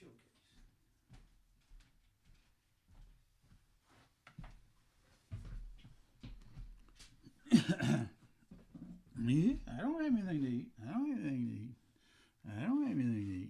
showcase. Me? I don't have anything to eat. I don't have anything to eat. I don't have anything to eat.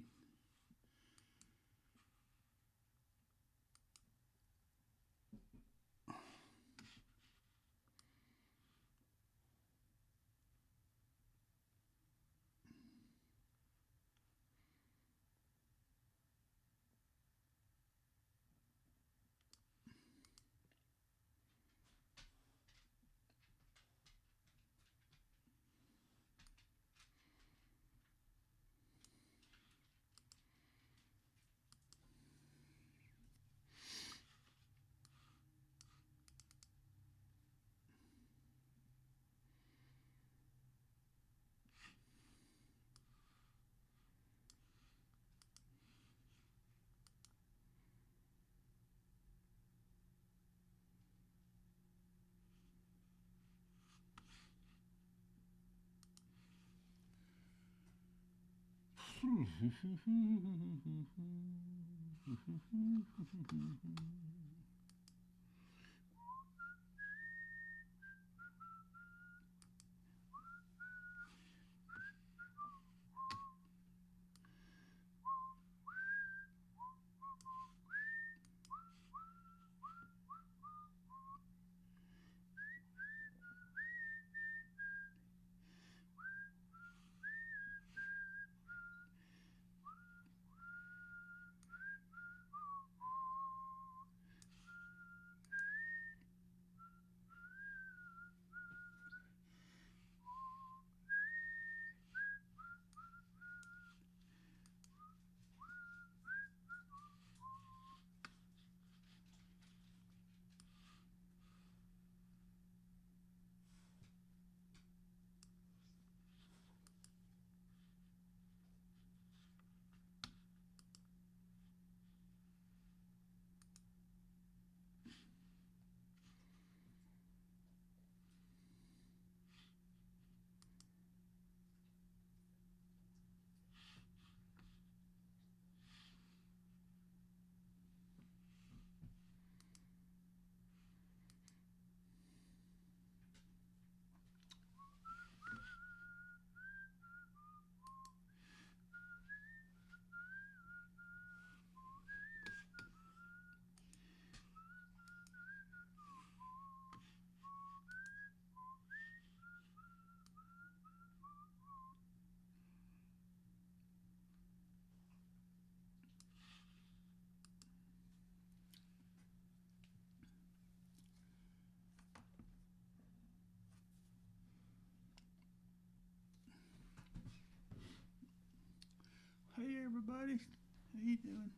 Hey everybody, how you doing?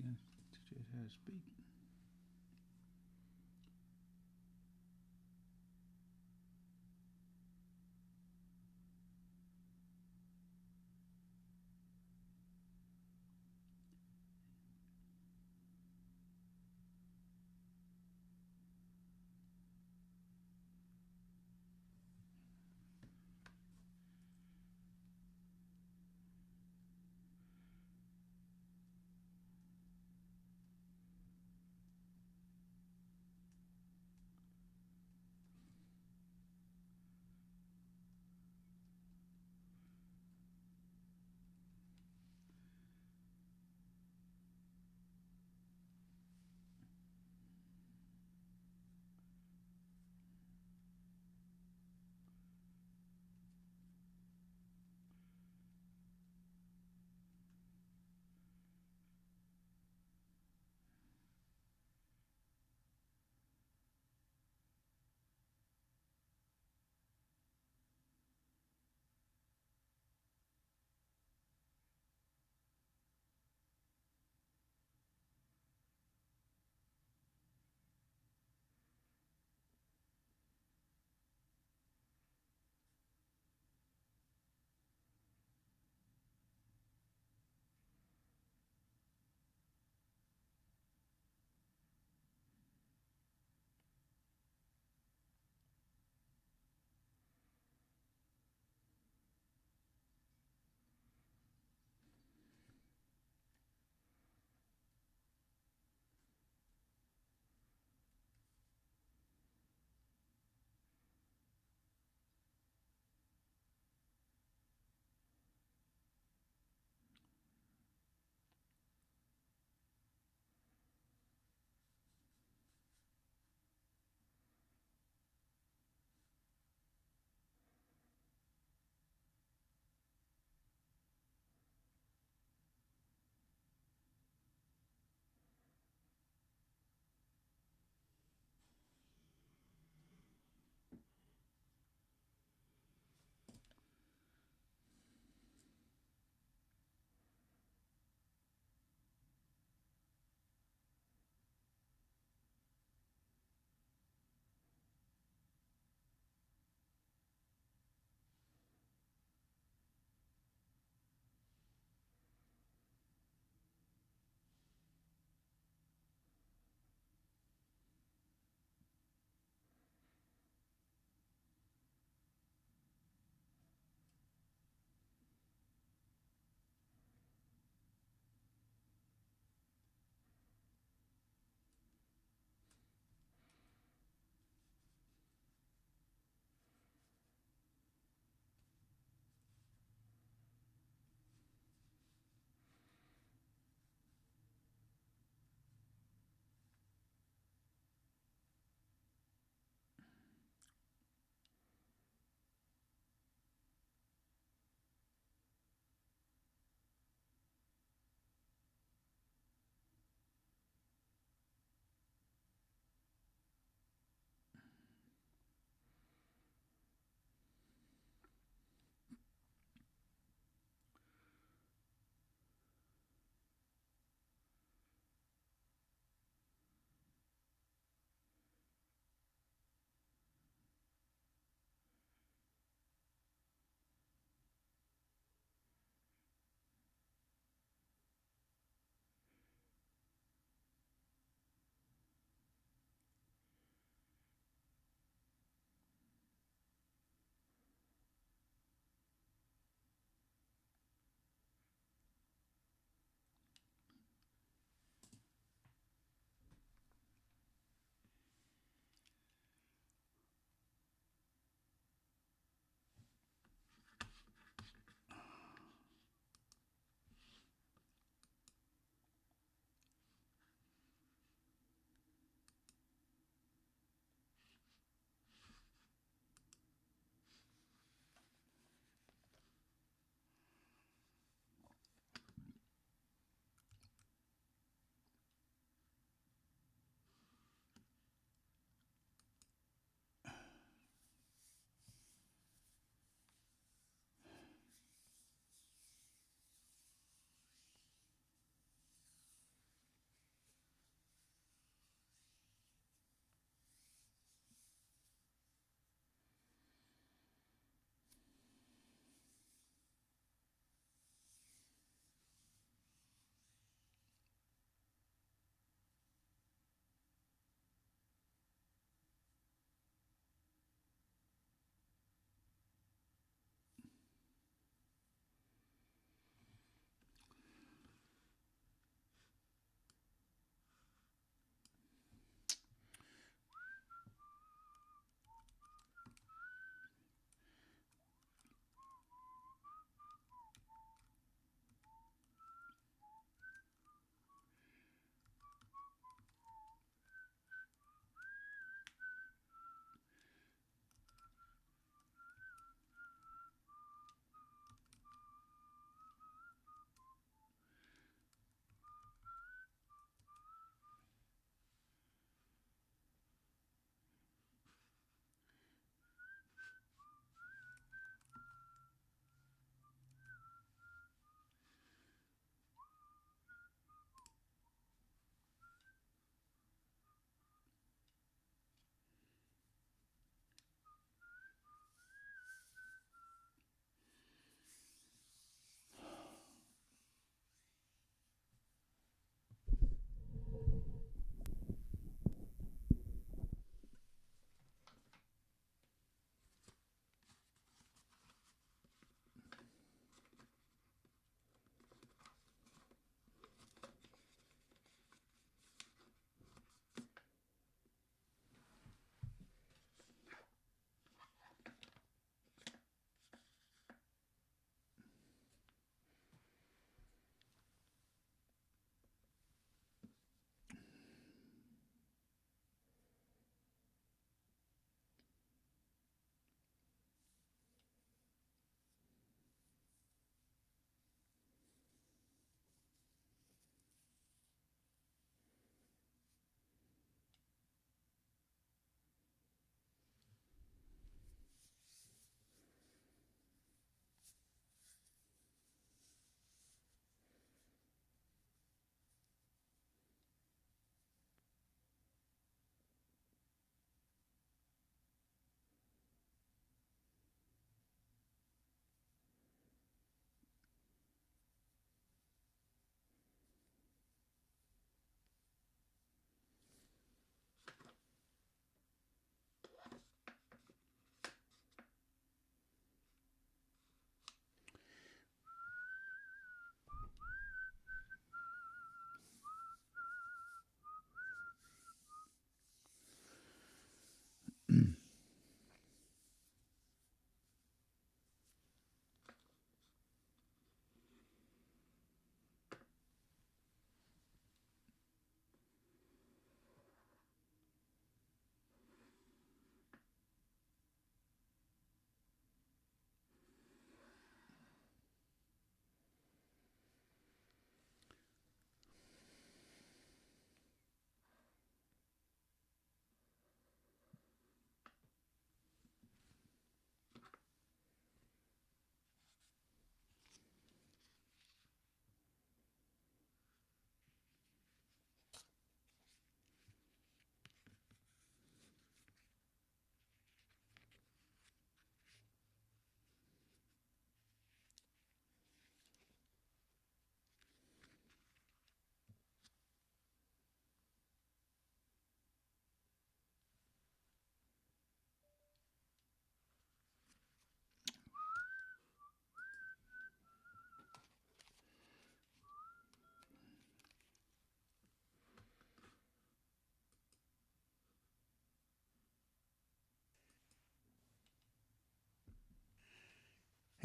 you teach it how to speak.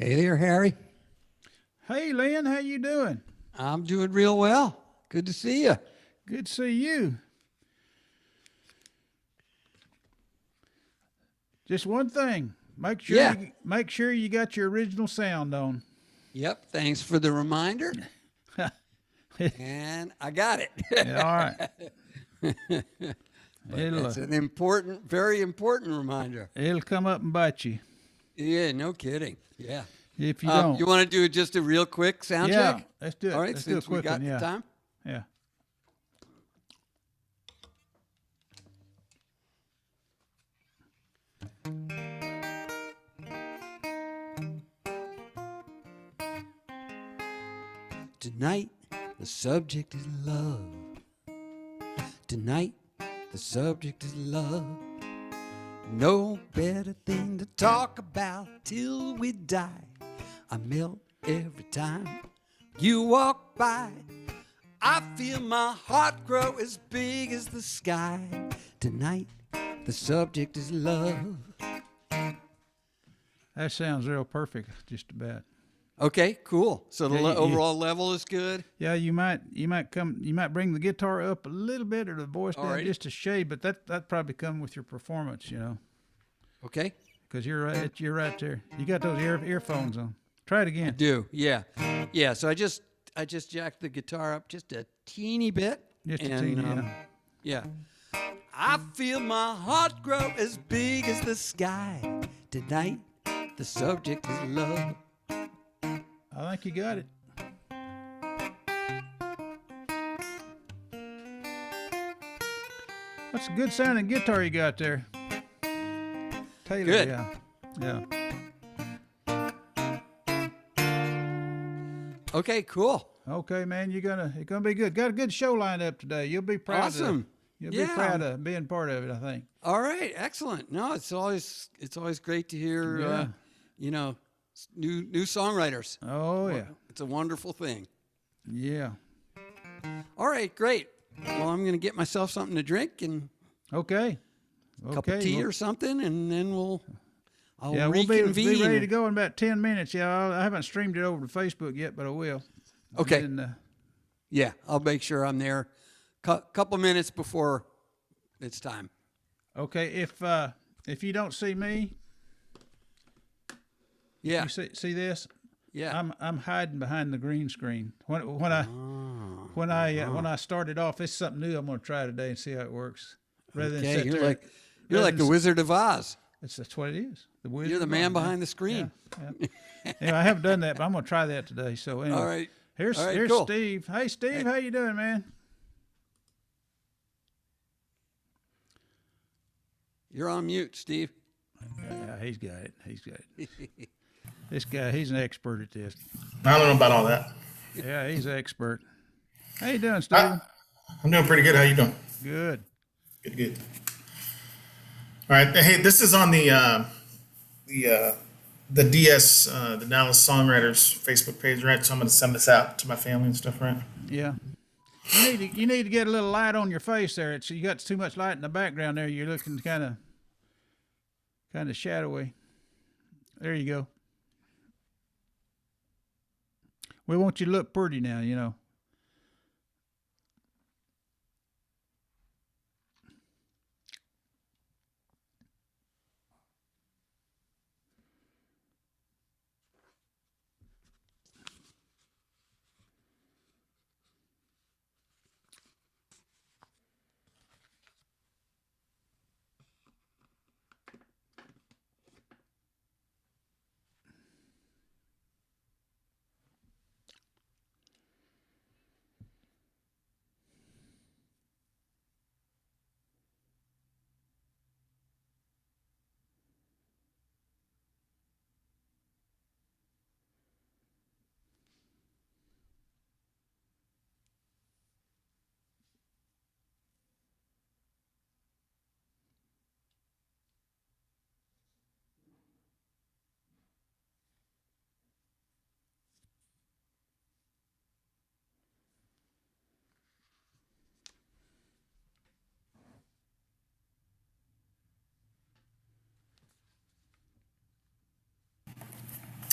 Hey there, Harry. Hey, Lynn, how you doing? I'm doing real well. Good to see you. Good to see you. Just one thing. Make sure you got your original sound on. Yep. Thanks for the reminder. And I got it. Yeah, all right. That's an important, very important reminder. It'll come up and bite you. Yeah, no kidding. Yeah. If you don't. You want to do just a real quick sound check? Yeah, let's do it. All right, let's do a since we quick got one. the time. Yeah. Tonight, the subject is love. Tonight, the subject is love. No better thing to talk about till we die. I melt every time you walk by. I feel my heart grow as big as the sky. Tonight, the subject is love. That sounds real perfect, just about. Okay, cool. So the overall level is good. Yeah, you might bring the guitar up a little bit or the voice down just a shade, but that probably come with your performance, you know. Okay. Because you're right there. You got those earphones on. Try it again. I do. Yeah. So I just jacked the guitar up just a teeny bit. Just a teeny. Yeah. I feel my heart grow as big as the sky. Tonight, the subject is love. I think you got it. That's a good sounding guitar you got there. Taylor, good. Yeah. Okay, cool. Okay, man, you're gonna be good. Got a good show lined up today. You'll be proud. Awesome. You'll be proud of being part of it, I think. All right, excellent. No, it's always great to hear new songwriters. Oh yeah. It's a wonderful thing. Yeah. All right, great. Well, I'm going to get myself something to drink and a cup of tea or something, and then we'll reconvene. We'll be ready to go in about 10 minutes. Yeah, I haven't streamed it over to Facebook yet, but I will. Okay. Then, yeah, I'll make sure I'm there a couple minutes before it's time. Okay, if you don't see me, yeah, you see this? Yeah, I'm hiding behind the green screen. When I started off, it's something new. I'm going to try today and see how it works. Rather than sit you're like the Wizard of Oz. That's what it is. You're the man behind the screen. Yeah. Anyway, I haven't done that, but I'm going to try that today. So anyway, all right. Here's cool. Steve. Hey, Steve, how you doing, man? You're on mute, Steve. Yeah, he's got it. This guy, he's an expert at this. I don't know about all that. Yeah, he's an expert. How you doing, Steve? I'm doing pretty good. How you doing? Good. Good. All right. Hey, this is on the DS, the Dallas Songwriters Facebook page, right? So I'm going to send this out to my family and stuff, right? Yeah. You need to get a little light on your face there. You got too much light in the background there. You're looking kind of shadowy. There you go. We want you to look pretty now, you know.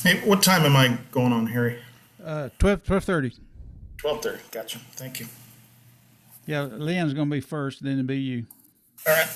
Hey, what time am I going on, Harry? 12:30. 12:30. Gotcha. Thank you. Yeah, Lynn's gonna be first, then it'll be you. All right.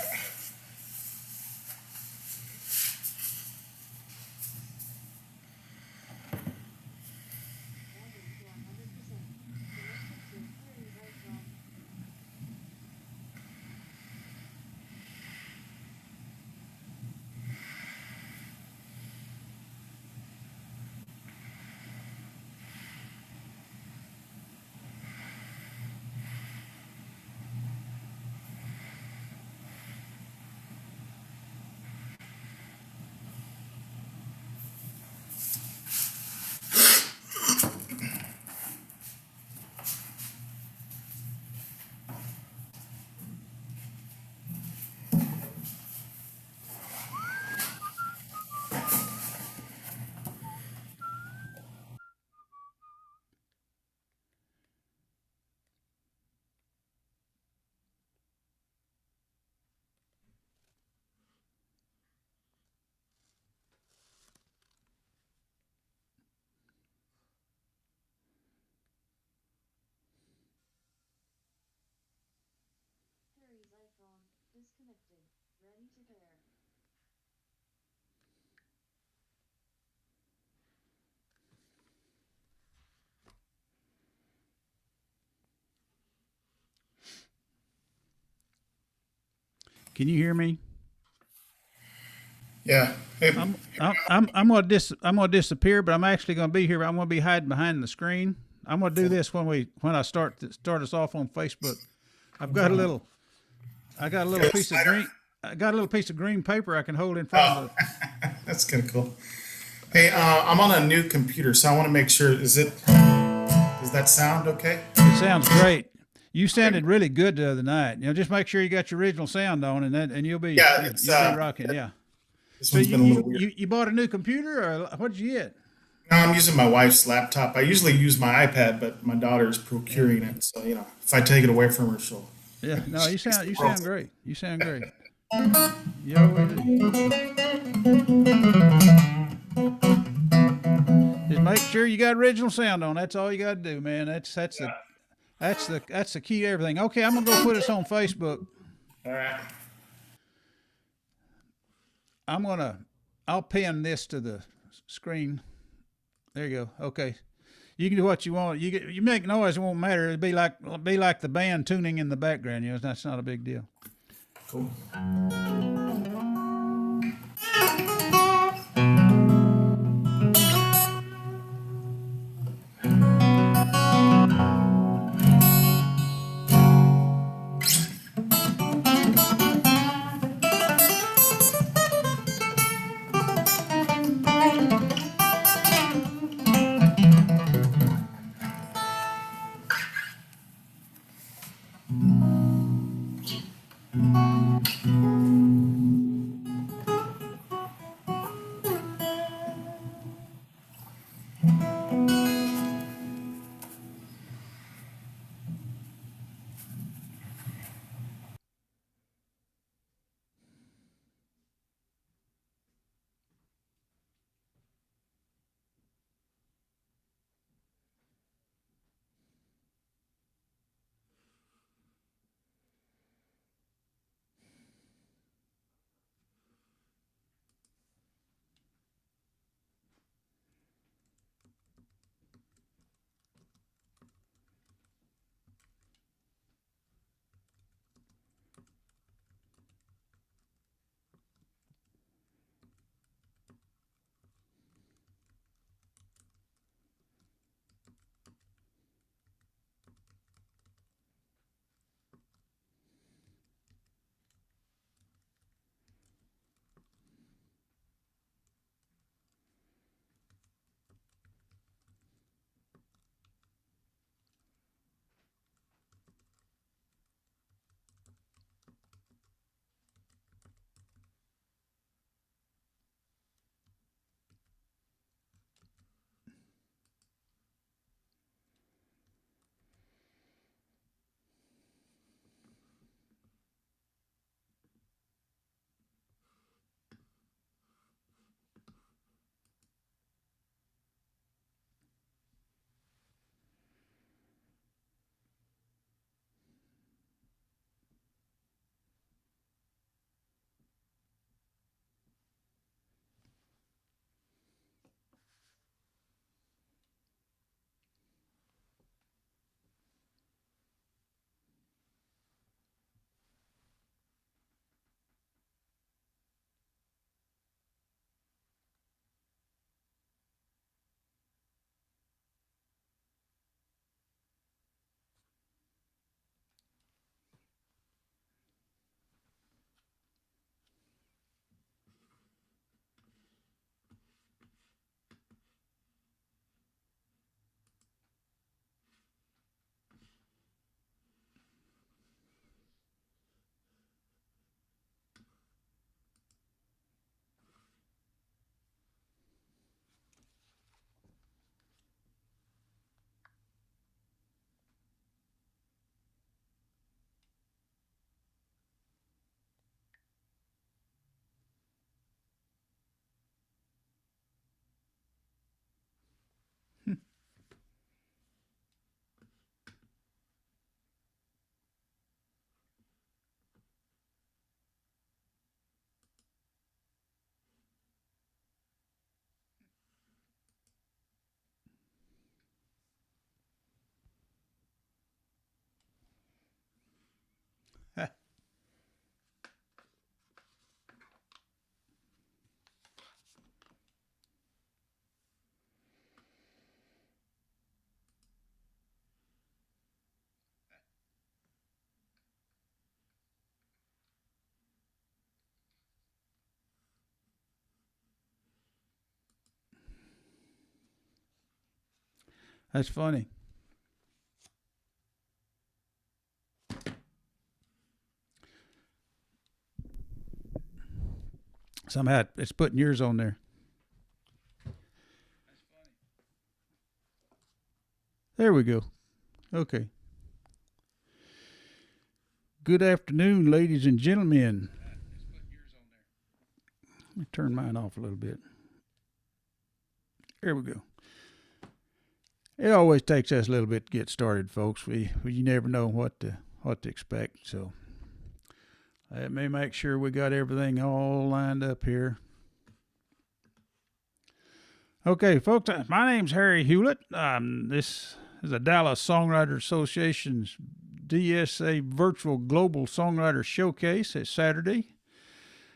Can you hear me? Yeah. Hey, I'm gonna disappear, but I'm actually gonna be here. I'm gonna be hiding behind the screen. I'm gonna do this when I start us off on Facebook. I've got a little I got a little piece of green I got a little piece of green paper I can hold in front of the. that's kind of cool. Hey, I'm on a new computer, so I want to make sure. Does that sound okay? It sounds great. You sounded really good the other night. Just make sure you got your original sound on, and you'll be Yeah, you'll be rocking. Yeah. This So one's been a little weird. you bought a new computer, or what did you get? No, I'm using my wife's laptop. I usually use my iPad, but my daughter's procuring it. So if I take it away from her, she'll. Yeah. No, you sound great. You sound great. You always do. Just make sure you got original sound on. That's all you got to do, man. That's the key to everything. Okay, I'm gonna go put this on Facebook. All right. I'll pin this to the screen. There you go. Okay, you can do what you want. You make noise, it won't matter. It'll be like the band tuning in the background. That's not a big deal. Cool. That's funny. Somehow it's putting yours on there. There we go. Okay. Good afternoon, ladies and gentlemen. Let me turn mine off a little bit. There we go. It always takes us a little bit to get started, folks. You never know what to expect. So let me make sure we got everything all lined up here. Okay, folks, my name's Harry Hewlett. This is the Dallas Songwriter Association's DSA Virtual Global Songwriter Showcase. It's Saturday,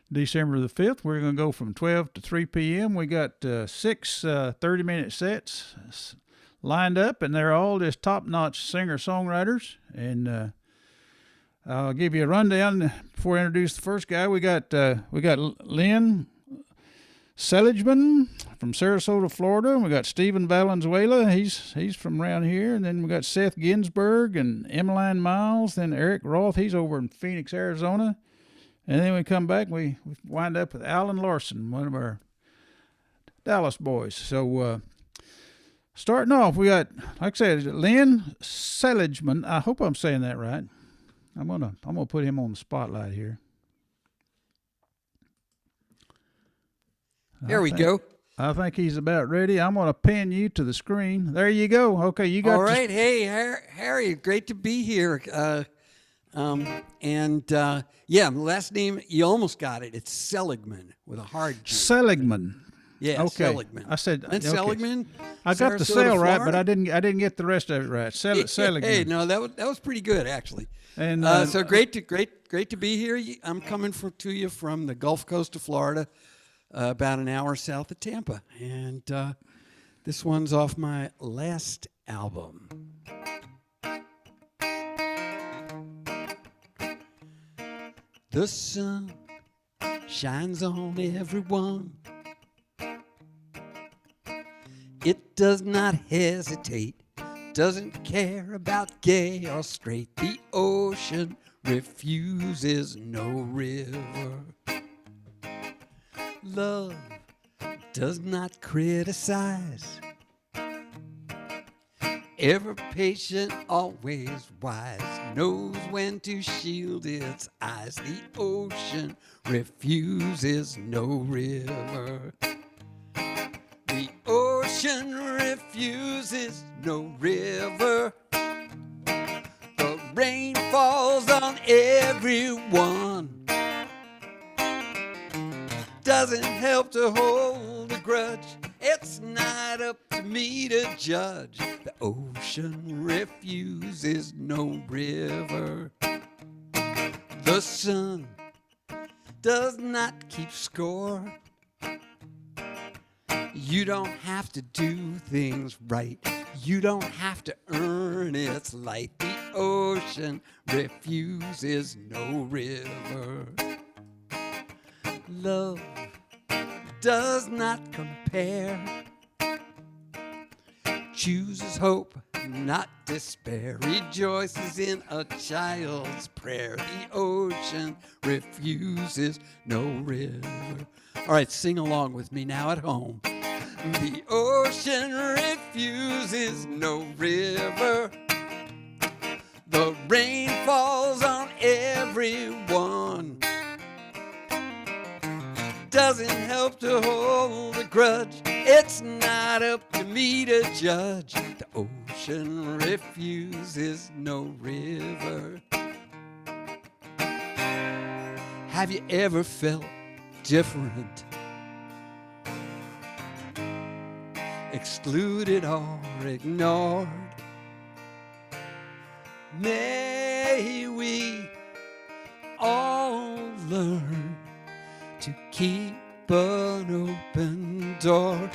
December the 5th. We're going to go from 12 to 3 p.m. We got 6 30-minute sets lined up, and they're all just top-notch singer-songwriters. And I'll give you a rundown before I introduce the first guy. We got Lynn Seligman from Sarasota, Florida. We got Stephen Valenzuela. He's from around here. And then we got Seth Ginsburg and Emmeline Miles. Then Eric Roth. He's over in Phoenix, Arizona. And then we come back. We wind up with Larson, one of our Dallas boys. So starting off, we got, like I said, Lynn Seligman. I hope I'm saying that right. I'm gonna put him on the spotlight here. There we go. I think he's about ready. I'm going to pin you to the screen. There you go. Okay, you got. All right. Hey, Harry, great to be here. Yeah, last name, you almost got it. It's Seligman with a hard G. Seligman. Yeah, okay. Seligman. I said okay. Seligman. I got the sale right, but I didn't get the rest of it right. Seligman. Hey, no, that was pretty good actually. And so great to be here. I'm coming to you from the Gulf Coast of Florida. About an hour south of Tampa. And this one's off my last album. The sun shines on everyone. It does not hesitate, doesn't care about gay or straight. The ocean refuses no river. Love does not criticize, ever patient, always wise, knows when to shield its eyes. The ocean refuses no river. The ocean refuses no river. The rain falls on everyone. Doesn't help to hold a grudge. It's not up to me to judge. The ocean refuses no river. The sun does not keep score. You don't have to do things right. You don't have to earn its light. The ocean refuses no river. Love does not compare. Chooses hope, not despair. Rejoices in a child's prayer. The ocean refuses no river. All right, sing along with me now at home. The ocean refuses no river. The rain falls on everyone. Doesn't help to hold a grudge. It's not up to me to judge. The ocean refuses no river. Have you ever felt different? Excluded or ignored? May we all learn to keep an open door.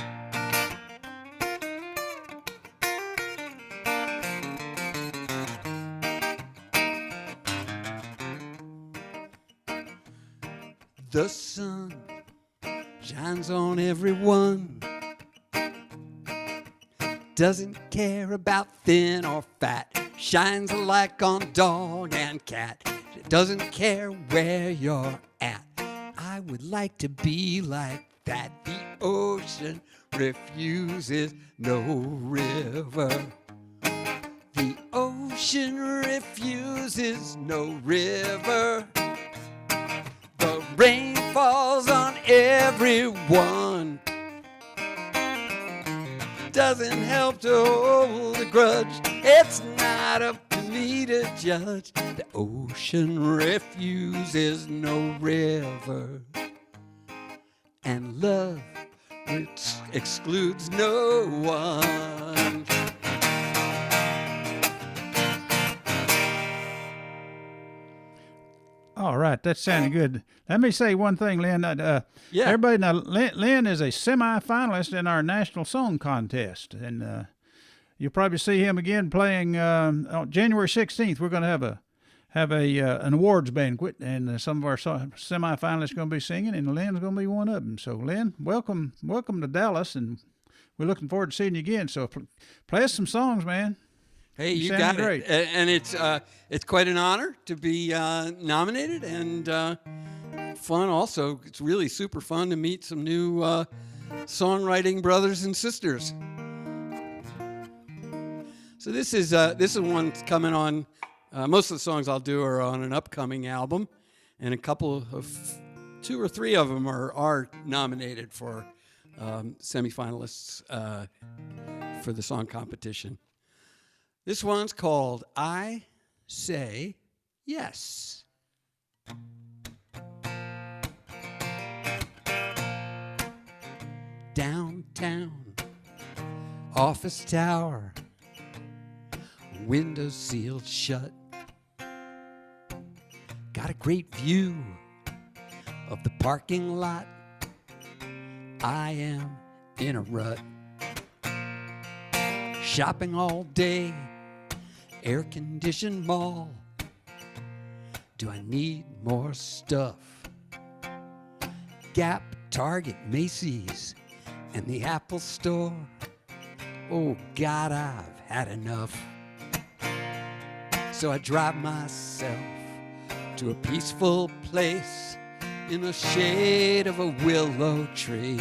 The sun shines on everyone. doesn't care about thin or fat, shines alike on dog and cat. It doesn't care where you're at. I would like to be like that. The ocean refuses no river. The ocean refuses no river. The rain falls on everyone. Doesn't help to hold a grudge. It's not up to me to judge. The ocean refuses no river. And love excludes no one. All right, that sounded good. Let me say one thing, Lynn. Yeah. Everybody, now, Lynn is a semi-finalist in our national song contest, and you'll probably see him again playing on January 16th. We're going to have an awards banquet, and some of our semi-finalists are going to be singing, and Lynn's going to be one of them. So, Lynn, welcome to Dallas, and we're looking forward to seeing you again. So, play us some songs, man. Hey, you sound got great. it. And it's quite an honor to be nominated, and fun also. It's really super fun to meet some new songwriting brothers and sisters. So this is one that's coming on. Most of the songs I'll do are on an upcoming album, and a couple of 2 or 3 of them are nominated for semifinalists for the song competition. This one's called I Say Yes. Downtown, office tower, windows sealed shut. Got a great view of the parking lot. I am in a rut. Shopping all day, air-conditioned mall. Do I need more stuff? Gap, Target, Macy's, and the Apple Store. Oh God, I've had enough. So I drive myself to a peaceful place in the shade of a willow tree.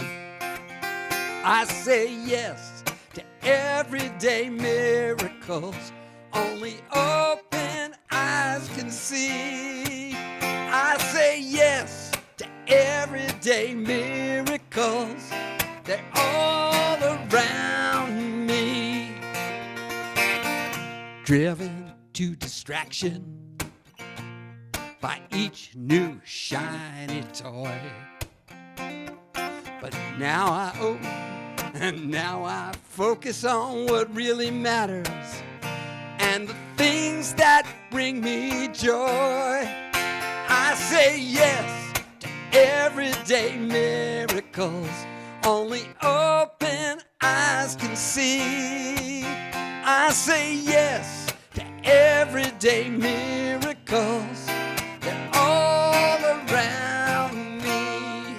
I say yes to everyday miracles only open eyes can see. I say yes to everyday miracles. They're all around me. Driven to distraction by each new shiny toy. But now I own, and now I focus on what really matters and the things that bring me joy. I say yes to everyday miracles only open eyes can see. I say yes to everyday miracles. They're all around me.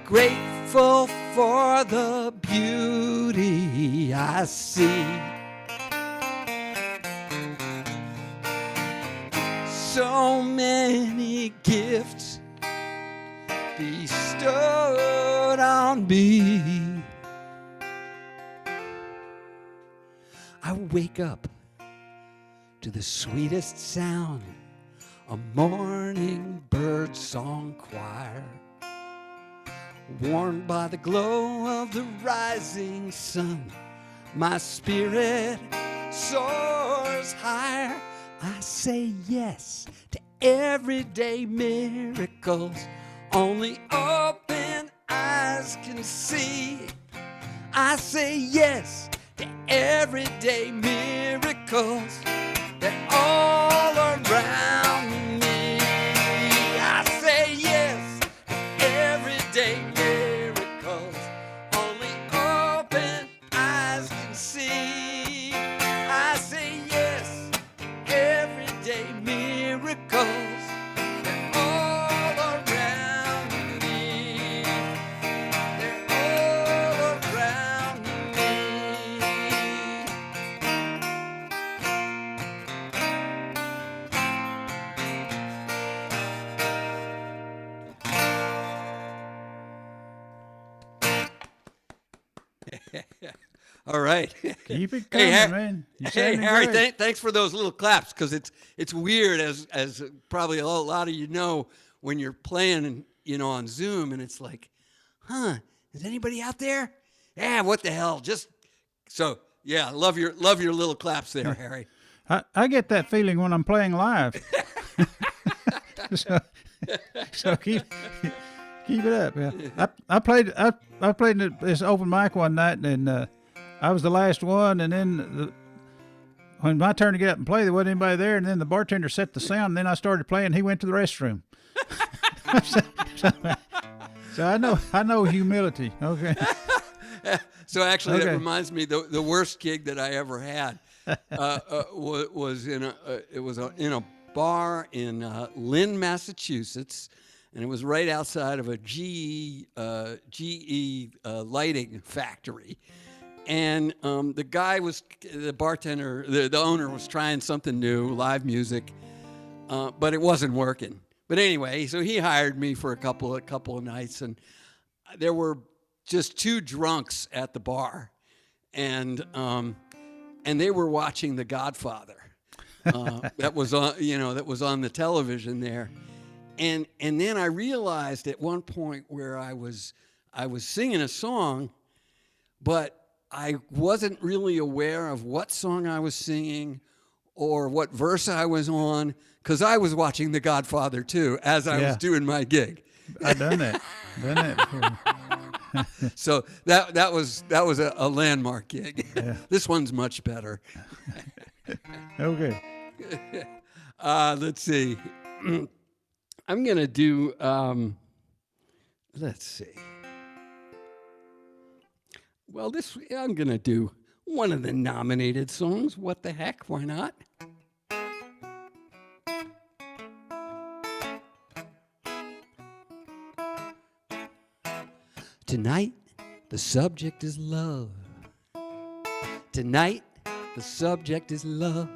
Grateful for the beauty I see. So many gifts bestowed on me. I wake up to the sweetest sound, a morning bird song choir, warmed by the glow of the rising sun. My spirit soars higher. I say yes to everyday miracles only open eyes can see. I say yes to everyday miracles. They're all around me. I say yes to everyday miracles only open eyes can see. I say yes to everyday miracles. They're all All right. Keep it coming, man. You're Hey, sounding Harry, great. thanks for those little claps, because it's weird, as probably a lot of you know, when you're playing, on Zoom, and it's like, is anybody out there? Yeah, what the hell? Yeah, love your little claps there, Harry. I get that feeling when I'm playing live. so keep it up. Yeah. I played this open mic one night, and I was the last one. And then when my turn to get up and play, there wasn't anybody there. And then the bartender set the sound. And then I started playing. He went to the restroom. so I know humility. Okay. So actually, Okay. that reminds me, the worst gig that I ever had was in a bar in Lynn, Massachusetts, and it was right outside of a GE lighting factory. And the bartender, the owner was trying something new, live music, but it wasn't working. But anyway, so he hired me for a couple of nights, and there were just two drunks at the bar, and they were watching The Godfather. That was on the television there, and then I realized at one point where I was singing a song, but I wasn't really aware of what song I was singing or what verse I was on, because I was watching The Godfather too as I was doing my gig. I've done that. Before. So that was a landmark gig. Yeah. This one's much better. Okay. Let's see. I'm gonna do. Let's see. Well, I'm gonna do one of the nominated songs. What the heck? Why not? Tonight, the subject is love. Tonight, the subject is love.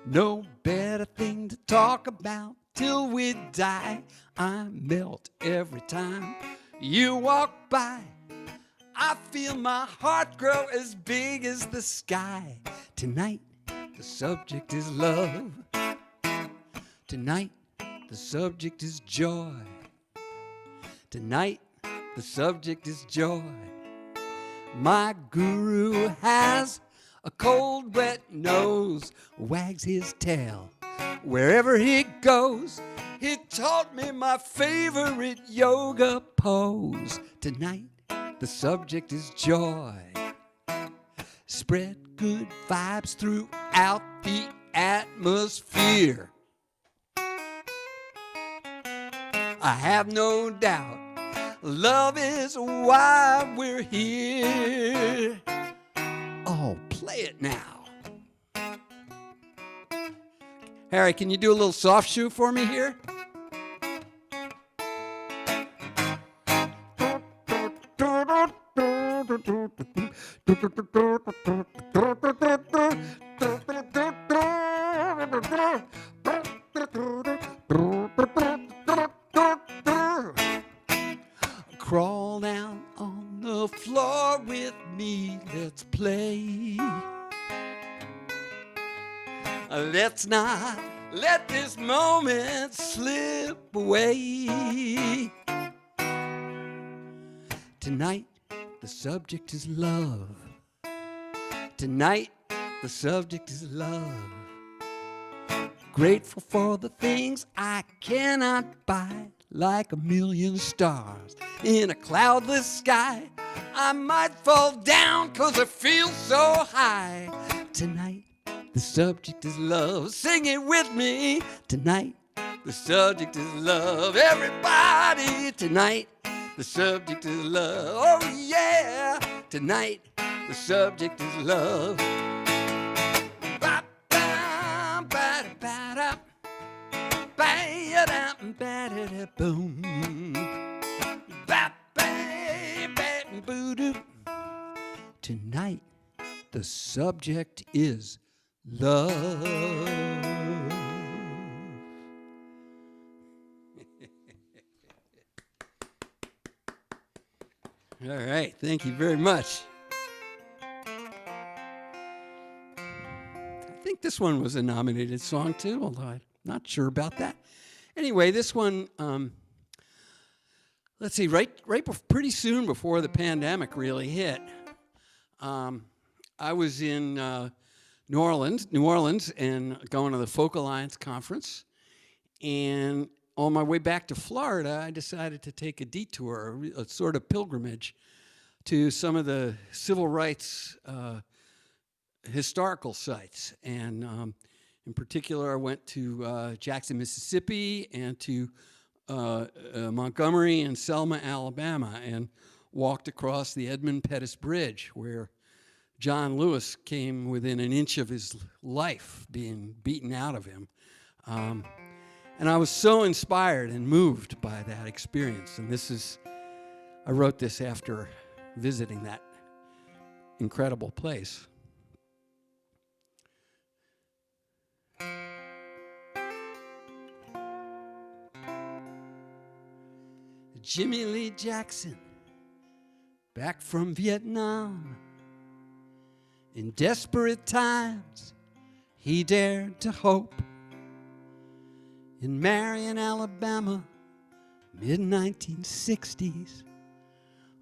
No better thing to talk about till we die. I melt every time you walk by. I feel my heart grow as big as the sky. Tonight, the subject is love. Tonight, the subject is joy. Tonight, the subject is joy. My guru has a cold, wet nose, wags his tail wherever he goes. He taught me my favorite yoga pose. Tonight, the subject is joy. Spread good vibes throughout the atmosphere. I have no doubt love is why we're here. Oh, play it now. Harry, can you do a little soft shoe for me here? Crawl down on the floor with me, let's play. Let's not let this moment slip away. Tonight, the subject is love. Tonight, the subject is love. Grateful for the things I cannot buy, like a million stars in a cloudless sky. I might fall down 'cause I feel so high. Tonight, the subject is love. Sing it with me. Tonight, the subject is love. Everybody, tonight, the subject is love. Oh yeah, tonight, the subject is love. Boom. Tonight, the subject is love. All right, thank you very much. think this one was a nominated song too, although I'm not sure about that. Anyway, this one, let's see, pretty soon before the pandemic really hit, I was in New Orleans, and going to the Folk Alliance conference, and on my way back to Florida, I decided to take a detour, a sort of pilgrimage, to some of the civil rights historical sites. And in particular, I went to Jackson, Mississippi, and to Montgomery and Selma, Alabama, and walked across the Edmund Pettus Bridge, where John Lewis came within an inch of his life being beaten out of him. And I was so inspired and moved by that experience. And I wrote this after visiting that incredible place. Jimmy Lee Jackson, back from Vietnam. In desperate times, he dared to hope. In Marion, Alabama, mid-1960s,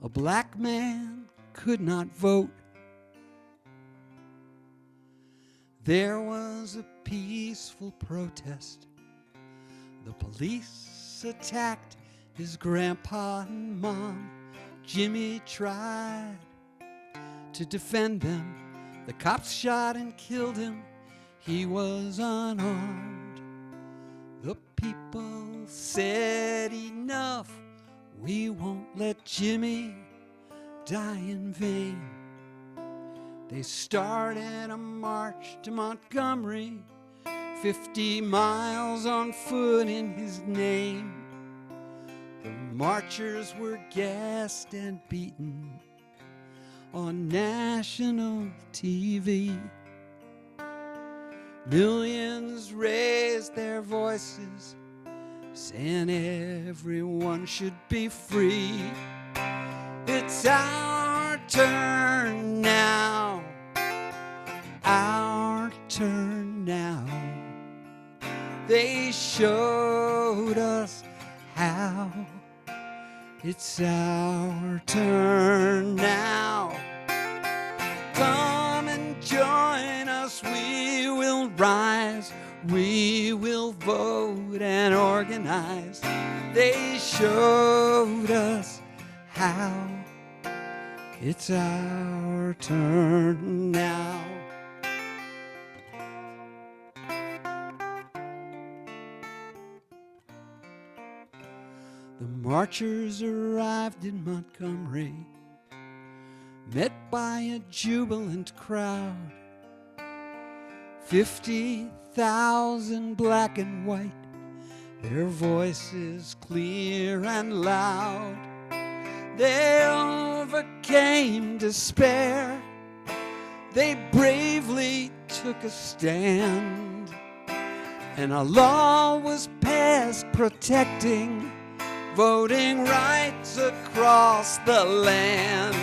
a black man could not vote. There was a peaceful protest. The police attacked his grandpa and mom. Jimmy tried to defend them. The cops shot and killed him. He was unarmed. The people said enough. We won't let Jimmy die in vain. They started a march to Montgomery, 50 miles on foot in his name. The marchers were gassed and beaten on national TV. Millions raised their voices, saying everyone should be free. It's our turn now, our turn now. They showed us how. It's our turn now. Come and join us, we will rise, we will vote and organize. They showed us how. It's our turn now. The marchers arrived in Montgomery, met by a jubilant crowd. 50,000 black and white, their voices clear and loud. They overcame despair. They bravely took a stand, and a law was passed protecting voting rights across the land.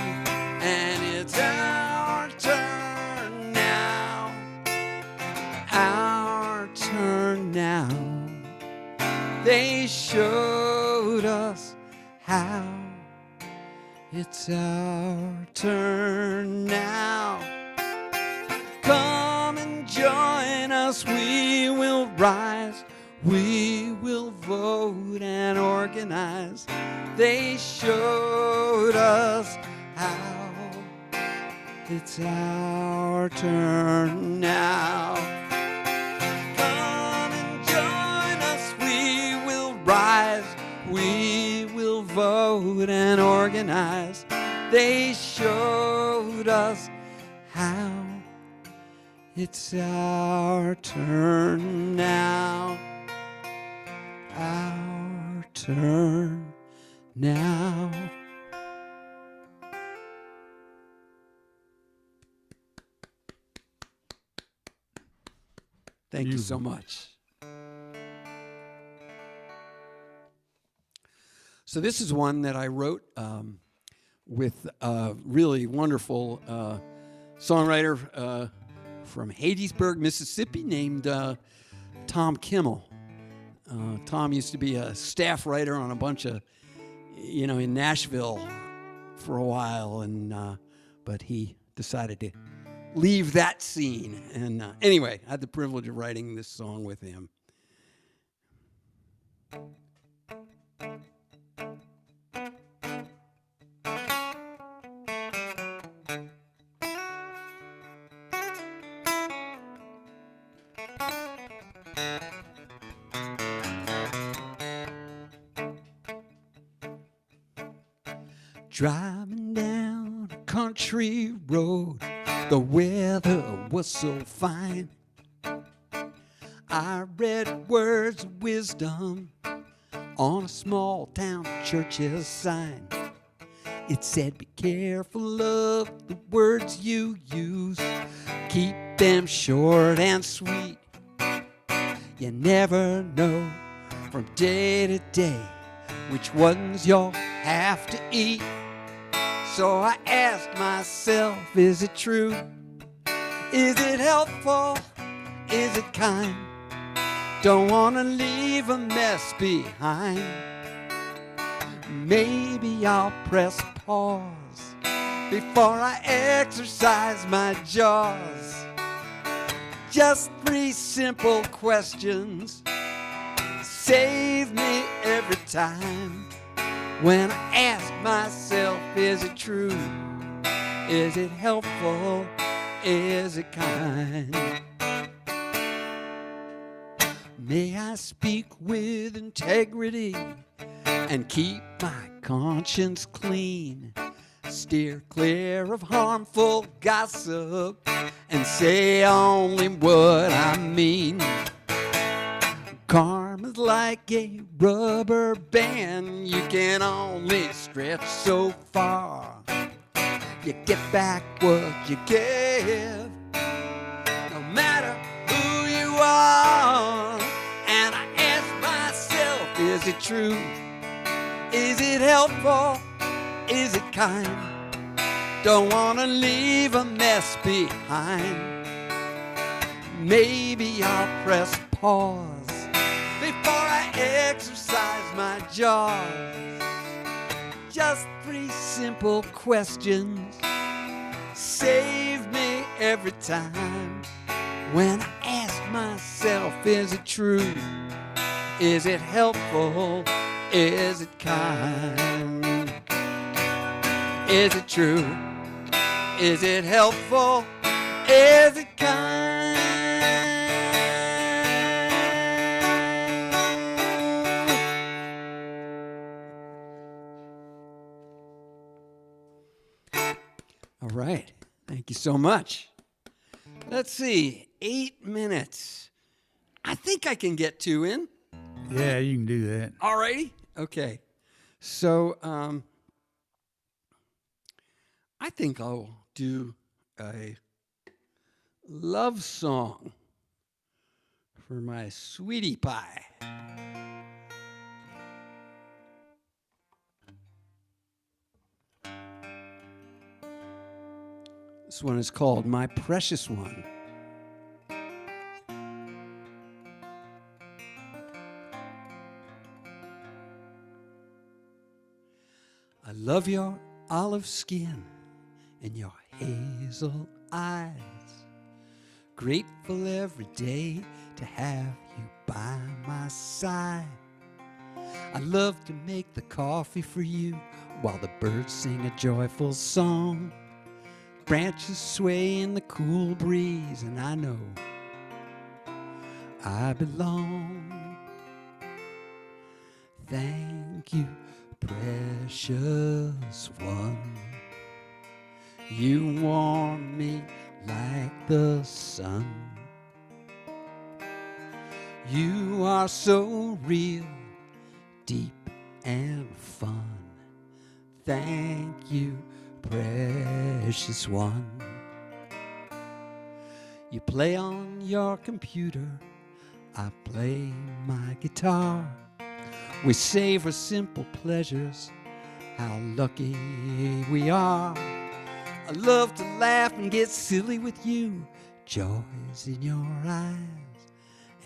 And it's our turn now, our turn now. They showed us how. It's our turn now. Come and join us, we will rise, we will vote and organize. They showed us how. It's our turn now. Come and join us, we will rise, we will vote and organize. They showed us how. It's our turn now. Our turn now. Thank you so much. So this is one that I wrote with a really wonderful songwriter from Hattiesburg, Mississippi, named Tom Kimmel. Tom used to be a staff writer on a bunch of, in Nashville for a while, and but he decided to leave that scene. And anyway, I had the privilege of writing this song with him. Driving down a country road, the weather was so fine. I read words of wisdom on a small town church's sign. It said, be careful of the words you use, keep them short and sweet. You never know from day to day which ones you'll have to eat. So I asked myself, is it true? Is it helpful? Is it kind? Don't want to leave a mess behind. Maybe I'll press pause before I exercise my jaws. Just 3 simple questions save me every time. When I ask myself, is it true? Is it helpful? Is it kind? May I speak with integrity and keep my conscience clean. Steer clear of harmful gossip and say only what I mean. Karma's like a rubber band, you can only stretch so far. You get back what you give, no matter who you are. And I ask myself, is it true? Is it helpful? Is it kind? Don't want to leave a mess behind. Maybe I'll press pause before I exercise my jaws. Just 3 simple questions save me every time. When I ask myself, is it true? Is it helpful? Is it kind? Is it true? Is it helpful? Is it kind? All right. Thank you so much. Let's see. 8 minutes. I think I can get 2 in. Yeah, you can do that. All righty. Okay. So, I think I'll do a love song for my sweetie pie. This one is called My Precious One. I love your olive skin and your hazel eyes. Grateful every day to have you by my side. I love to make the coffee for you while the birds sing a joyful song. Branches sway in the cool breeze, and I know I belong. Thank you, precious one. You warm me like the sun. You are so real, deep and fun. Thank you, precious one. You play on your computer, I play my guitar. We savor simple pleasures, how lucky we are. I love to laugh and get silly with you, joys in your eyes,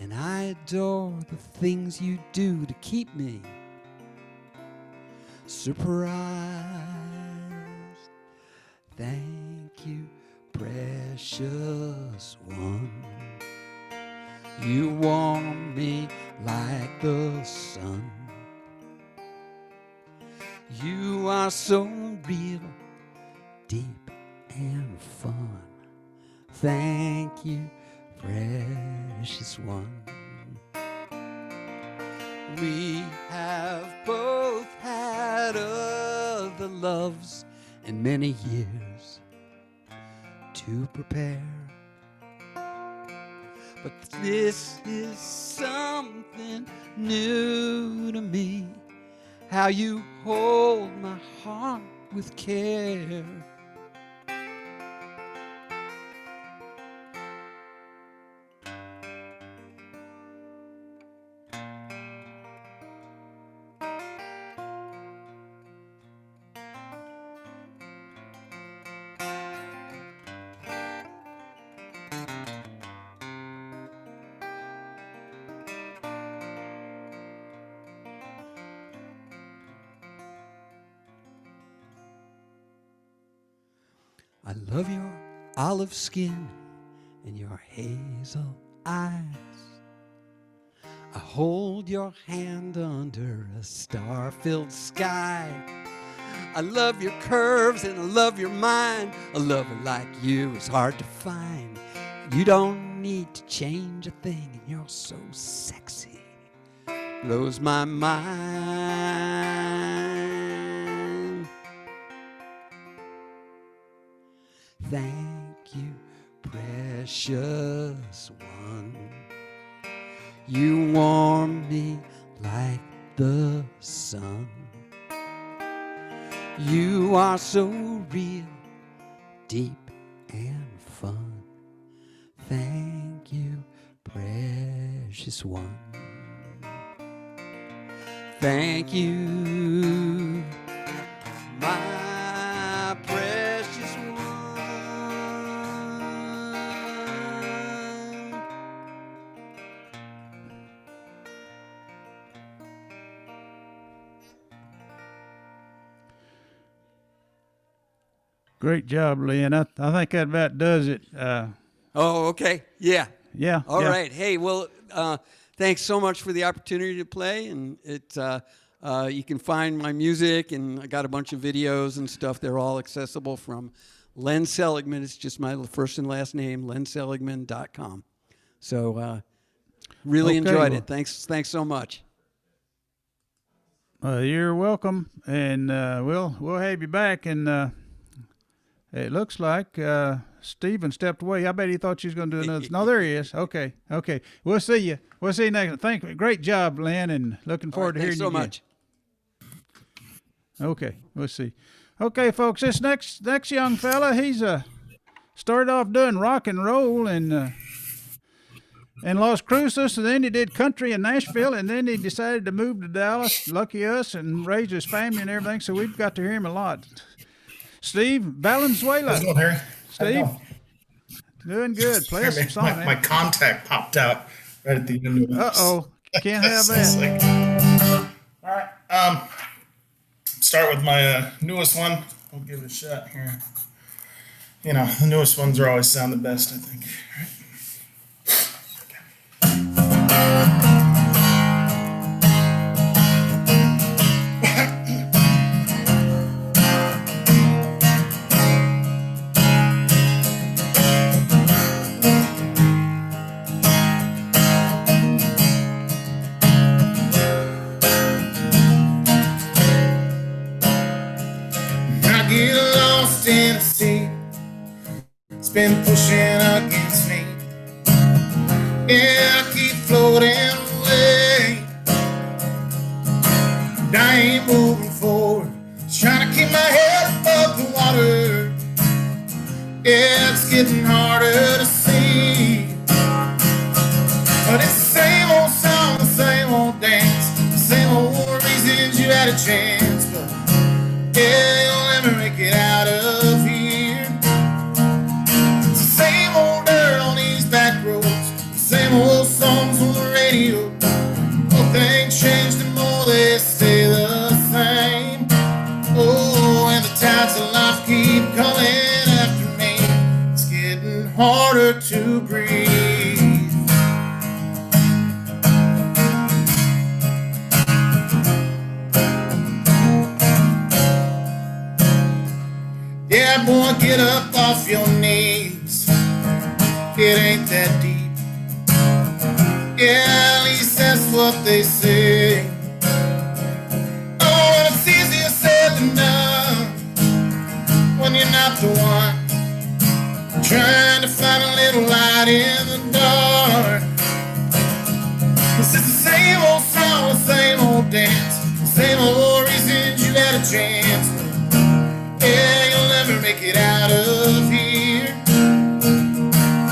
and I adore the things you do to keep me surprised. Thank you, precious one. You warm me like the sun. You are so real, deep and fun. Thank you, precious one. We have both had other loves and many years to prepare. But this is something new to me, how you hold my heart with care. I love your olive skin and your hazel eyes. I hold your hand under a star-filled sky. I love your curves and I love your mind. A lover like you is hard to find. You don't need to change a thing and you're so sexy. Blows my mind. Thank you, precious one. You warm me like the sun. You are so real, deep and fun. Thank you, precious one. Thank you, my precious one. Great job, Lynn. I think that about does it. Oh, okay. Yeah. Yeah. All yeah. right. Hey, well, thanks so much for the opportunity to play. And you can find my music, and I got a bunch of videos and stuff. They're all accessible from Len Seligman. It's just my first and last name, lenseligman.com. So really enjoyed it. Thanks so much. You're welcome, and we'll have you back. And it looks like Stephen stepped away. I bet he thought you was going to do another. No, there he is. Okay. We'll see you. We'll see you next. Great job, Lynn, and looking forward to hearing you again. Thanks so much. Okay, we'll see. Okay, folks, this next young fella, he's started off doing rock and roll in Las Cruces, and then he did country in Nashville, and then he decided to move to Dallas. Lucky us, and raise his family and everything. So we've got to hear him a lot. Steve Valenzuela. How's it going, Harry? Steve, doing good. Play us some song. My contact popped out right at the end of it. Uh-oh, can't have It's that. All right. Start with my newest one. I'll give it a shot here. You know, the newest ones are always sound the best, I think. All right. It's been pushing against me. Yeah, I keep floating away. And I ain't moving forward. Just trying to keep my head above the water. Yeah, it's getting harder to see. But it's the same old song, the same old dance, the same old reasons you had a chance. But yeah, you'll never make it out of here. It's the same old girl radio. More things change, the more they stay the same. Oh, and the tides of life keep coming after me. It's getting harder to breathe. Yeah, boy, get up off your knees. It ain't that deep. Yeah, at least that's what they say. Oh, and it's easier said than done when you're not the one trying to find a little light in the dark. This is the same old song, the same old dance, the same old reasons you had a chance. Yeah, you'll never make it out of here.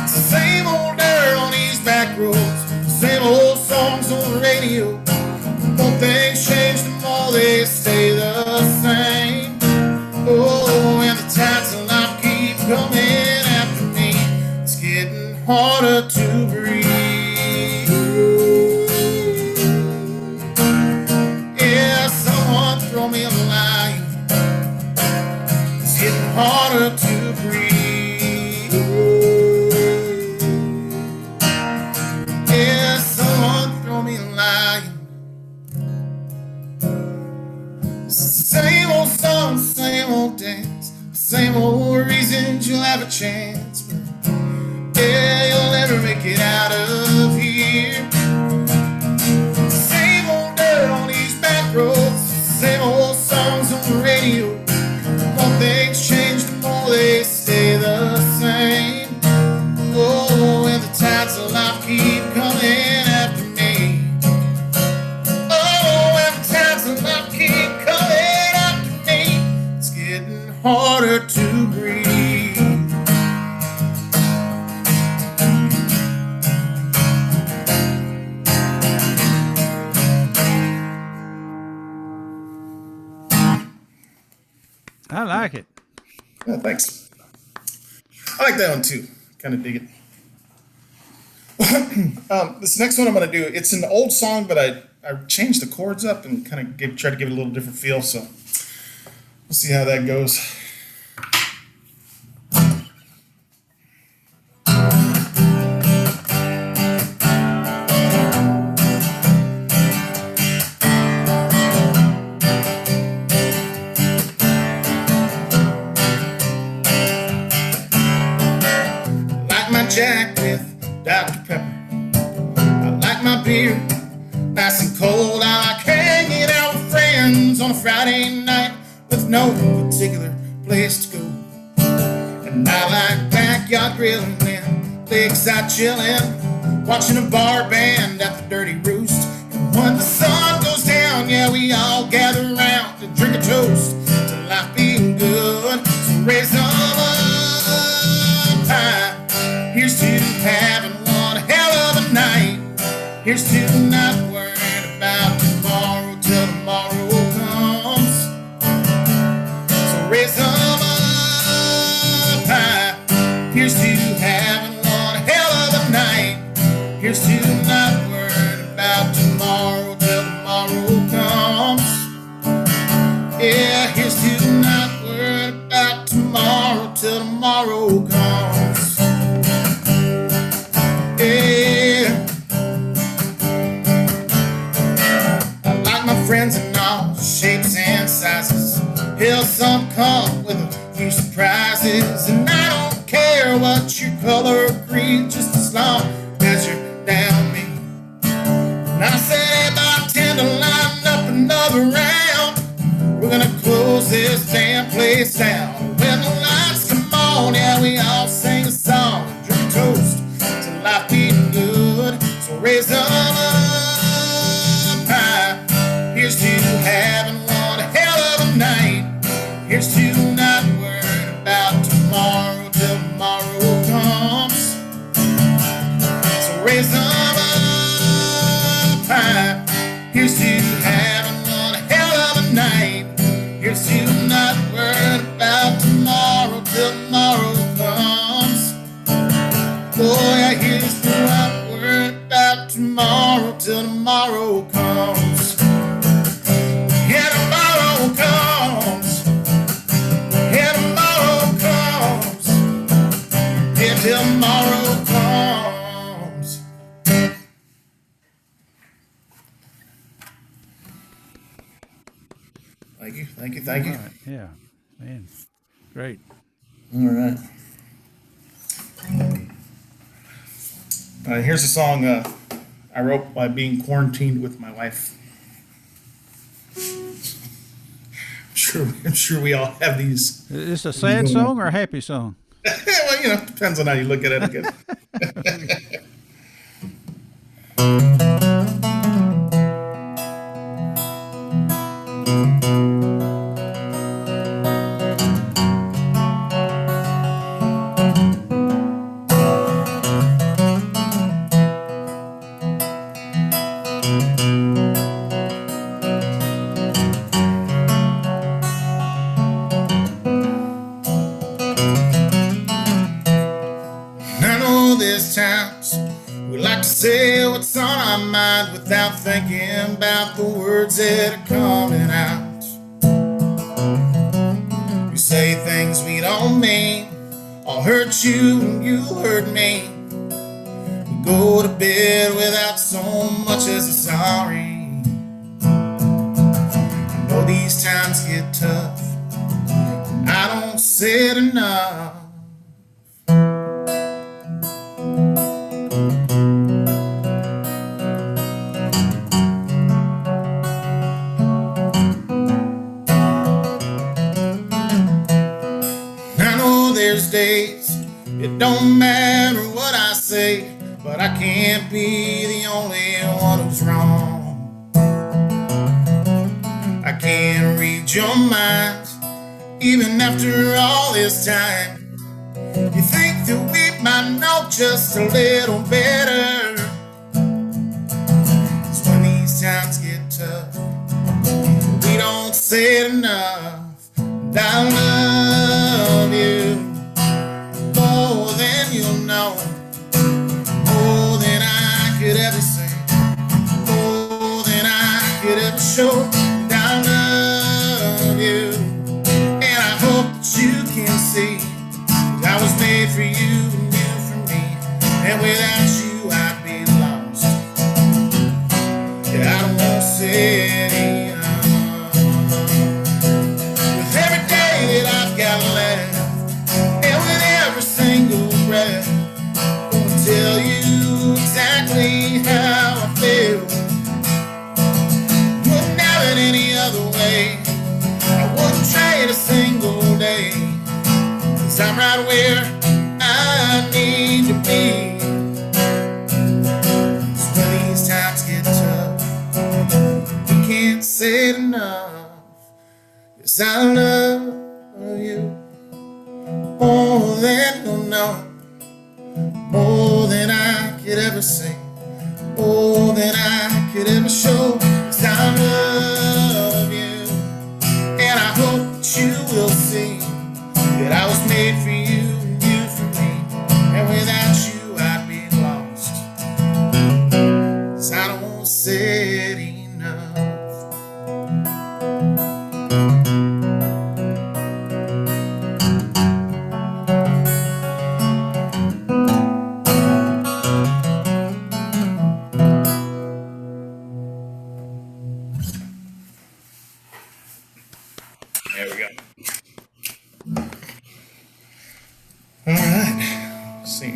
It's the same old dirt on these back roads, the same old songs on the radio. The more things change, the more they stay the same. Oh, and the tides of life keep coming after me. It's getting harder to breathe. Yeah, someone throw me a line. It's getting harder to breathe. Yeah, someone throw me a line. It's the same old song, same old dance, same old reasons you'll have a chance. Yeah, you'll never make it out of here. Same old dirt on these back roads, same old songs on the radio. The more things change, the more they stay the same. Oh, and the tides of life keep coming after me. Oh, and the tides of life keep coming after me. It's getting harder to breathe. I like it. Oh, thanks. I like that one too. Kind of dig it. This next one I'm going to do, it's an old song, but I changed the chords up and kind of try to give it a little different feel. So we'll see how that goes. Jack with Dr. Pepper. I like my beer nice and cold. I like hanging out with friends on a Friday night with no particular place to go. And I like backyard grilling and lakeside chilling, watching a bar band at the Dirty Roost. And when the sun goes down, yeah, we all gather around to drink a toast to life being good. So raise them up high. Here's to having one hell of a night. Here's to not worrying about tomorrow till tomorrow comes. So raise them up high. Here's to having one hell of a night. Here's to not worrying about tomorrow till tomorrow comes. Yeah, here's to not worrying about tomorrow till tomorrow comes. Yeah. I like my friends in all shapes and sizes. Hell, some come with a few surprises. And I don't care what your color or creed, just as long as you're down me. And I say about 10 to line up another round. We're gonna close this damn place down. When the lights come on, yeah, we all sing a song and drink a toast. Life being good, so raise them up high. Here's to having one hell of a night. Here's to not worrying about tomorrow till tomorrow comes. So raise them up high. Here's to having one hell of a night. Here's to not worrying about tomorrow till tomorrow comes. Boy, I here's to not worrying about tomorrow tomorrow till tomorrow comes. Yeah, tomorrow comes. Yeah, tomorrow comes. Yeah, till tomorrow comes. Thank you, thank you, thank you. All right. Yeah, man, great. All right. Here's a song I wrote by being quarantined with my wife. I'm sure we all have these. Is this a sad song or a happy song? Well, you know, depends on how you look at it, I guess. Say what's on our mind without thinking about the words that are coming out. We say things we don't mean. I'll hurt you and you hurt me. We go to bed without so much as a sorry. I know these times get tough. I don't say it enough. There's days, it don't matter what I say, but I can't be the only one who's wrong. I can't read your mind, even after all this time. You think that we might know just a little better. 'Cause when these times get tough, we don't say it enough. And I love you more than you'll know, more than I could ever say, more than I could ever show. And I love you, and I hope that you can see that I was made for you and you for me, and without you I'd be lost. Yeah, I don't want to say it enough. With every day that I've got left, and with every single breath, I'm gonna tell you exactly how I feel. Wouldn't have it any other way. I wouldn't trade a single day, 'cause I'm right where I need to be. 'Cause when these times get tough, we can't say it enough. Yes, I love you more than you'll know, more than I could ever say, more than I could ever show. 'Cause I love you, and I hope that you will see that I was made for you and you for me, and without you I'd be lost. 'Cause I don't want to say it enough. There we go. All right. Let's see.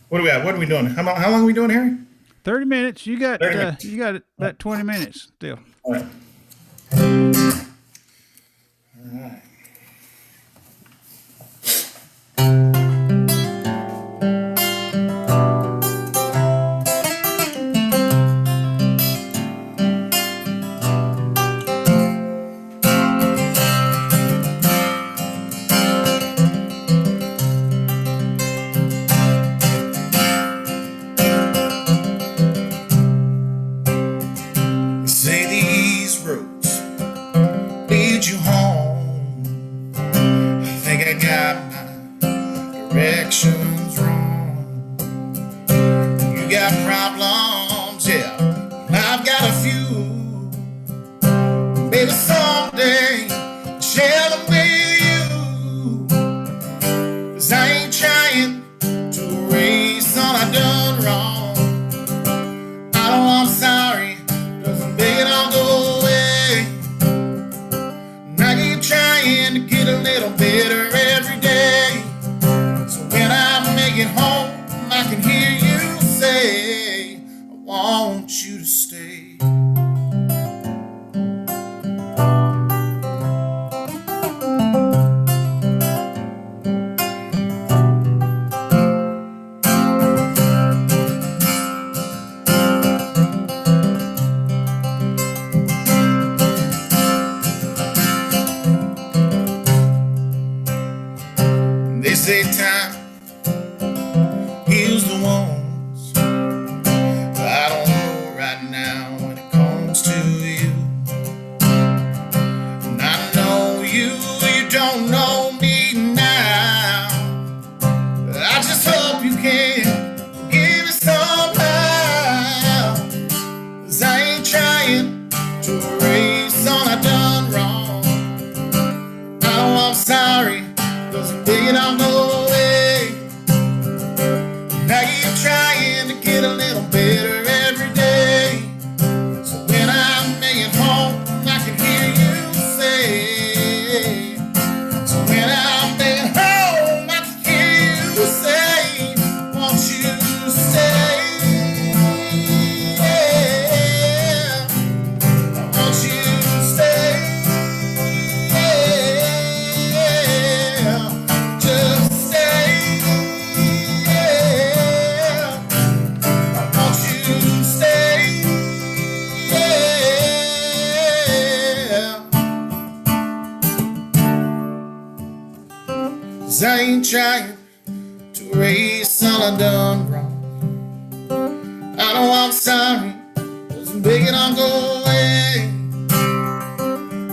What do we have? What are we doing? How long are we doing, Harry? 30 minutes. You got 30 minutes. you got about 20 minutes still. All right. All right. Say these roads lead you home. I think I got my directions wrong. You got problems maybe someday share them with you. 'Cause I ain't trying to erase all I done wrong. I know I'm sorry, doesn't make it all go away. And I keep trying to get a little better every day. So when I make it home, I can hear you say, I want you to stay. They say time heals the wounds, but I don't know right now when it comes to you. And I know you don't know me now. I just hope you can forgive me somehow. 'Cause I ain't trying to erase all I done wrong. I know I'm sorry, doesn't make it all go away. Now you're trying to get a little better every day. So when I make it home, I can hear you say. So when I make it home, I can hear you say, won't you stay? Won't you stay? Just stay. Won't you stay? 'Cause I ain't trying to erase all I done wrong. I know I'm sorry, doesn't make it all go away.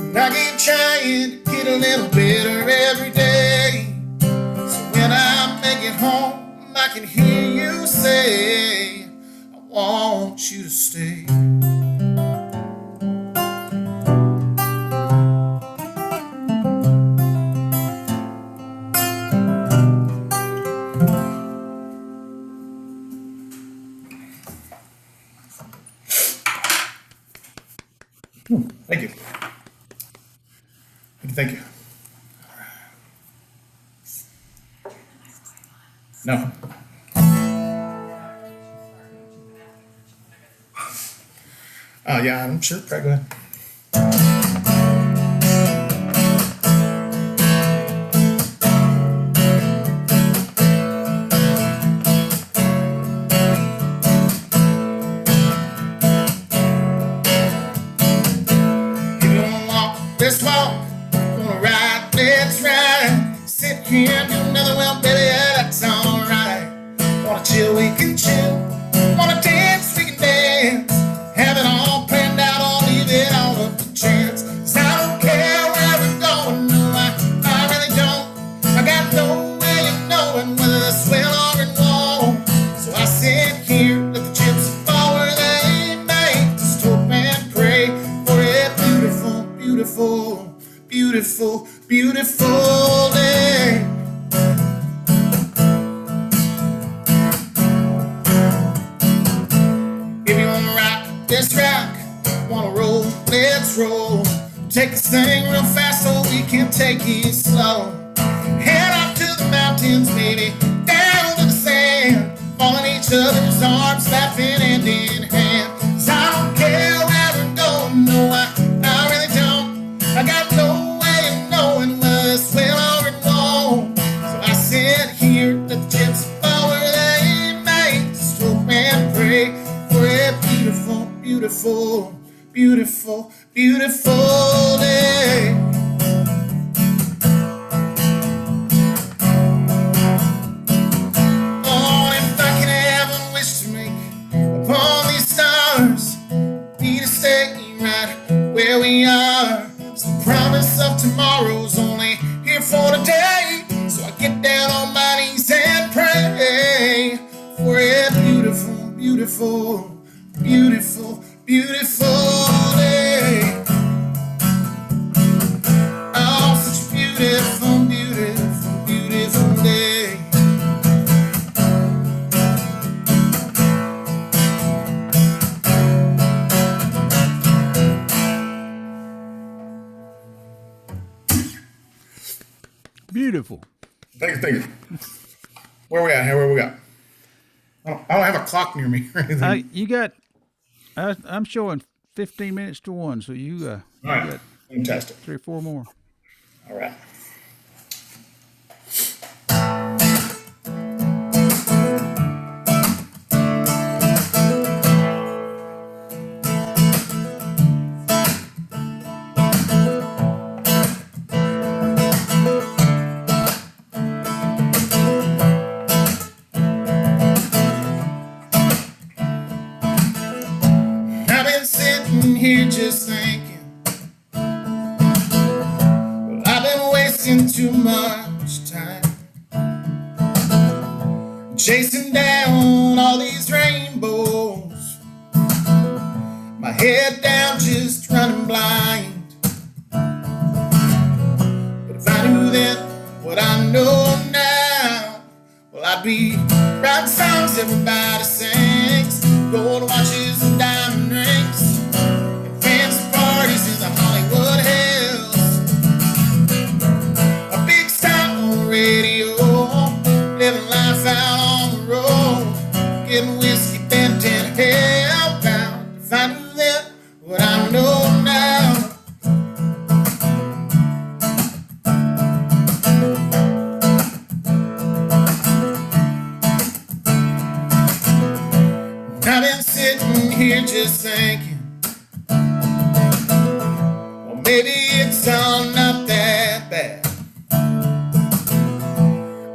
And I keep trying to get a little better every day. So when I make it home, I can hear you say, I want you to stay. Thank you. Thank you. No. Yeah, I'm sure. Right, go ahead. If you wanna walk, let's walk. Wanna ride, let's ride. Sit here and do another, well, baby, yeah, that's alright. Wanna chill, we can chill. Wanna dance, we can dance. Have it all planned out, I'll leave it all up to chance. 'Cause I don't care where we're going, no, I really don't. I got no way of knowing whether the swell or it won't. So I sit here, let the chips fall where they may. Just hope and pray for a beautiful, beautiful, beautiful, beautiful day. If you wanna rock, let's rock. Wanna roll, let's roll. Take this thing real fast so we can take it slow. Head up to the mountains, baby, down to the sand. Fall in each other's arms, laughing hand in hand. 'Cause I don't care where we're going, no, I really don't. I got no way of knowing whether it's well or it won't. So I sit here, let the chips fall where they may. Just hope and pray for a beautiful, beautiful, beautiful, beautiful day. Oh, if I could have a wish to make upon these stars, be to stay right where we are. So the promise of tomorrow's only here for today. So I get down on my knees and pray for a beautiful, beautiful, beautiful, beautiful day. beautiful. Thank you. Where we at here? Where we got? I don't have a clock near me or anything. You got. I'm showing 15 minutes to 1, so you All right. got Fantastic. 3 or 4 more. All right. I've been sitting here just thinking. Well, I've been wasting too much time chasing down all these rainbows. My head down, just running blind. But if I knew then what I know now, well, I'd be writing songs everybody sings, gold watches and diamond rings, and fancy parties in the Hollywood Hills. A big star on the radio, living life out on the road, getting whiskey bent and hellbound. If I knew then what I know now, I've been sitting here just thinking, well, maybe it's all not that bad.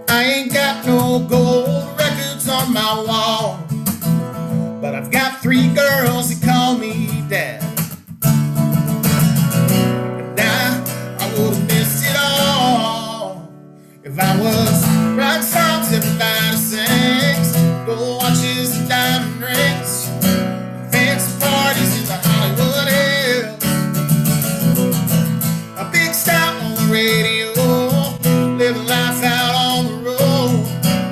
I ain't got no gold records on my wall, but I've got 3 girls that call me dad. And I would have missed it all if I was writing songs everybody sings, gold watches and diamond rings, fancy parties in the Hollywood Hills. A big star on the radio, living life out on the road,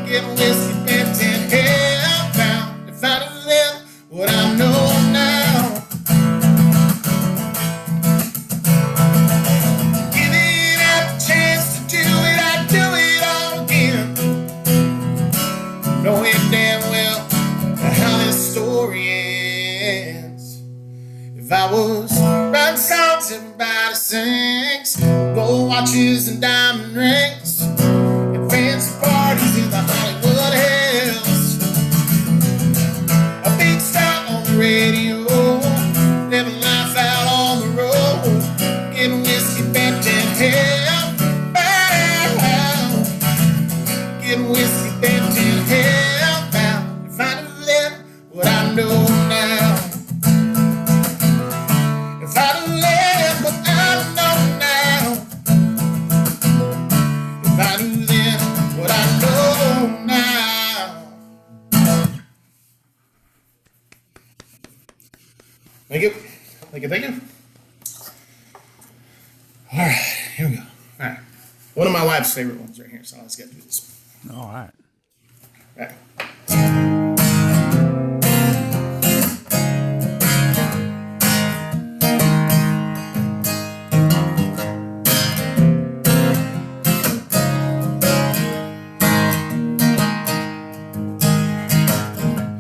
getting whiskey bent and hellbound. If I knew then what I know now, giving up the chance to do it, I'd do it all again, knowing damn well how this story ends. If I was writing songs everybody sings, gold watches and diamond rings, and fancy parties in the Hollywood Hills. A big star on the radio, living life out on the road, getting whiskey bent and hellbound, getting whiskey bent and hellbound. If I knew then what I know now, if I knew then what I know now, if I knew then what I know now. Thank you. Thank you. Thank you. All right, here we go. All right. One of my wife's favorite ones right here, so let's get to this. All right. All right.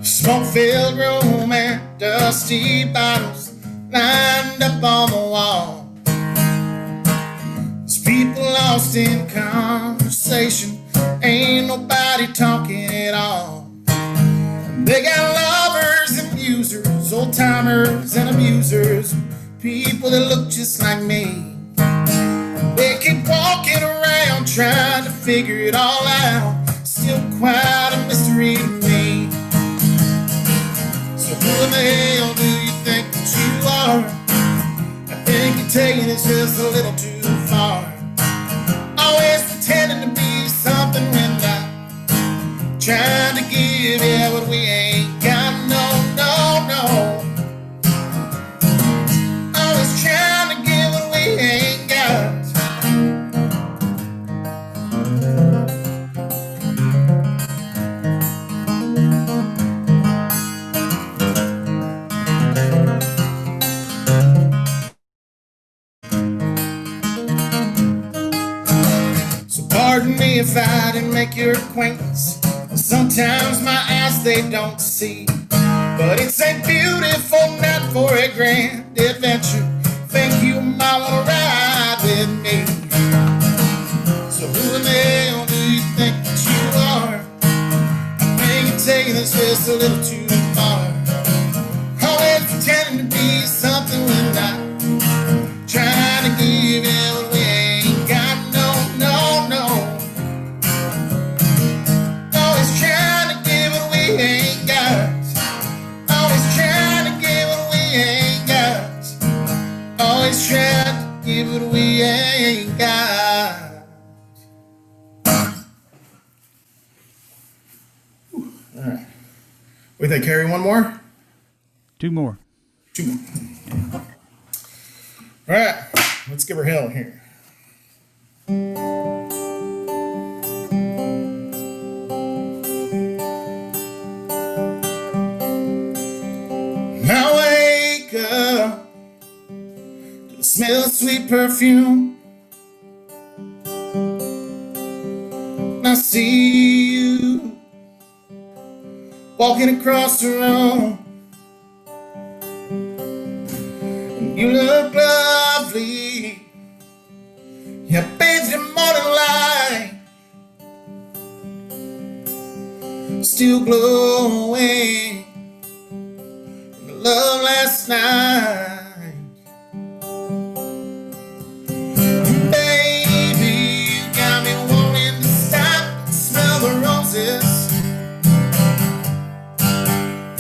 Smoke-filled room and dusty bottles lined up on the wall. There's people lost in conversation, ain't nobody talking at all. They got lovers and users, old-timers and abusers, people that look just like me. They keep walking around trying to figure it all out, still quite a mystery to me. So who in the hell do you think that you are? I think you're taking it just a little too far. Always pretending to be something when not, trying to give you what we ain't got. No, no, no. Always trying to give what we ain't got. if I didn't make your acquaintance. Sometimes my eyes, they don't see. But it's a beautiful night for a grand adventure. Think you might want to ride with me. So who the hell do you think that you are? I think you're taking this just a little too far. Always pretending to be something we're not. Trying to give it what we ain't got. No, no, no. Always trying to give what we ain't got. Always trying to give what we ain't got. Always trying to give what we ain't got. All right. We think carry one more? Two more. Two more. All right. Let's give her hell here. I wake up to the smell of sweet perfume. I see you walking across the room. And you look lovely. You're bathed in morning light, still glowing from the love last night. And baby, you got me wanting to stop and smell the roses.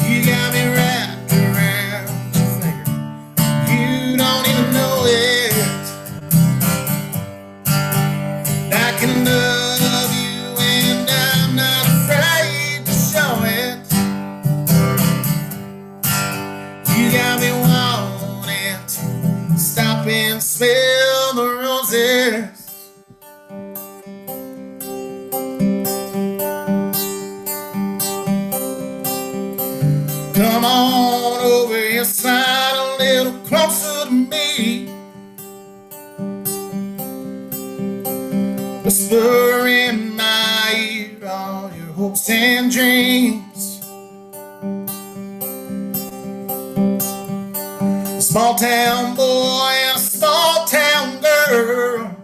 You got me wrapped around your finger. You don't even know it. I can love you and I'm not afraid to show it. You got me wanting to stop and smell the roses. Come on over here, slide a little closer to me. Whisper in my ear all your hopes and dreams. A small town boy and a small town girl,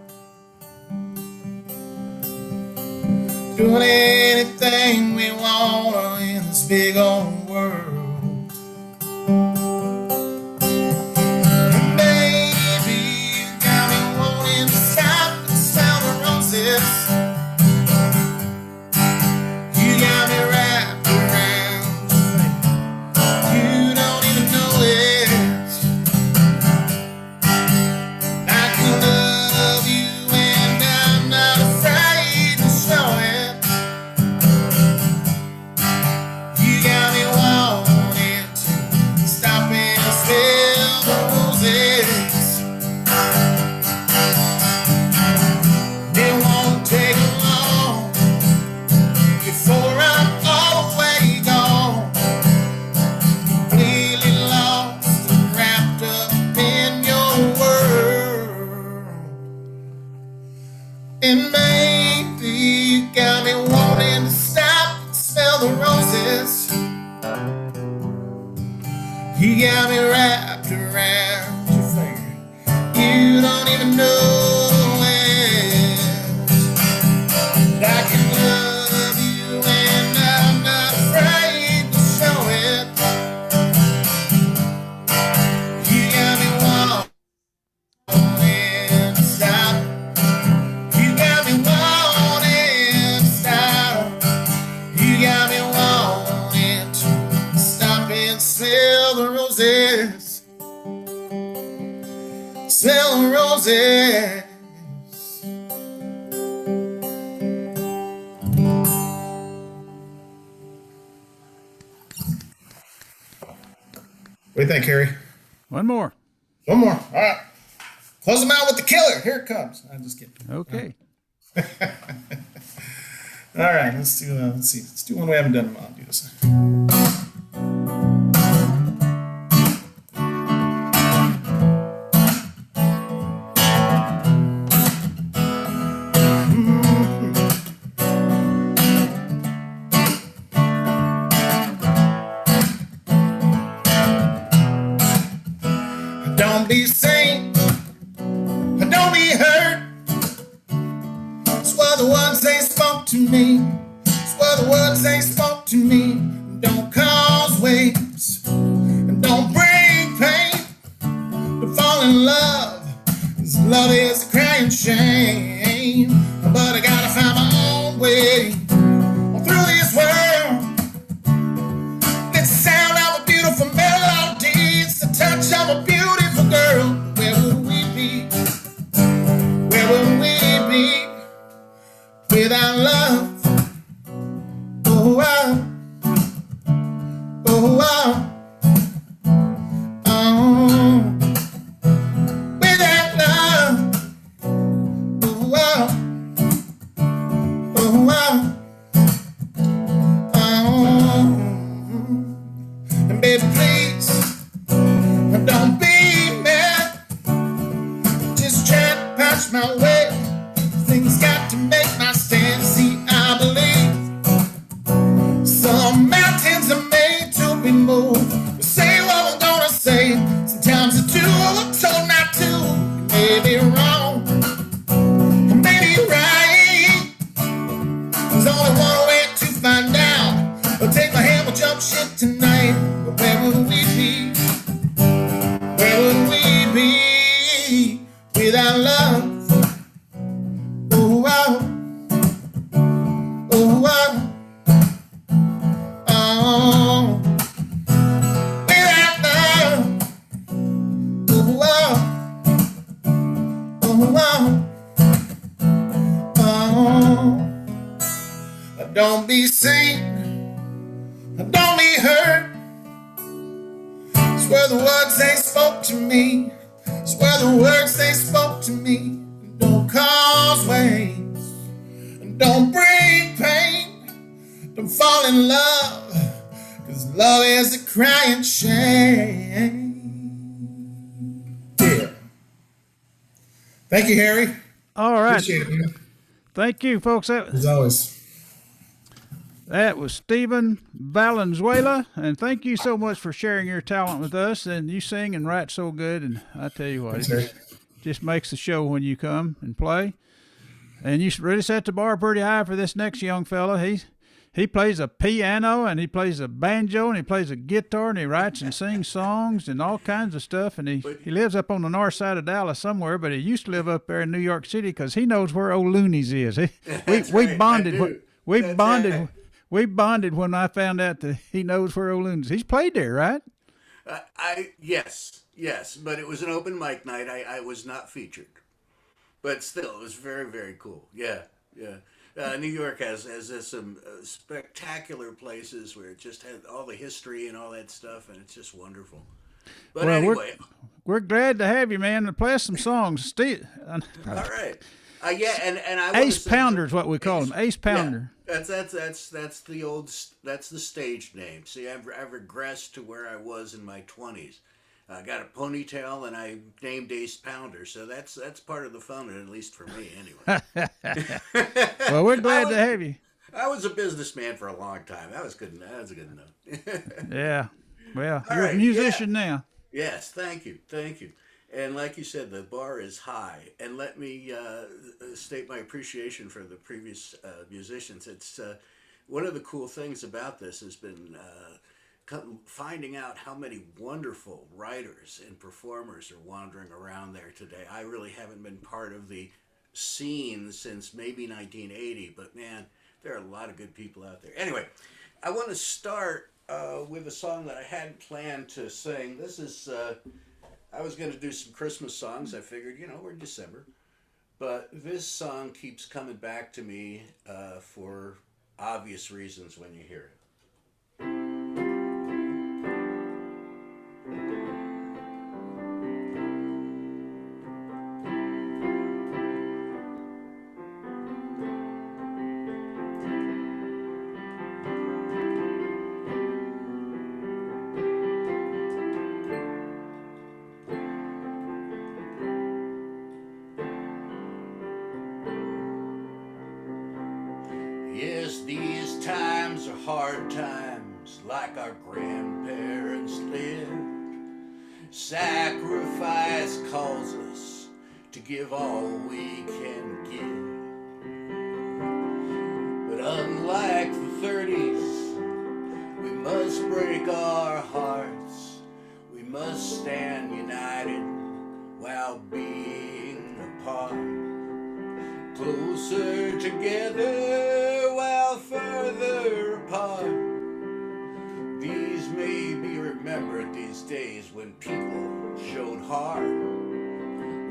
doing anything we want in this big old world. And baby, you got me wanting to stop and smell the roses. You got me wrapped around your finger. You don't even know it. I can love you and I'm not afraid to show it. You got me wanting to stop and smell the roses. It won't take long before I'm all the way gone, completely lost and wrapped up in your world. And maybe you got me wanting to stop and smell the roses. You got me wrapped around your finger. You don't even know it. I can love you and I'm not afraid to show it. You got me wanting to stop. You got me wanting to stop. You got me wanting to stop and smell the roses. Smell the roses. What do you think, Harry? One more. One more. All right. Close them out with the killer. Here it comes. I'm just kidding. Okay. All right. Let's do. Let's see. Let's do one we haven't done in a while. Do this. don't be seen, don't be heard. Swear the words they spoke to me. Swear the words they spoke to me. Don't cause waves, don't bring pain. To fall in love, 'cause love is a crying shame. But I gotta find my own way through this world. It's the sound of a beautiful melody. It's the touch of a beautiful girl. Where would we be? Where would we be without love? Oh, wow. Oh, wow. Oh, without love. Oh, wow. Oh, wow. Oh, and baby, please, don't be mad. Just try to patch my way. Things got to make my stand. See, I believe some mountains are made to be moved. We say what we're gonna say. Sometimes the two are told not to. It may be wrong, it may be right. There's only one way to find out. We'll take my hand, we'll jump ship tonight. But where would we be? Where would we be without love? Oh, wow. Oh, wow. Oh, without love. Oh, wow. Oh, wow. Oh, don't be seen, don't be heard. Swear the words they spoke to me. Swear the words they spoke to me. Don't cause waves, don't bring pain. Don't fall in love, 'cause love is a crying shame. Yeah. Thank you, Harry. All right. Appreciate it, man. Thank you, folks. As always. That was Stephen Valenzuela, and thank you so much for sharing your talent with us. And you sing and write so good, and I tell you what, Thanks, it Harry. just makes the show when you come and play. And you really set the bar pretty high for this next young fella. He plays a piano, and he plays a banjo, and he plays a guitar, and he writes and sings songs and all kinds of stuff. And he lives up on the north side of Dallas somewhere, but he used to live up there in New York City because he knows where old Looney's is. We bonded. We bonded when I found out that he knows where old Looney's is. He's played there, right? Yes, but it was an open mic night. I was not featured, but still, it was very, very cool. Yeah. New York has some spectacular places where it just had all the history and all that stuff, and it's just wonderful. But Well, anyway, we're glad to have you, man. And play us some songs. Steve, all right. And I Ace Pounder is what we call him. Ace Pounder. Yeah, that's the stage name. See, I've regressed to where I was in my 20s. I got a ponytail and I named Ace Pounder, so that's part of the fun, at least for me, anyway. Well, we're glad to have you. I was a businessman for a long time. That was good enough. Yeah. Well, All you're right, a musician now. Yes, thank you. And like you said, the bar is high. And let me state my appreciation for the previous musicians. It's one of the cool things about this has been finding out how many wonderful writers and performers are wandering around there today. I really haven't been part of the scene since maybe 1980, but man, there are a lot of good people out there. Anyway, I want to start with a song that I hadn't planned to sing. This is, I was going to do some Christmas songs. I figured, we're in December. But this song keeps coming back to me for obvious reasons when you hear it. Yes, these times are hard times, like our grandparents lived. Sacrifice calls us to give all we can give. But unlike the 30s, we must break our hearts. We must stand united while being apart. Closer together while further apart. These may be remembered, these days when people showed heart.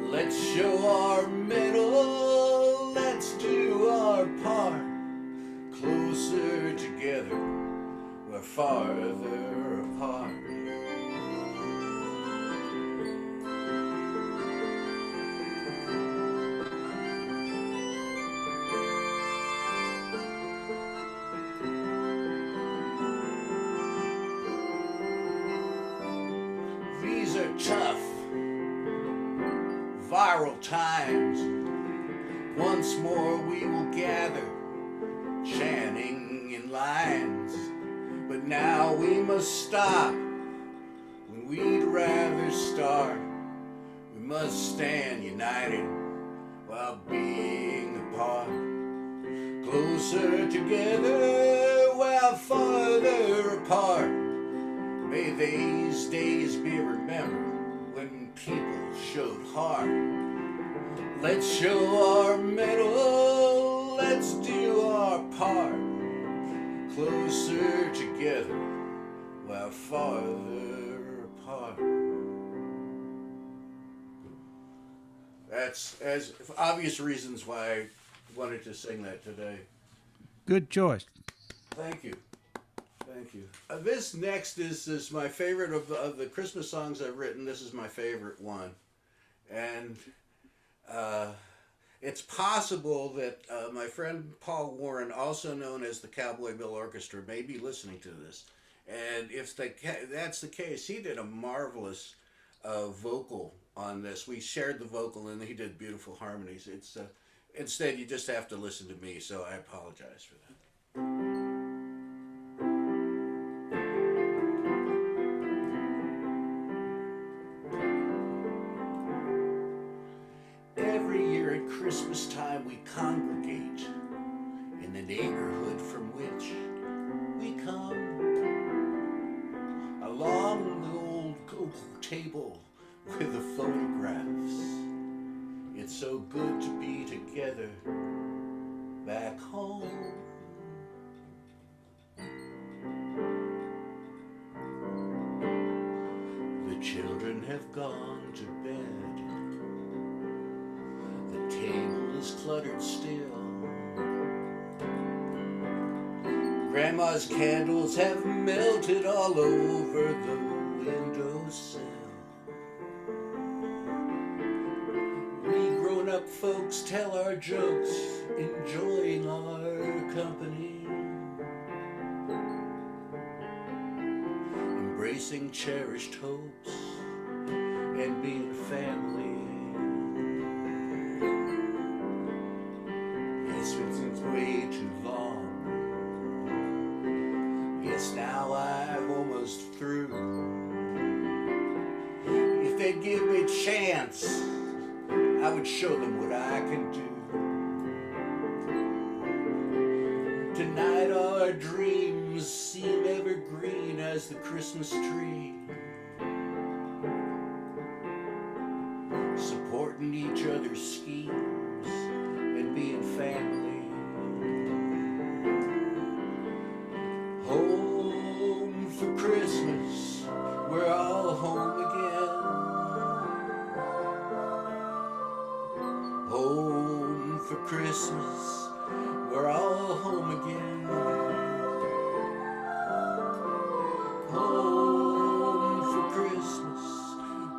Let's show our mettle, let's do our part. Closer together, we're farther apart. These are tough, viral times. Once more we will gather, chanting in lines. But now we must stop when we'd rather start. We must stand united while being apart. Closer together while farther apart. May these days be remembered when people showed heart. Let's show our mettle, let's do our part. Closer together while farther apart. That's as obvious reasons why I wanted to sing that today. Good choice. Thank you. Thank you. This next is my favorite of the Christmas songs I've written. This is my favorite one. And it's possible that my friend Paul Warren, also known as the Cowboy Bill Orchestra, may be listening to this. And if that's the case, he did a marvelous vocal on this. We shared the vocal and he did beautiful harmonies. It's instead you just have to listen to me, so I apologize for that. Christmas time we congregate in the neighborhood from which we come. Along the old oak table with the photographs. It's so good to be together back home. The children have gone to bed. The table is cluttered still. Grandma's candles have melted all over the windowsill. We grown-up folks tell our jokes, enjoying our company, embracing cherished hopes and being family. It's been since way too long. Yes, now I'm almost through. If they'd give me a chance, I would show them what I can do. Tonight our dreams seem evergreen as the Christmas tree, supporting each other's schemes and being family. Home for Christmas, we're all home again. Home for Christmas, we're all home again. Home for Christmas,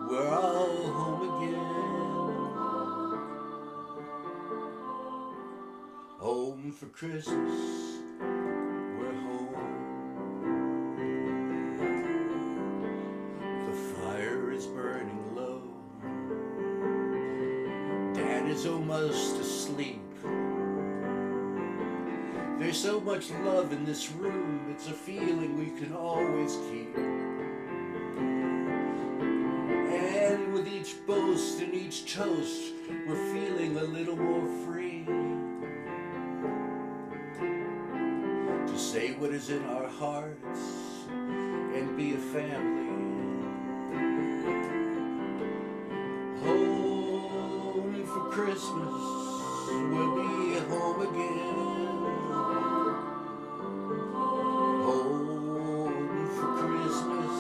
we're all home again. Home for Christmas, we're home. The fire is burning low. Dad is almost asleep. There's so much love in this room, it's a feeling we can always keep. each boast and each toast, we're feeling a little more free to say what is in our hearts and be a family. Home for Christmas, we'll be home again. Home for Christmas,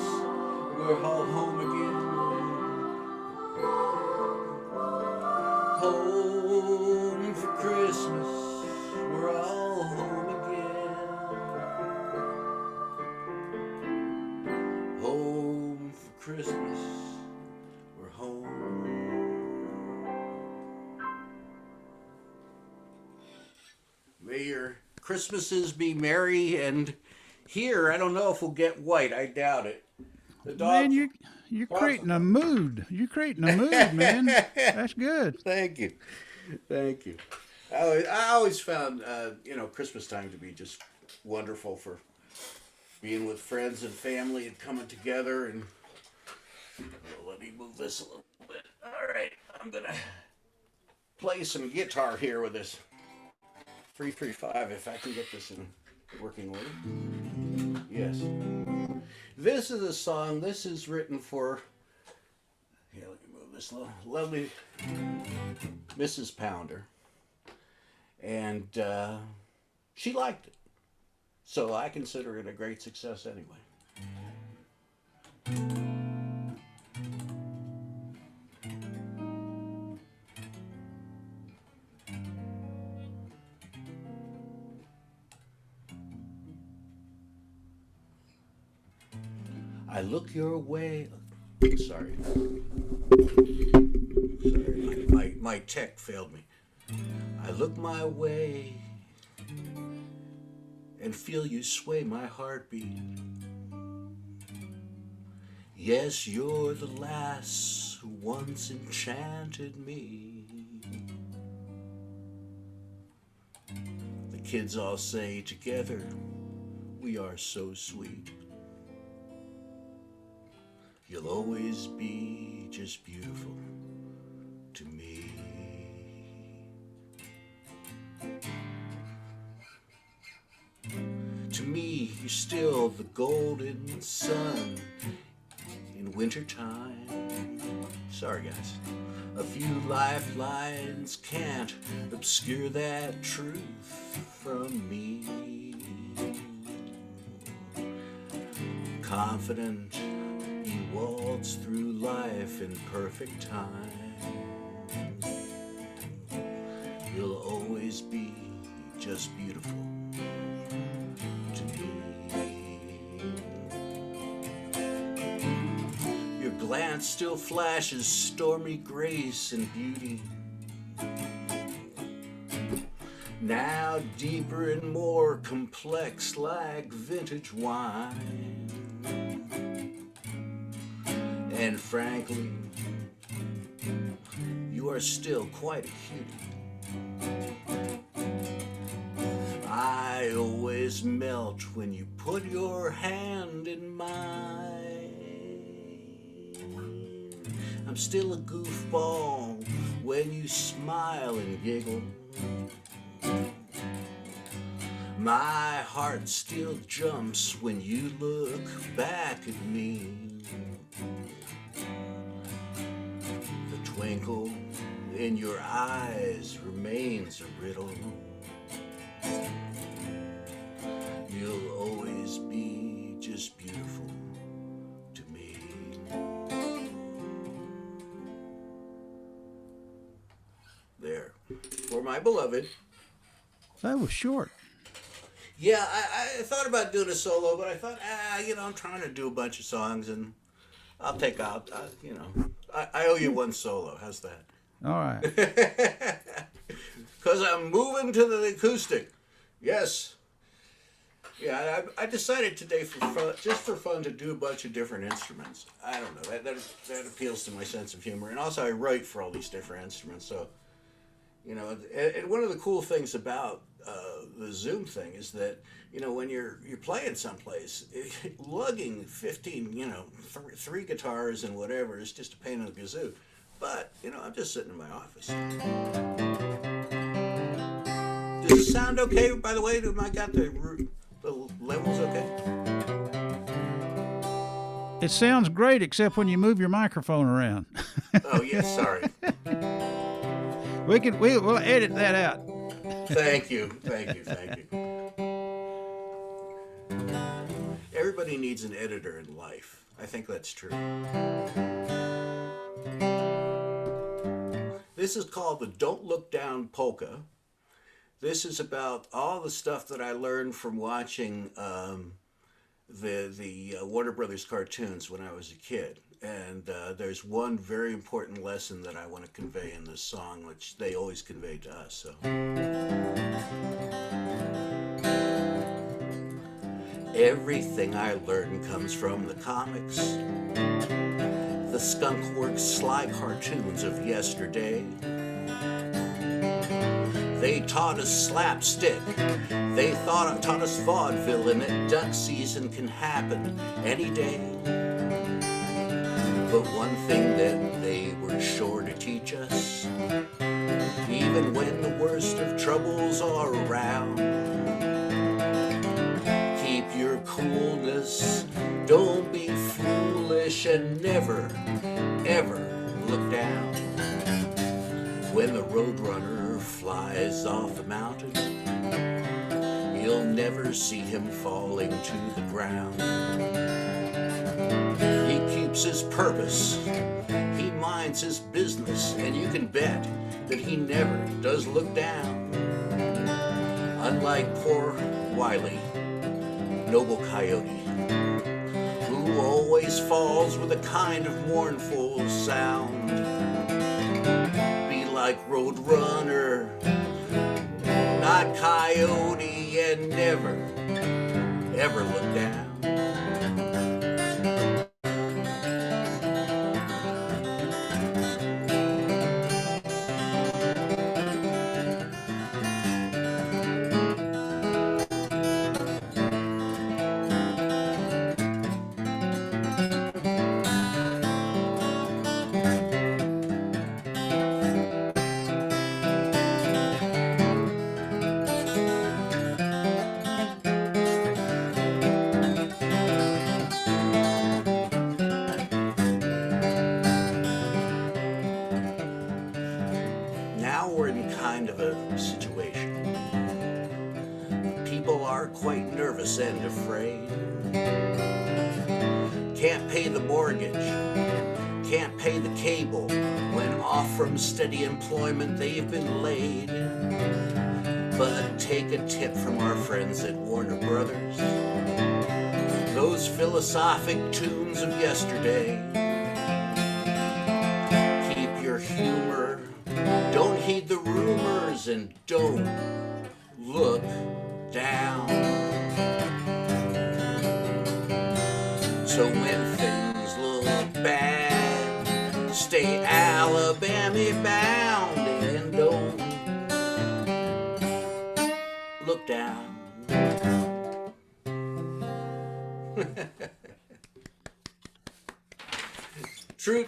we're all home again. Home for Christmas, we're all home again. Home for Christmas, we're home. May your Christmases be merry, and here, I don't know if we'll get white. I doubt it. The dog. Man, you're creating a mood. You're creating a mood, man. That's good. Thank you. Thank you. I always found, Christmas time to be just wonderful for being with friends and family and coming together. And let me move this a little bit. All right, I'm going to play some guitar here with this 335, if I can get this in working order. Yes. This is a song, this is written for, let me move this little, lovely Mrs. Pounder. And she liked it. So I consider it a great success anyway. I look your way. Sorry. My tech failed me. I look my way and feel you sway my heartbeat. Yes, you're the lass who once enchanted me. The kids all say together, we are so sweet. You'll always be just beautiful to me. To me, you're still the golden sun in wintertime. Sorry, guys. A few lifelines can't obscure that truth from me. Confident, you waltz through life in perfect time. You'll always be just beautiful to me. Your glance still flashes stormy grace and beauty. Now deeper and more complex like vintage wine. And frankly, you are still quite a cutie. I always melt when you put your hand in mine. I'm still a goofball when you smile and giggle. My heart still jumps when you look back at me. The twinkle in your eyes remains a riddle. You'll always be just beautiful to me. There. For my beloved. That was short. Yeah, I thought about doing a solo, but I thought, I'm trying to do a bunch of songs, and I'll take out, I owe you one solo. How's that? All right. Because I'm moving to the acoustic. Yes. Yeah, I decided today for fun, just for fun, to do a bunch of different instruments. I don't know, that appeals to my sense of humor. And also I write for all these different instruments, so, and one of the cool things about the Zoom thing is that, when you're playing someplace, lugging 15, three guitars and whatever is just a pain in the kazoo. But, you know, I'm just sitting in my office. Does it sound okay, by the way? Am I got the levels okay? It sounds great, except when you move your microphone around. Oh, yeah, sorry. We'll edit that out. Thank you. Everybody needs an editor in life. I think that's true. This is called the Don't Look Down Polka. This is about all the stuff that I learned from watching the Warner Brothers cartoons when I was a kid. And there's one very important lesson that I want to convey in this song, which they always conveyed to us. So, everything I learned comes from the comics, the skunkworks sly cartoons of yesterday. They taught us slapstick. They taught us vaudeville, and that duck season can happen any day. But one thing that they were sure to teach us, even when the worst of troubles are around, keep your coolness, don't be foolish, and never, ever look down. When the roadrunner flies off the mountain, you'll never see him falling to the ground. He keeps his purpose, he minds his business, and you can bet that he never does look down. Unlike poor Wiley, noble coyote, who always falls with a kind of mournful sound. Be like Roadrunner, not coyote, and never, ever look down. Quite nervous and afraid. Can't pay the mortgage, can't pay the cable. When off from steady employment they've been laid. But take a tip from our friends at Warner Brothers. Those philosophic tunes of yesterday. Keep your humor, don't heed the rumors, and don't look down. So when things look bad, stay Alabama bound, and don't look down. True,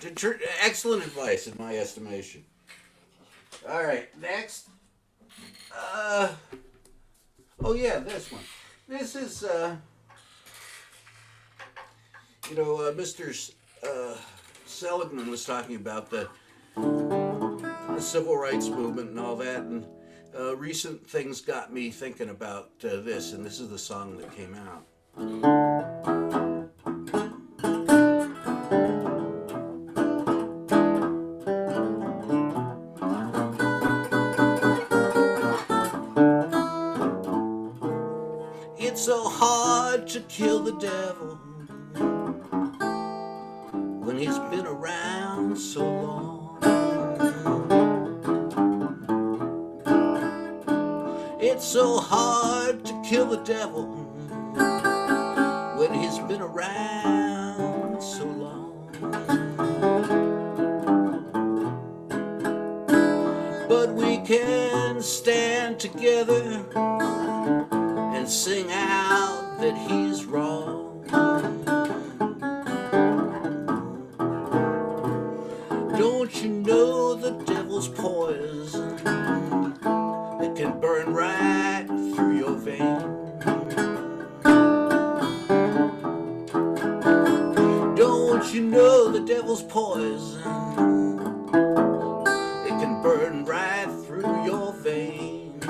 excellent advice in my estimation. All right, next. Oh yeah, this one. This is, Mr. Seligman was talking about the civil rights movement and all that, and recent things got me thinking about this, and this is the song that came out. It's so hard to kill the devil when he's been around so long. It's so hard to kill the devil when he's been around so long. But we can stand together and sing out that he's wrong. Don't you know Don't you know the devil's poison? It can burn right through your vein.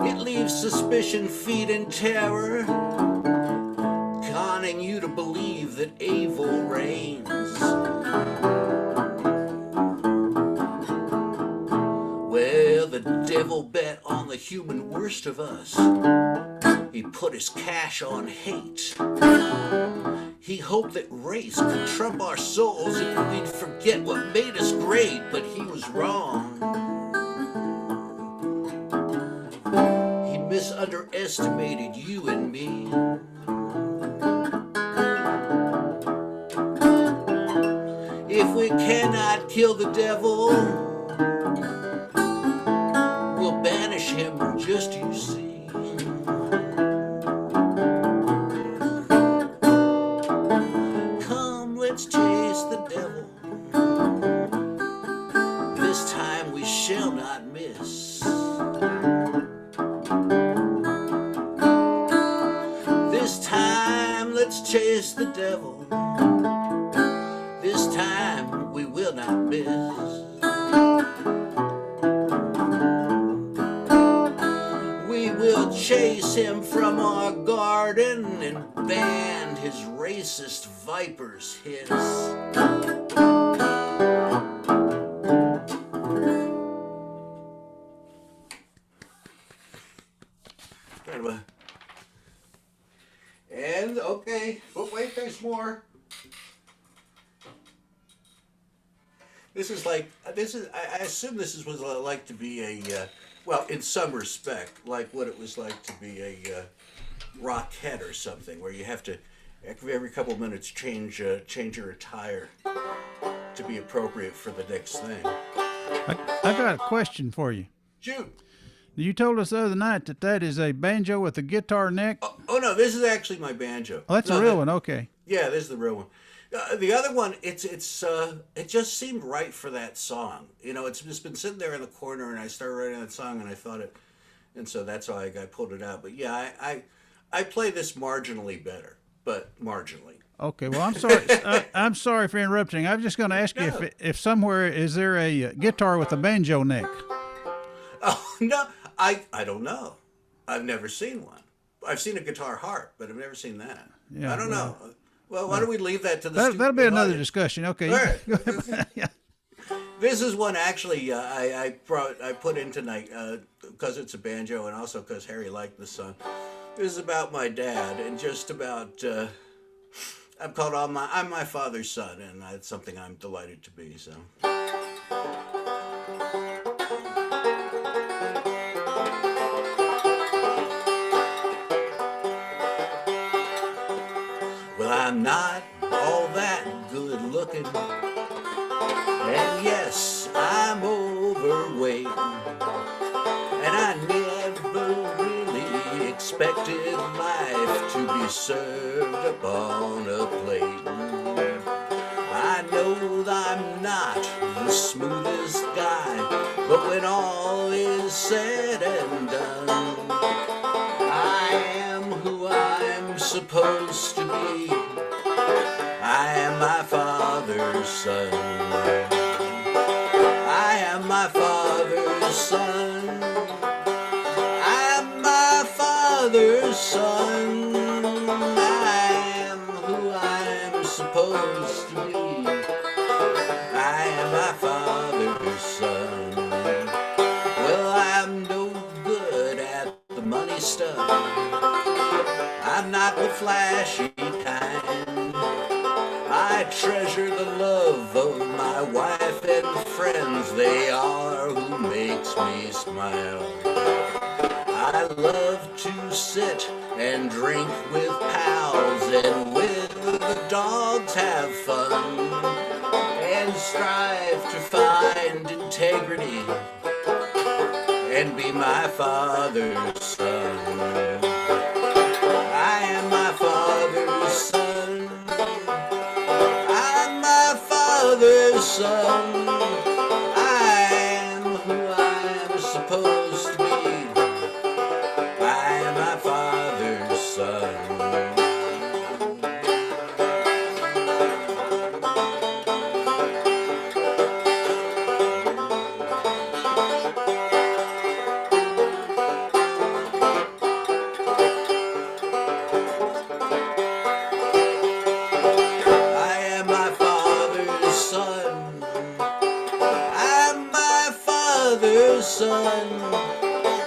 It leaves suspicion, feeding terror, conning you to believe that evil reigns. Well, the devil bet on the human worst of us. He put his cash on hate. He hoped that race could trump our souls and we'd forget what made us great, but he was wrong. He misunderestimated you and me. If we cannot kill the devil, we'll banish him, just you see. Come, let's chase the devil. This time we shall not miss. This time let's chase the devil. This time we will not miss. We'll chase him from our garden and ban his racist viper's hiss. And okay, but wait, there's more. I assume this is what it's like to be a, well, in some respect, like what it was like to be a rockette or something, where you have to, every couple of minutes, change your attire to be appropriate for the next thing. I got a question for you. Shoot. You told us the other night that is a banjo with a guitar neck. Oh no, this is actually my banjo. Oh, that's a real one. Okay. Yeah, this is the real one. The other one, it just seemed right for that song. You know, it's just been sitting there in the corner, and I started writing that song, and I thought it, and so that's why I pulled it out. But yeah, I play this marginally better, but marginally. Okay. Well, I'm sorry. I'm sorry for interrupting. I was just going to ask you if somewhere is there a guitar with a banjo neck? Oh no, I don't know. I've never seen one. I've seen a guitar harp, but I've never seen that. Yeah, I don't know. Well, why don't we leave that to the that'll be another discussion. Okay. All right. Yeah. This is one actually I put in tonight because it's a banjo and also because Harry liked the song. This is about my dad and just about I'm my father's son, and that's something I'm delighted to be. So. I'm not all that good looking, and yes, I'm overweight, and I never really expected life to be served upon a plate. I know that I'm not the smoothest guy, but when all is said and done, I am who I'm supposed to be. I am my father's son. I am my father's son. I am my father's son. I am who I am supposed to be. I am my father's son. Well, I'm no good at the money stuff. I'm not the flashy kind. I treasure the love of my wife and friends. They are who makes me smile. I love to sit and drink with pals and with the dogs have fun and strive to find integrity and be my father's son. I am my father's son. I'm my father's son. I am who I am supposed to be. I am my father's son. sun. Son,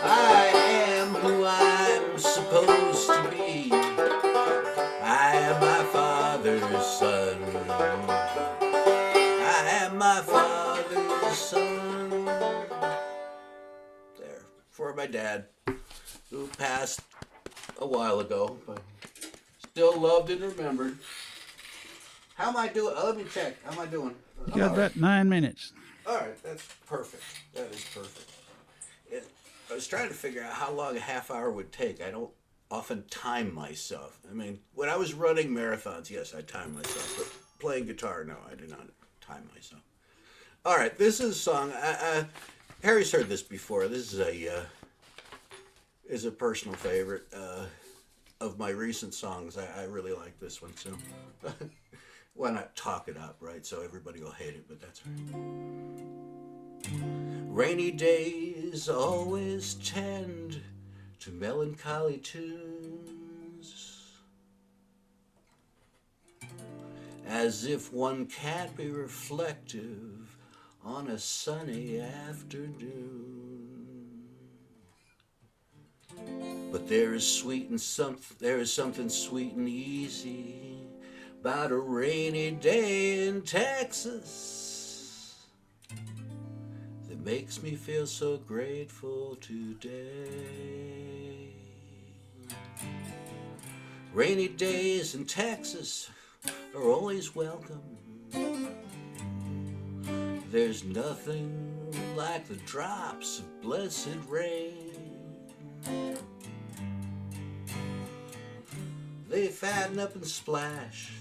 I am who I'm supposed to be. I am my father's son. I am my father's son. There, for my dad, who passed a while ago, but still loved and remembered. How am I doing? Let me check. How am I doing? You got about 9 minutes. All right, that's perfect. That is perfect. I was trying to figure out how long a half hour would take. I don't often time myself. I mean, when I was running marathons, yes, I timed myself. But playing guitar, no, I do not time myself. All right, this is a song. Harry's heard this before. This is a personal favorite of my recent songs. I really like this one, so why not talk it up, right? So everybody will hate it, but that's all right. Rainy days always tend to melancholy tunes, as if one can't be reflective on a sunny afternoon. But there is something sweet and easy about a rainy day in Texas. Makes me feel so grateful today. Rainy days in Texas are always welcome. There's nothing like the drops of blessed rain. They fatten up and splash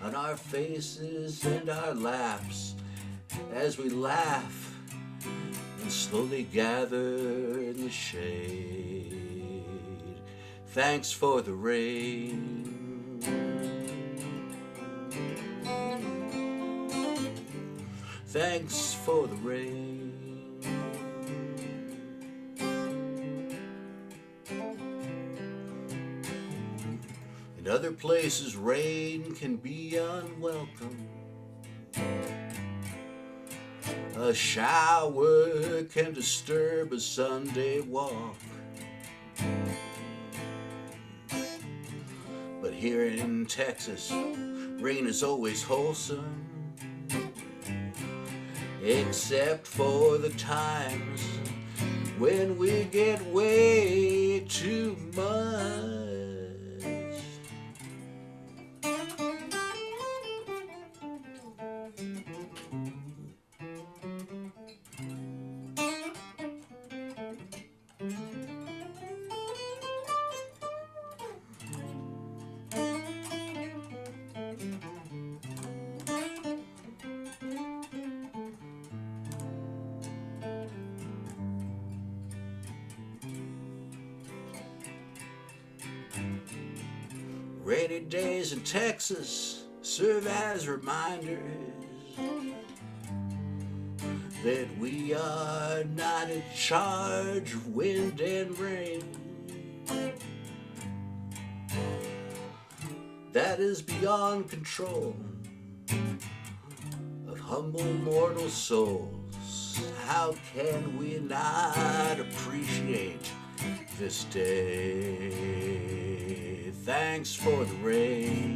on our faces and our laps as we laugh and slowly gather in the shade. Thanks for the rain. Thanks for the rain. In other places, rain can be unwelcome. A shower can disturb a Sunday walk. But here in Texas, rain is always wholesome, except for the times when we get way too much. Rainy days in Texas serve as reminders that we are not in charge of wind and rain. That is beyond control of humble mortal souls. How can we not appreciate this day? Thanks for the rain.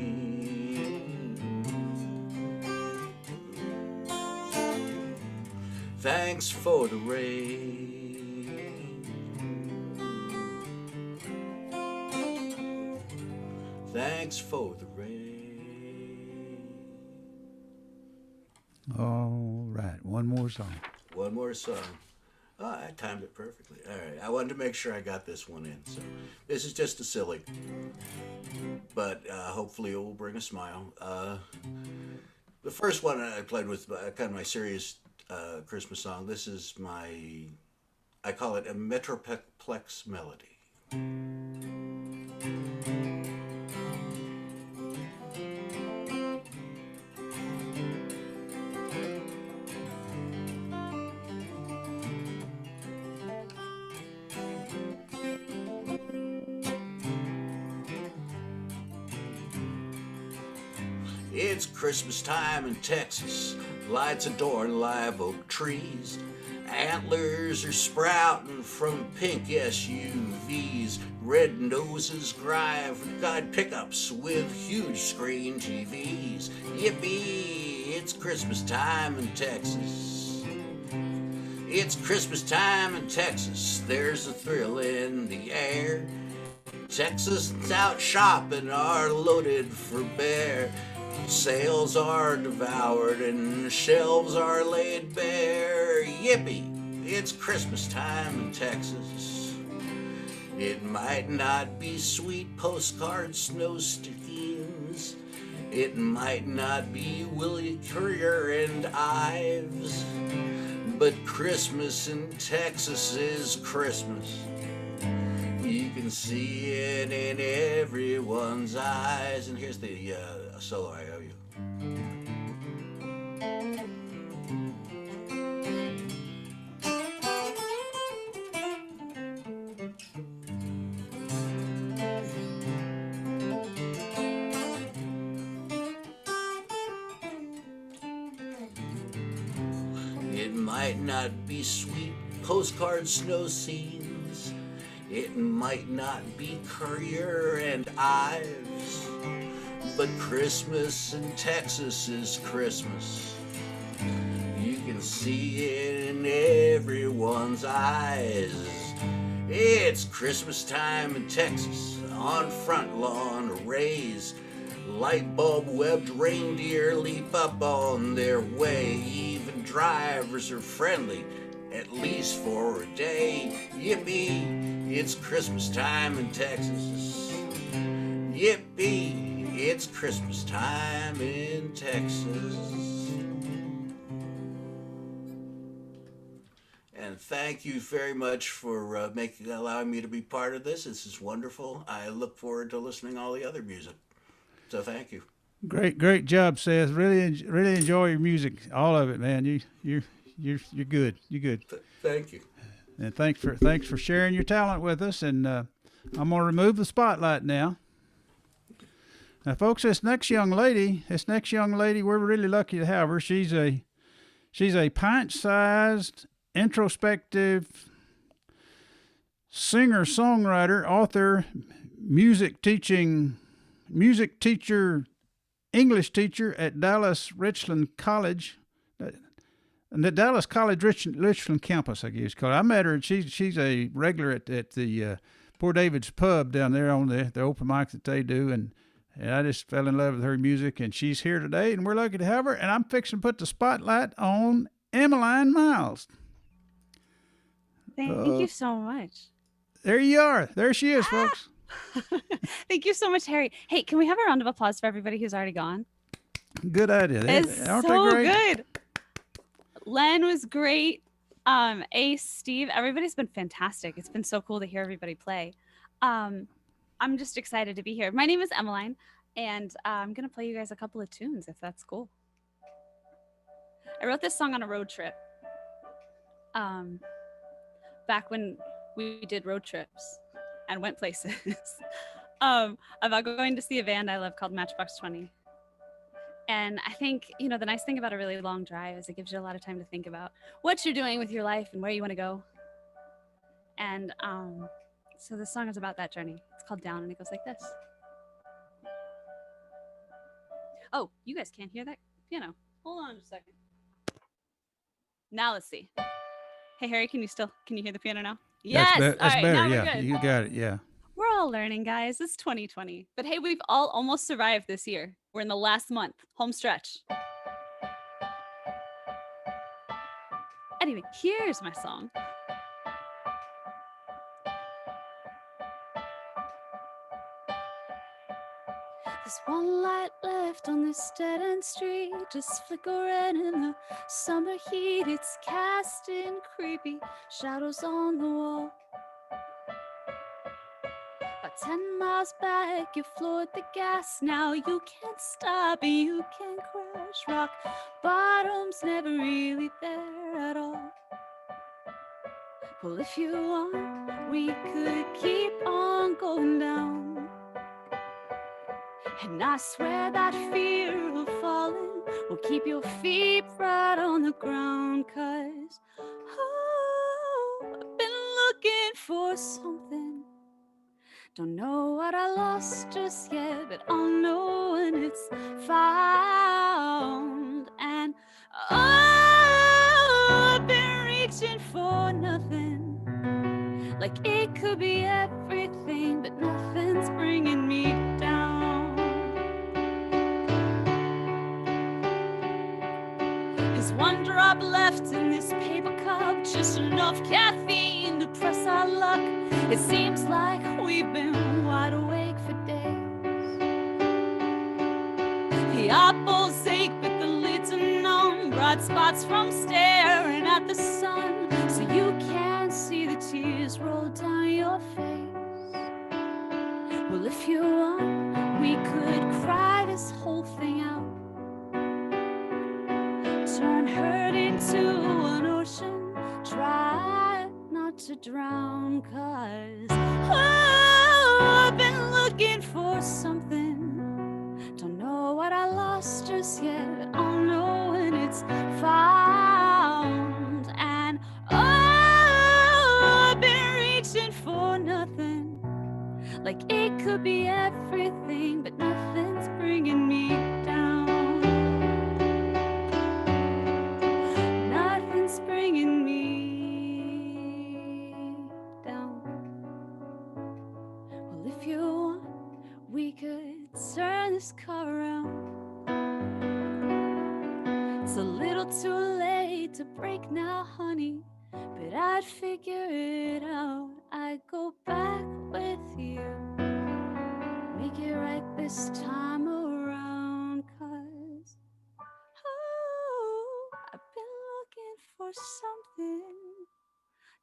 Thanks for the rain. Thanks for the rain. All right, one more song. One more song. Oh, I timed it perfectly. All right, I wanted to make sure I got this one in. So this is just a silly, but hopefully it will bring a smile. The first one I played with kind of my serious Christmas song. This is I call it a Metroplex melody. It's Christmas time in Texas. Lights adorn live oak trees. Antlers are sprouting from pink SUVs. Red noses drive guide pickups with huge screen TVs. Yippee! It's Christmas time in Texas. It's Christmas time in Texas. There's a thrill in the air. Texans out shopping are loaded for bear. Sales are devoured and shelves are laid bare. Yippee! It's Christmas time in Texas. It might not be sweet postcard snow stockings. It might not be Willie Courier and Ives. But Christmas in Texas is Christmas. You can see it in everyone's eyes. And here's the solo I owe you. It might not be sweet postcard snow scenes. It might not be Courier and Ives, but Christmas in Texas is Christmas. You can see it in everyone's eyes. It's Christmas time in Texas. On front lawn arrays, light bulb webbed reindeer leap up on their way. Even drivers are friendly, at least for a day. Yippee! It's Christmas time in Texas. Yippee! It's Christmas time in Texas. And thank you very much for allowing me to be part of this. This is wonderful. I look forward to listening to all the other music. So thank you. Great job, Seth. Really enjoy your music, all of it, man. You're good. You're good. Thank you. And thanks for sharing your talent with us. And I'm gonna remove the spotlight now. Now, folks, this next young lady, we're really lucky to have her. She's a pint-sized, introspective singer, songwriter, author, music teacher, English teacher at Dallas Richland College. And the Dallas College Richland campus, I guess it's called. I met her, and she's a regular at the Poor David's Pub down there on the open mic that they do, and I just fell in love with her music, and she's here today, and we're lucky to have her, and I'm fixing to put the spotlight on Emmeline Miles. Thank you so much. There you are. There she is, folks. Thank you so much, Harry. Hey, can we have a round of applause for everybody who's already gone? Good idea. It's Aren't so they great? good. Len was great. Ace, Steve, everybody's been fantastic. It's been so cool to hear everybody play. I'm just excited to be here. My name is Emmeline, and I'm going to play you guys a couple of tunes, if that's cool. I wrote this song on a road trip. Back when we did road trips and went places. About going to see a band I love called Matchbox 20. And I think, the nice thing about a really long drive is it gives you a lot of time to think about what you're doing with your life and where you want to go. And so this song is about that journey. It's called Down, and it goes like this. Oh, you guys can't hear that piano. Hold on just a second. Now let's see. Hey, Harry, can you hear the piano now? Yes. That's all right, better. now we're Yeah, good. you got it. Yeah. We're all learning, guys. It's 2020. But hey, we've all almost survived this year. We're in the last month, home stretch. Anyway, here's my song. There's one light left on this dead-end street, just flickering in the summer heat. It's casting creepy shadows on the wall. About 10 miles back, you floored the gas. Now you can't stop and you can't crash. Rock bottom's never really there at all. Well, if you want, we could keep on going down. And I swear that fear of falling will keep your feet right on the ground. 'Cause I've been looking for something. Don't know what I lost just yet, but I'll know when it's found. And I've been reaching for nothing, like it could be everything, but nothing's bringing me down. There's one drop left in this paper cup, just enough caffeine to press our luck. It seems like we've been wide awake for days. The eyeballs ache, but the lids are numb. Bright spots from staring at the sun, so you can't see the tears roll down your face. Well, if you want, we could cry this whole thing out. Turn hurt into an ocean. Try not to drown, 'cause I've been looking for something. Don't know what I lost just yet, but I'll know when it's found. And I've been reaching for nothing, like it could be everything, but nothing's bringing me down. Nothing's bringing me down. Well, if you want, we could turn this car around. It's a little too late to break now, honey, but I'd figure it out. I'd go back with you, make it right this time around. 'Cause I've been looking for something.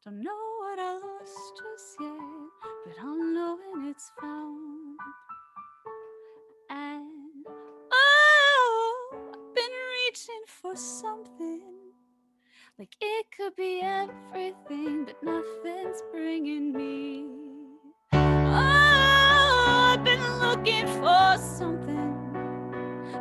Don't know what I lost just yet, but I'll know when it's found. And I've been reaching for something, like it could be everything, but nothing's bringing me. I've been looking for something.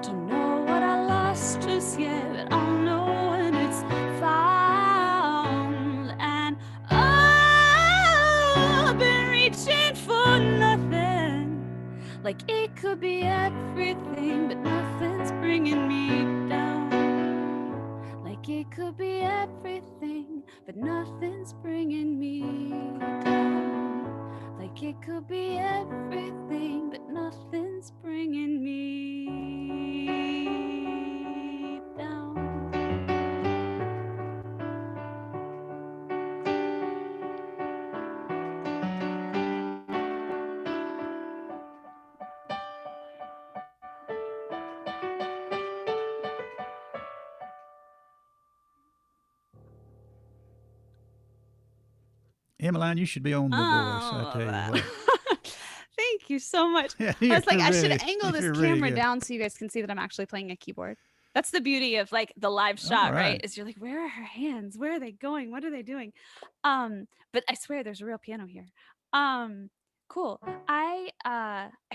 Don't know what I lost just yet, but I'll know when it's found. And I've been reaching for nothing, like it could be everything, but nothing's bringing me down. Like it could be everything, but nothing's bringing me down. Like it could be everything, but nothing's bringing me down. Emmeline, you should be on The Voice. I tell you what. Thank you so much. Yeah, I was like, I should really- angle this you're really camera good. down so you guys can see that I'm actually playing a keyboard. That's the beauty of like the live shot, right? right. Is you're like, where are her hands? Where are they going? What are they doing? But I swear there's a real piano here. Cool. I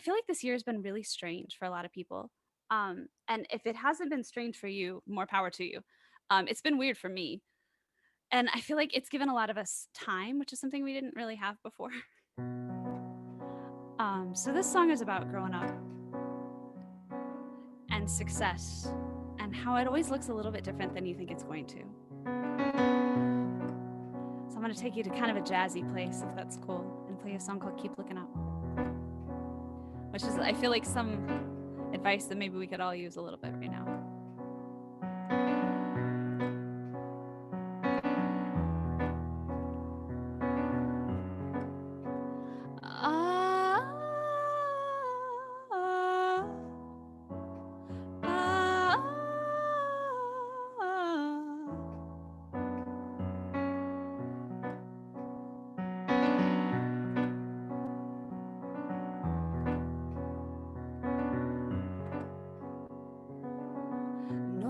feel like this year has been really strange for a lot of people. And if it hasn't been strange for you, more power to you. It's been weird for me. And I feel like it's given a lot of us time, which is something we didn't really have before. So this song is about growing up and success and how it always looks a little bit different than you think it's going to. So I'm going to take you to kind of a jazzy place, if that's cool, and play a song called Keep Looking Up, which is, I feel like, some advice that maybe we could all use a little bit right now.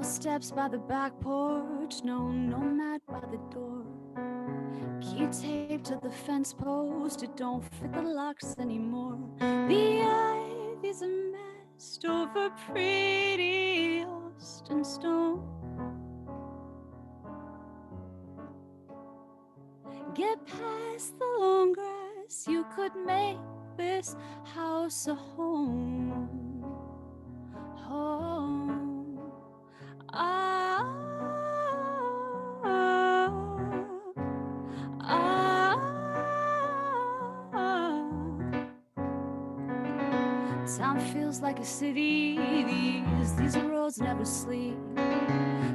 Steps by the back porch, no mat by the door. Key tape to the fence post, it don't fit the locks anymore. The ivy's a mess, just over pretty Austin stone. Get past the long grass, you could make this house a home. Home. Ah, ah, ah. Town feels like a city. These roads never sleep.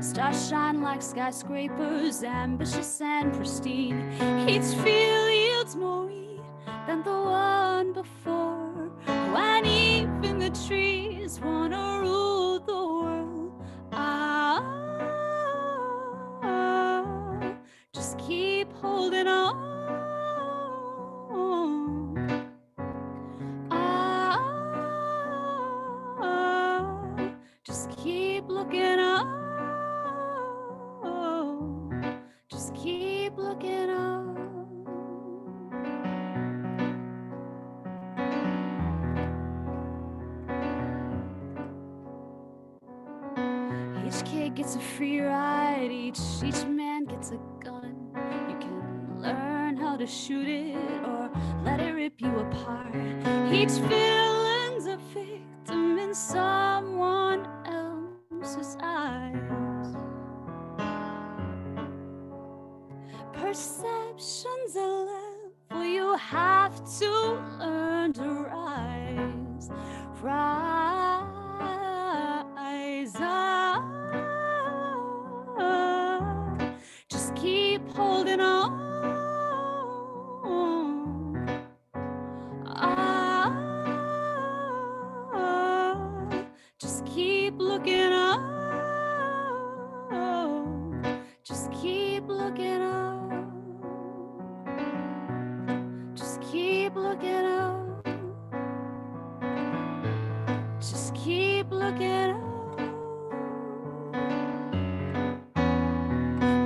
Stars shine like skyscrapers, ambitious and pristine. Each field yields more wheat than the one before. When even the trees wanna rule the world. Ah, just keep holding on. Just keep looking up. Just keep looking up. Each kid gets a free ride, each man gets a gun. You can learn how to shoot it or let it rip you apart. Each villain's a victim in someone else's eyes. Perception's a level you have to learn to rise. Rise up. Just keep holding on. Just keep looking up. Just keep looking up. Just keep looking up. Just keep looking up.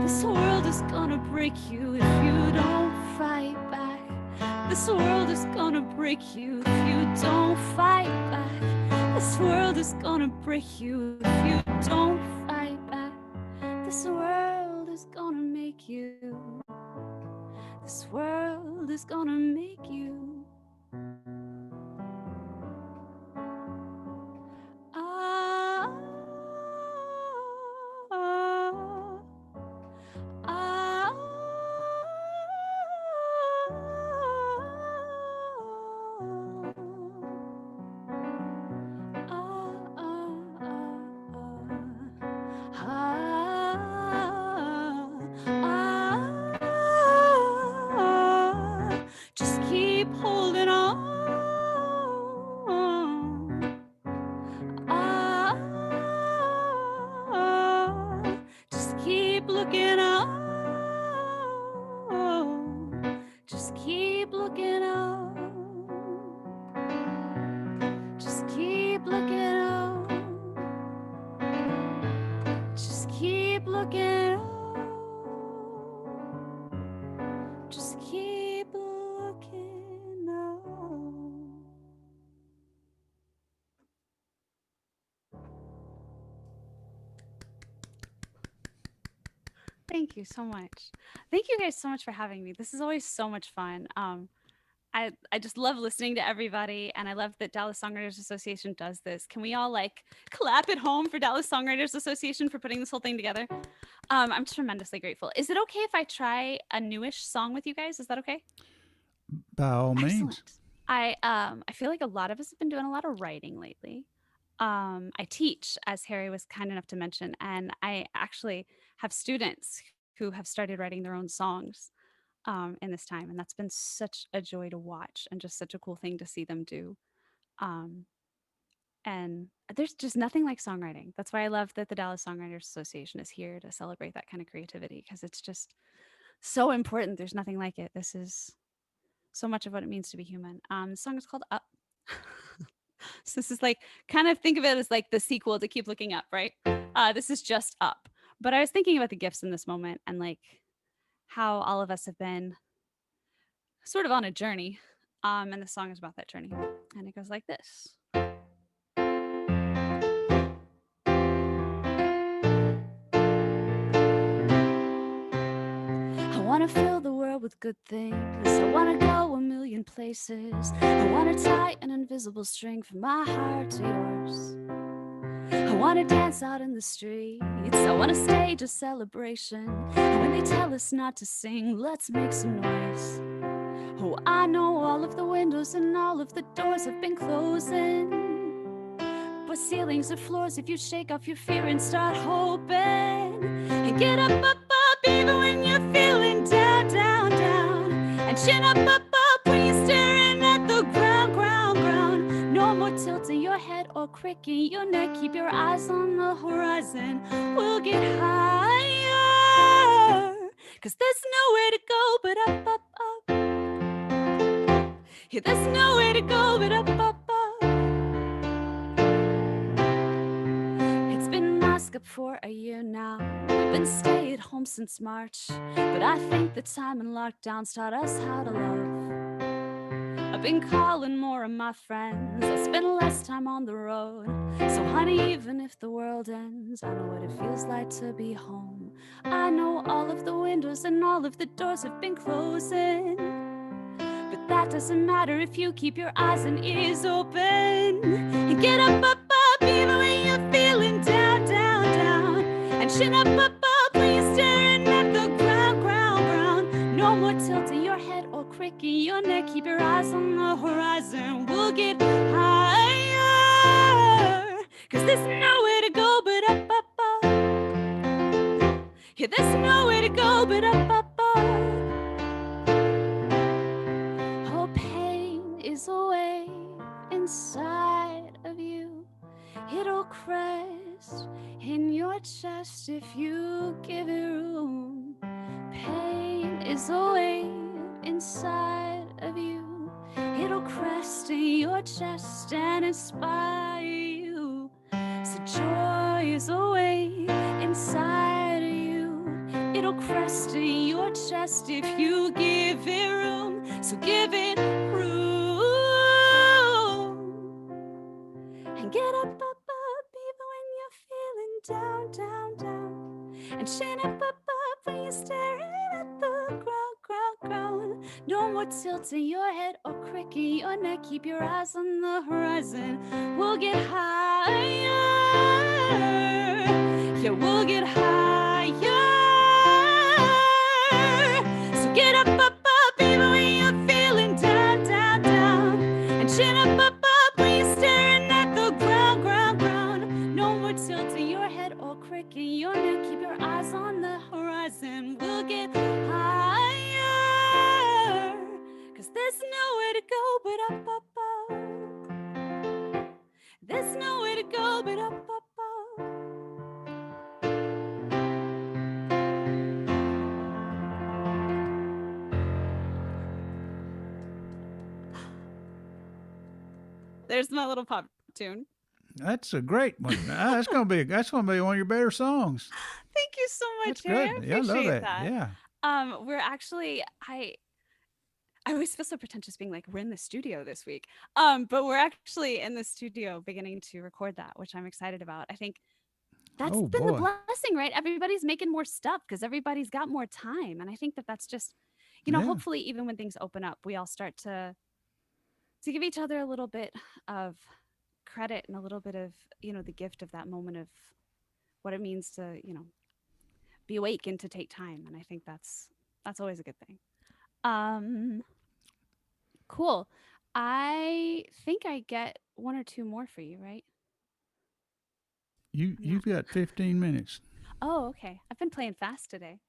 This world is gonna break you if you don't fight back. This world is gonna break you if you don't fight back. This world is gonna break you if you don't fight back. This world is gonna make you. This world is gonna make you. Ah, ah, ah, just keep holding on. Just keep looking up. Just keep looking up. Just keep looking up. Just keep looking up. Just keep looking up. Thank you so much. Thank you guys so much for having me. This is always so much fun. I just love listening to everybody, and I love that Dallas Songwriters Association does this. Can we all like clap at home for Dallas Songwriters Association for putting this whole thing together? I'm tremendously grateful. Is it okay if I try a newish song with you guys? Is that okay? By all means. I feel like a lot of us have been doing a lot of writing lately. I teach, as Harry was kind enough to mention, and I actually have students who have started writing their own songs in this time, and that's been such a joy to watch and just such a cool thing to see them do. And there's just nothing like songwriting. That's why I love that the Dallas Songwriters Association is here to celebrate that kind of creativity, because it's just so important. There's nothing like it. This is so much of what it means to be human. The song is called Up. So this is like, kind of think of it as like the sequel to Keep Looking Up, right? This is just Up. But I was thinking about the gifts in this moment and like how all of us have been sort of on a journey. And the song is about that journey. And it goes like this. wanna fill the world with good things. I wanna go a million places. I wanna tie an invisible string from my heart to yours. I wanna dance out in the streets. I wanna stage a celebration. And when they tell us not to sing, let's make some noise. Oh, I know all of the windows and all of the doors have been closing, but ceilings and floors, if you shake off your fear and start hoping, and get up, up, up, even when you're feeling down, down, down, and chin up, up, up, when you're staring at the ground, ground, ground. No more tilting your head or cricking your neck. Keep your eyes on the horizon. We'll get higher, 'cause there's nowhere to go but up, up, up. Yeah, there's nowhere to go but up, up, up. It's been masked up for a year now. We've been stay at home since March, but I think the time in lockdowns taught us how to love. I've been calling more of my friends. I spend less time on the road. So honey, even if the world ends, I know what it feels like to be home. I know all of the windows and all of the doors have been closing, but that doesn't matter if you keep your eyes and ears open. And get up, up, up, even when you're feeling down, down, down. And chin up, up, up, when you're staring at the ground, ground, ground. No more tilting your head or cricking your neck. Keep your eyes on the horizon. We'll get higher, 'cause there's nowhere to go but up, up, up. Yeah, there's nowhere to go but up, up, up. Oh, pain is a wave inside of you. It'll crest in your chest if you give it room. Pain is a wave inside of you. It'll crest in your chest and inspire you. So joy is a wave inside of you. It'll crest in your chest if you give it room. So give it room. And get up, up, up, even when you're feeling down, down, down. And chin up, up, up, when you're staring at the ground, ground, ground. No more tilting your head or cricking your neck. Keep your eyes on the horizon. We'll get higher. Yeah, we'll get higher. So get up, up, up, even when you're feeling down, down, down. And chin up, up, up, when you're staring at the ground, ground, ground. No more tilting your head or cricking your neck. Keep your eyes on the horizon. We'll get higher, 'cause there's nowhere to go but up, up, up. There's nowhere to go but up, up, up. There's my little pop tune. That's a great one. That's gonna be one of your better songs. Thank you so much, That's Harry. I good. Yeah, I love appreciate that. that. Yeah. We're actually I always feel so pretentious being like, we're in the studio this week. But we're actually in the studio beginning to record that, which I'm excited about. I think that's Oh, been the boy. blessing, right? Everybody's making more stuff because everybody's got more time. And I think that that's just, Yeah. hopefully even when things open up, we all start to give each other a little bit of credit and a little bit of, the gift of that moment of what it means to, be awake and to take time. And I think that's always a good thing. Cool. I think I get one or two more for you, right? You've got 15 minutes. Oh, okay. I've been playing fast today.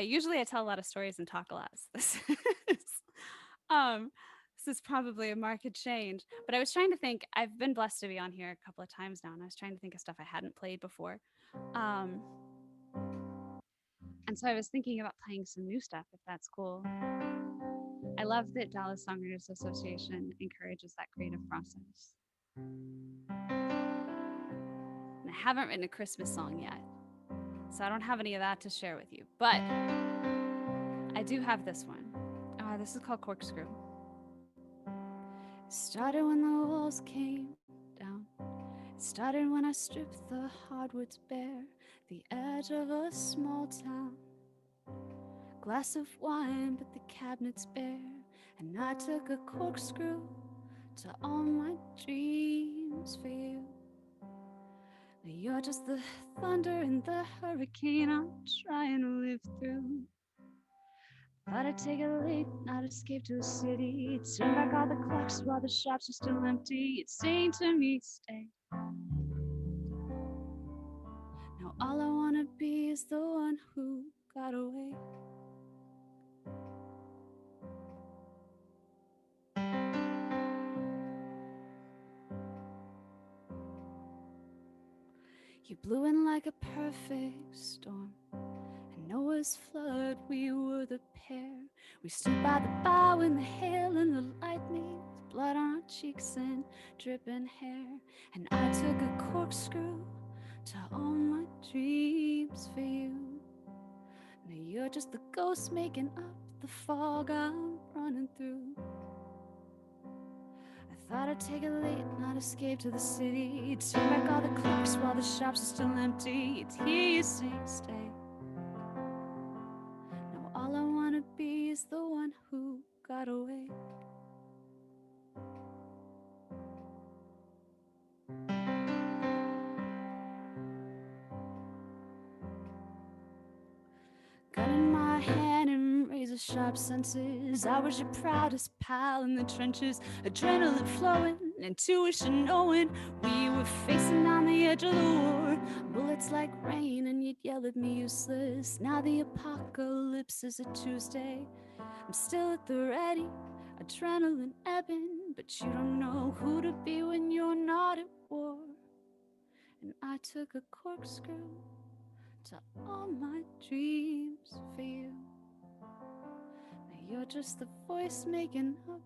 Usually I tell a lot of stories and talk a lot. So this is probably a marked change. But I was trying to think, I've been blessed to be on here a couple of times now, and I was trying to think of stuff I hadn't played before. And so I was thinking about playing some new stuff, if that's cool. I love that Dallas Songwriters Association encourages that creative process. And I haven't written a Christmas song yet, so I don't have any of that to share with you. But I do have this one. This is called Corkscrew. Started when the walls came down. Started when I stripped the hardwoods bare, the edge of a small town. glass of wine, but the cabinet's bare. And I took a corkscrew to all my dreams for you. You're just the thunder and the hurricane I'm trying to live through. Thought I'd take a late night escape to the city, turn back all the clocks while the shops are still empty. It's saying to me, stay. Now all I wanna be is the one who got away. You blew in like a perfect storm, and Noah's flood, we were the pair. We stood by the bow in the hail and the lightning, with blood on our cheeks and dripping hair. And I took a corkscrew to all my dreams for you. Now you're just the ghost making up the fog I'm running through. Thought I'd take a late night escape to the city, turn back all the clocks while the shops are still empty. It's hear you saying stay. Now all I wanna be is the one who got away. Gun in my hand and razor sharp senses. I was your proudest pal in the trenches, adrenaline flowing, intuition knowing we were facing on the edge of the war. Bullets like rain and you'd yell at me useless. Now the apocalypse is a Tuesday. I'm still at the ready, adrenaline ebbing, but you don't know who to be when you're not at war. And I took a corkscrew to all my dreams for you. Now you're just the voice making up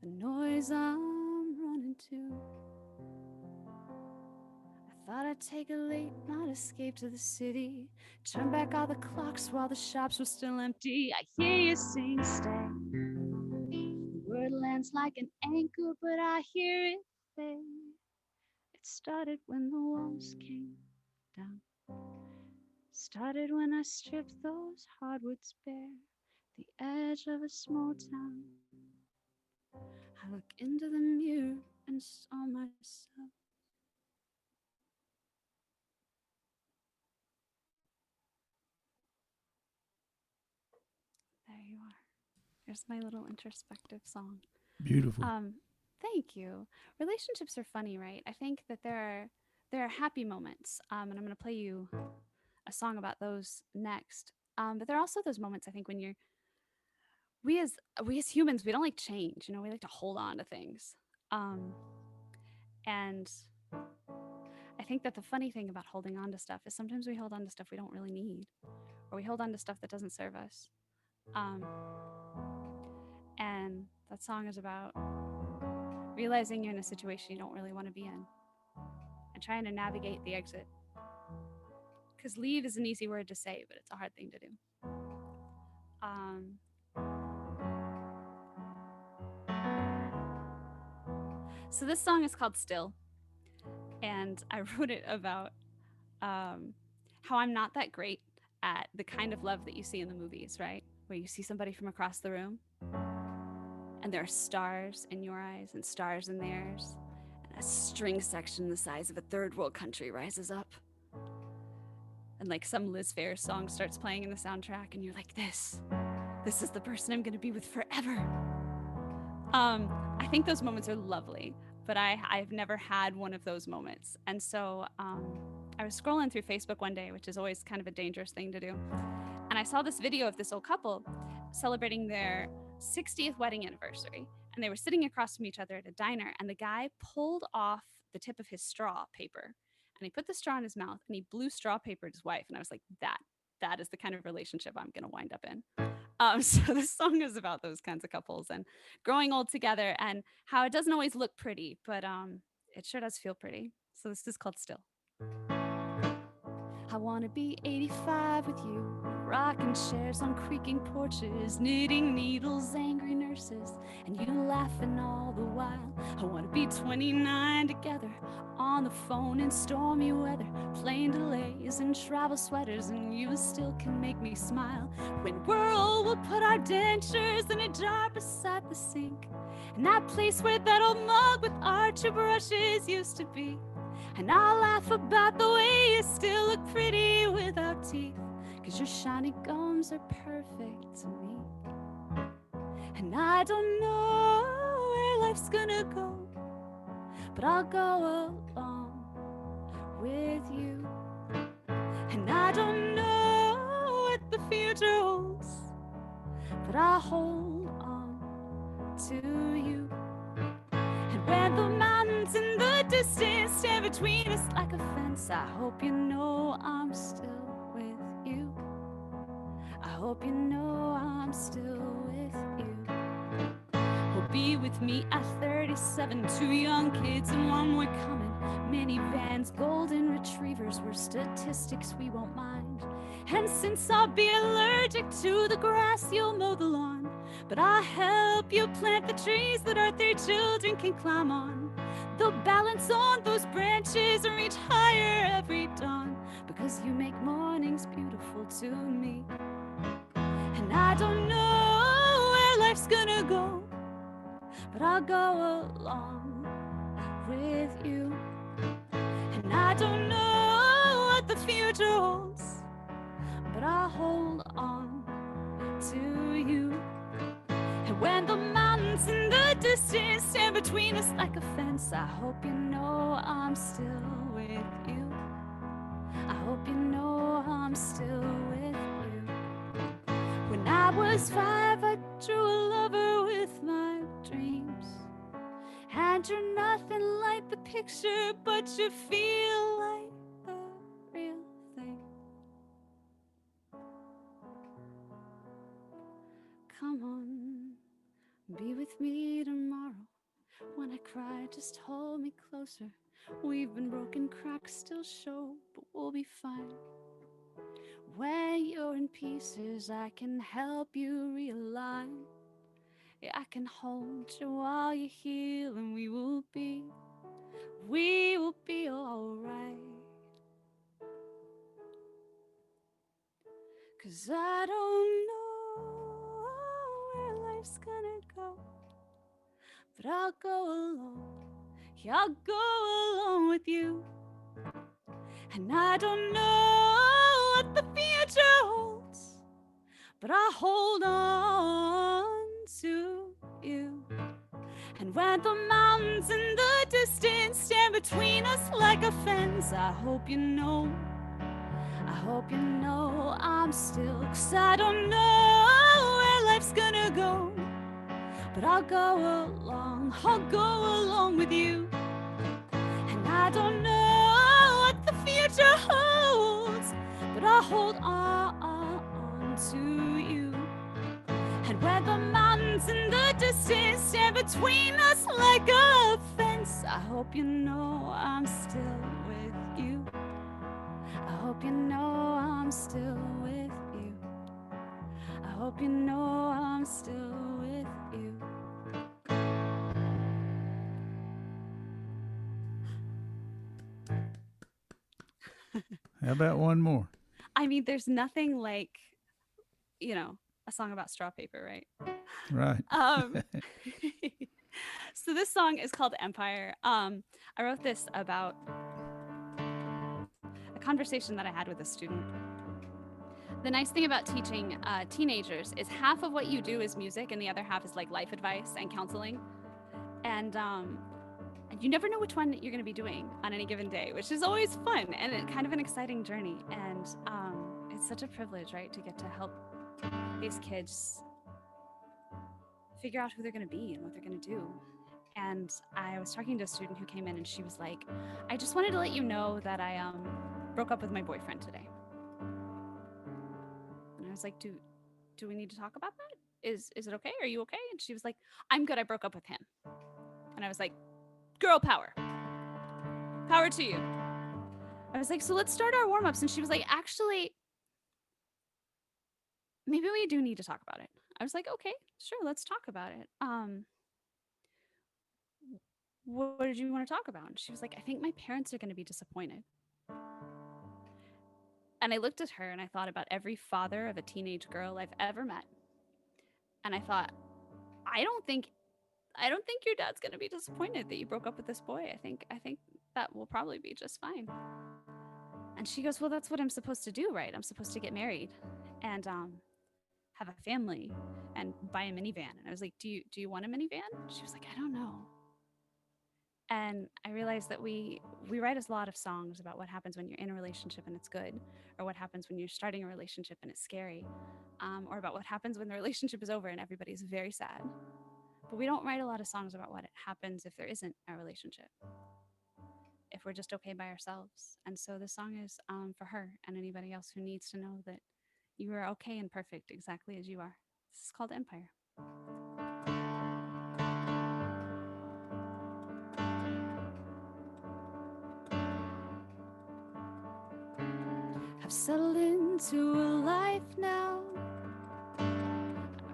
the noise I'm running to. I thought I'd take a late night escape to the city, turn back all the clocks while the shops were still empty. I hear you sing stay. The word lands like an anchor, but I hear it fade. It started when the walls came down. Started when I stripped those hardwoods bare, the edge of a small town. I look into the mirror and saw myself. There you are. There's my little introspective song. Beautiful. Thank you. Relationships are funny, right? I think that there are happy moments, and I'm going to play you a song about those next. But there are also those moments, I think, when we as humans, we don't like change. We like to hold on to things. And I think that the funny thing about holding on to stuff is sometimes we hold on to stuff we don't really need, or we hold on to stuff that doesn't serve us. And that song is about realizing you're in a situation you don't really want to be in and trying to navigate the exit. Because leave is an easy word to say, but it's a hard thing to do. So this song is called Still, and I wrote it about how I'm not that great at the kind of love that you see in the movies, right? Where you see somebody from across the room and there are stars in your eyes and stars in theirs, and a string section the size of a third world country rises up. And like some Liz Phair song starts playing in the soundtrack, and you're like, this is the person I'm gonna be with forever. I think those moments are lovely, but I've never had one of those moments. And so I was scrolling through Facebook one day, which is always kind of a dangerous thing to do. And I saw this video of this old couple celebrating their 60th wedding anniversary. And they were sitting across from each other at a diner, and the guy pulled off the tip of his straw paper, and he put the straw in his mouth, and he blew straw paper at his wife. And I was like, that is the kind of relationship I'm going to wind up in. So this song is about those kinds of couples and growing old together, and how it doesn't always look pretty, but it sure does feel pretty. So this is called Still. I wanna be 85 with you, rocking chairs on creaking porches, knitting needles, angry nurses, and you laughing all the while. I wanna be 29 together, on the phone in stormy weather, plane delays and travel sweaters, and you still can make me smile. When we're old, we'll put our dentures in a jar beside the sink, in that place where that old mug with our two brushes used to be. And I'll laugh about the way you still look pretty without teeth, 'cause your shiny gums are perfect to me. And I don't know where life's gonna go, but I'll go along with you. And I don't know what the future holds, but I'll hold on to you. And when the mountains in the distance stand between us like a fence, I hope you know I'm still with you. I hope you know I'm still with you. Will be with me at 37, 2 young kids and one more coming. Minivans, golden retrievers, we're statistics we won't mind. And since I'll be allergic to the grass, you'll mow the lawn, but I'll help you plant the trees that our 3 children can climb on. They'll balance on those branches and reach higher every dawn, because you make mornings beautiful to me. And I don't know where life's gonna go, but I'll go along with you. And I don't know what the future holds, but I'll hold on to you. And when the mountains in the distance stand between us like a fence, I hope you know I'm still with you. I hope you know I'm still with you. When I was 5, I drew a lover with my dreams, and you're nothing like the picture, but you feel like the real thing. Come on, be with me tomorrow. When I cry, just hold me closer. We've been broken, cracks still show, but we'll be fine. When you're in pieces, I can help you realign. Yeah, I can hold you while you heal, and we will be alright. 'Cause I don't know where life's gonna go, but I'll go along. Yeah, I'll go along with you. And I don't know what the future holds, but I'll hold on to you. And when the mountains in the distance stand between us like a fence, I hope you know I'm still. 'Cause I don't know where life's gonna go, but I'll go along with you. And I don't know what the future holds, but I'll hold on to you. And when the mountains in the distance stand between us like a fence, I hope you know I'm still with you. I hope you know I'm still with you. I hope you know I'm still with you. How about one more? I mean, there's nothing like, a song about straw paper, right? Right. So this song is called Empire. I wrote this about a conversation that I had with a student. The nice thing about teaching teenagers is half of what you do is music, and the other half is like life advice and counseling. And you never know which one you're going to be doing on any given day, which is always fun and kind of an exciting journey. And it's such a privilege, right, to get to help these kids figure out who they're going to be and what they're going to do. And I was talking to a student who came in, and she was like, I just wanted to let you know that I broke up with my boyfriend today. And I was like, do we need to talk about that? Is it okay? Are you okay? And she was like, I'm good. I broke up with him. And I was like, girl power. Power to you. I was like, so let's start our warm-ups. And she was like, actually, maybe we do need to talk about it. I was like, okay, sure, let's talk about it. What did you want to talk about? And she was like, I think my parents are going to be disappointed. And I looked at her and I thought about every father of a teenage girl I've ever met. And I thought, I don't think your dad's going to be disappointed that you broke up with this boy. I think that will probably be just fine. And she goes, well, that's what I'm supposed to do, right? I'm supposed to get married and have a family and buy a minivan. And I was like, do you want a minivan? She was like, I don't know. And I realized that we write a lot of songs about what happens when you're in a relationship and it's good, or what happens when you're starting a relationship and it's scary, or about what happens when the relationship is over and everybody's very sad. But we don't write a lot of songs about what happens if there isn't a relationship, if we're just okay by ourselves. And so this song is for her and anybody else who needs to know that you are okay and perfect exactly as you are. This is called Empire. I've settled into a life now. I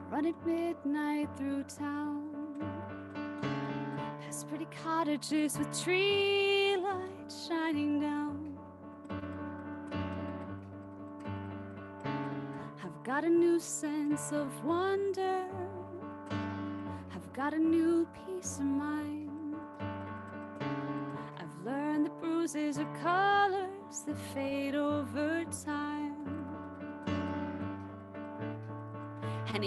run at midnight through town, past pretty cottages with tree lights shining down. I've got a new sense of wonder. I've got a new peace of mind. I've learned that bruises are colors that fade over time. And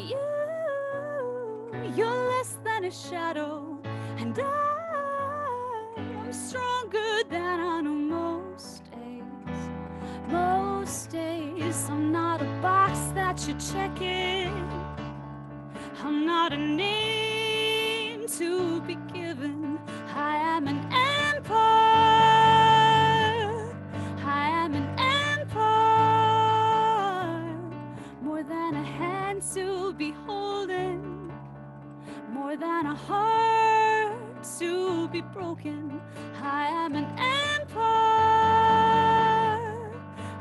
you're less than a shadow, and I'm stronger than I know most days. Most days I'm not a box that you're checking. I'm not a name to be given. I am an empire. I am an empire. More than a hand to be holding, more than a heart to be broken. I am an empire.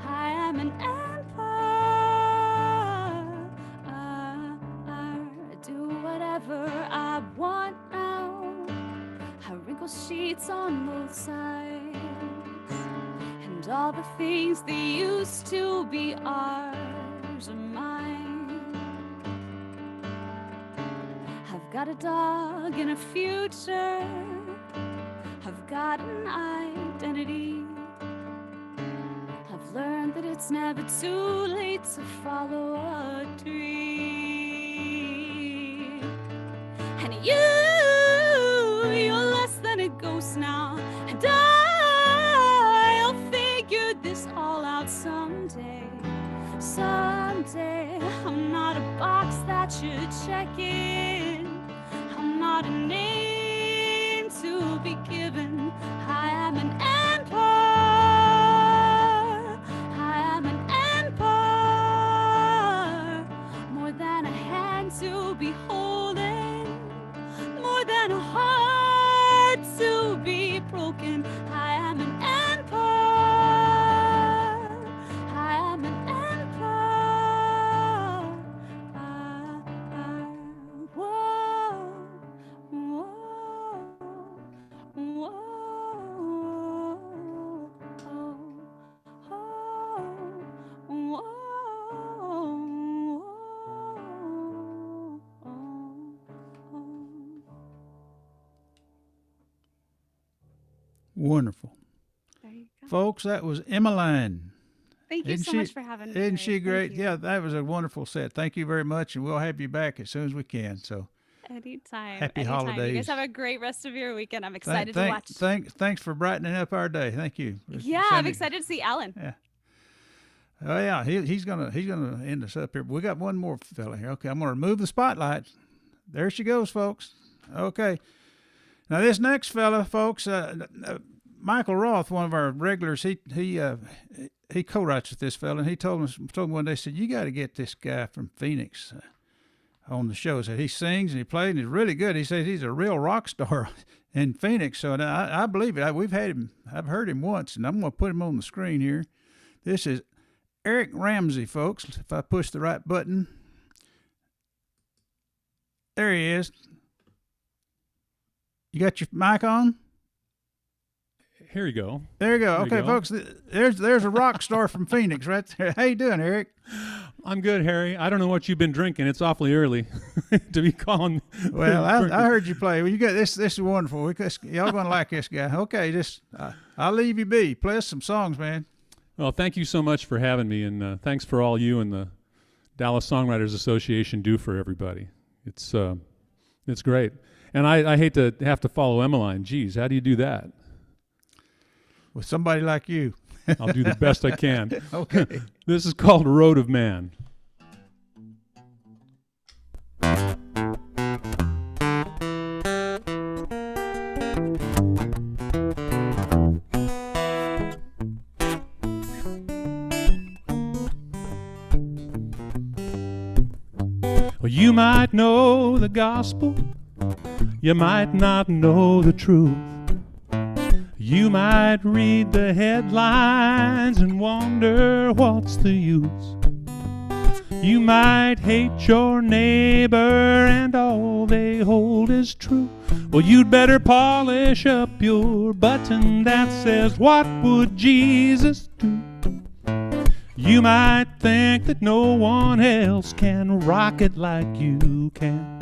I am an empire. I do whatever I want now. I wrinkle sheets on both sides, and all the things that used to be ours are mine. I've got a dog and a future. I've got an identity. I've learned that it's never too late to follow a dream. And you're less than a ghost now, and I'll figure this all out someday. Someday. I'm not a box that you're checking. I'm not a name to be given. I am an empire. I am an empire. More than a hand to be holding, more than a heart to be broken. I am an empire. I am an empire. Whoa, whoa, whoa, Wonderful. There you go. Folks, that was Emmeline. Thank you Isn't so she- much for having me. Isn't Ray. she Thank great? you. Yeah, that was a wonderful set. Thank you very much, and we'll have you back as soon as we can. So Anytime. Happy anytime. You holidays. guys have a great rest of your weekend. I'm excited to watch. Thanks for brightening up our day. Thank you. Yeah, I'm Sandy. excited to see Alan. Yeah. Oh yeah, he's gonna end us up here. But we got one more fella here. Okay, I'm gonna remove the spotlight. There she goes, folks. Okay. Now this next fella, folks, Michael Roth, one of our regulars, he co-writes with this fella, and he told me one day, said, you got to get this guy from Phoenix on the show. Said he sings and he plays and he's really good. He says he's a real rock star. in Phoenix. So I believe it. We've had him. I've heard him once, and I'm going to put him on the screen here. This is Eric Ramsey, folks. If I push the right button, there he is. You got your mic on? Here you go. There you go. There you Okay, go. folks, there's a rock star from Phoenix right there. How you doing, Eric? I'm good, Harry. I don't know what you've been drinking. It's awfully early to be calling. Well, I heard you play. Well, you got this. This is wonderful. Y'all gonna like this guy. Okay, I'll leave you be. Play us some songs, man. Well, thank you so much for having me, and thanks for all you and the Dallas Songwriters Association do for everybody. It's great. And I hate to have to follow Emmeline. Geez, how do you do that? With somebody like you. I'll do the best I can. Okay. This is called Road of Man. Well, you might know the gospel, you might not know the truth. You might read the headlines and wonder what's the use. You might hate your neighbor and all they hold is true. Well, you'd better polish up your button that says, what would Jesus do? You might think that no one else can rock it like you can.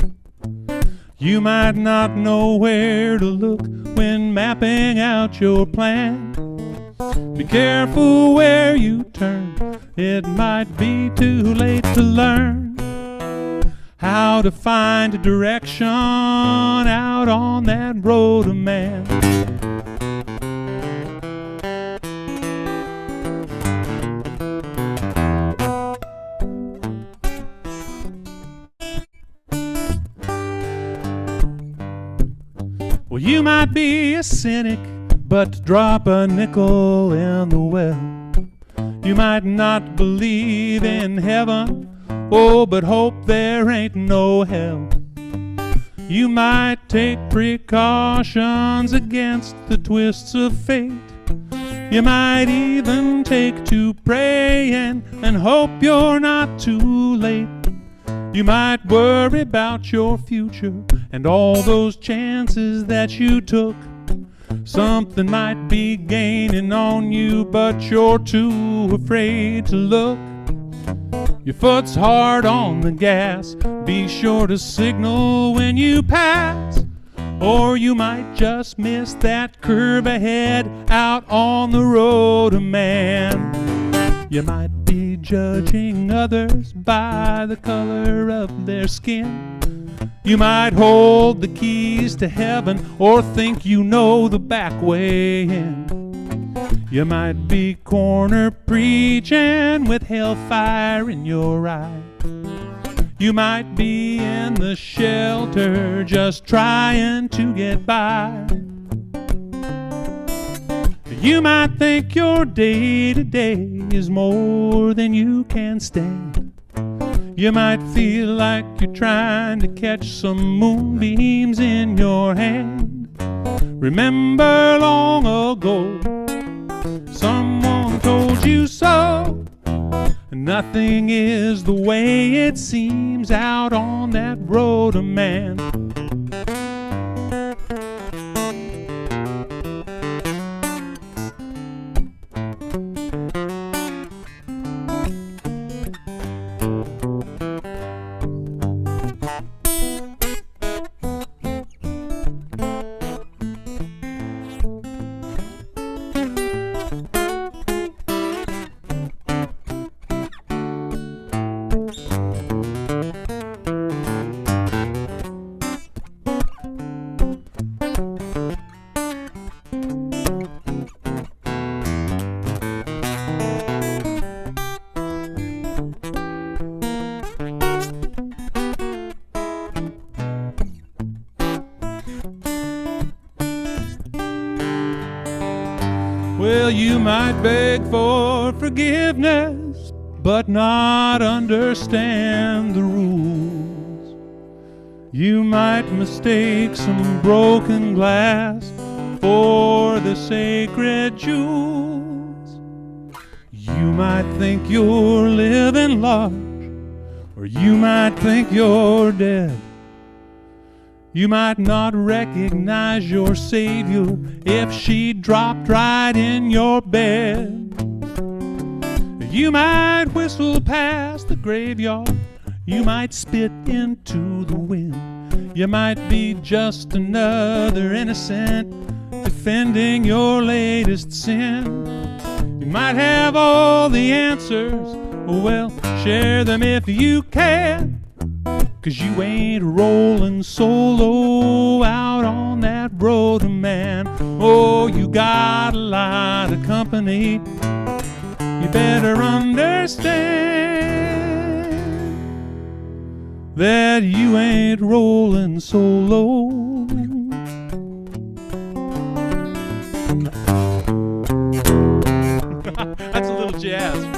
You might not know where to look when mapping out your plan. Be careful where you turn, it might be too late to learn how to find a direction out on that road of man. Well, you might be a cynic, but drop a nickel in the well. You might not believe in heaven, oh, but hope there ain't no hell. You might take precautions against the twists of fate. You might even take to praying and hope you're not too late. You might worry about your future and all those chances that you took. Something might be gaining on you, but you're too afraid to look. Your foot's hard on the gas, be sure to signal when you pass. Or you might just miss that curve ahead out on the road of man. You might be judging others by the color of their skin. You might hold the keys to heaven or think you know the back way in. You might be corner preaching with hellfire in your eye. You might be in the shelter just trying to get by. You might think your day-to-day is more than you can stand. You might feel like you're trying to catch some moonbeams in your hand. Remember long ago, someone told you so. Nothing is the way it seems out on that road of man. Well, you might beg for forgiveness, but not understand the rules. You might mistake some broken glass for the sacred jewels. You might think you're living large, or you might think you're dead. You might not recognize your Savior if she dropped right in your bed. You might whistle past the graveyard. You might spit into the wind. You might be just another innocent defending your latest sin. You might have all the answers. Well, share them if you can. 'Cause you ain't rolling solo out on that road, man. Oh, you got a lot of company. You better understand that you ain't rolling solo. That's a little jazz.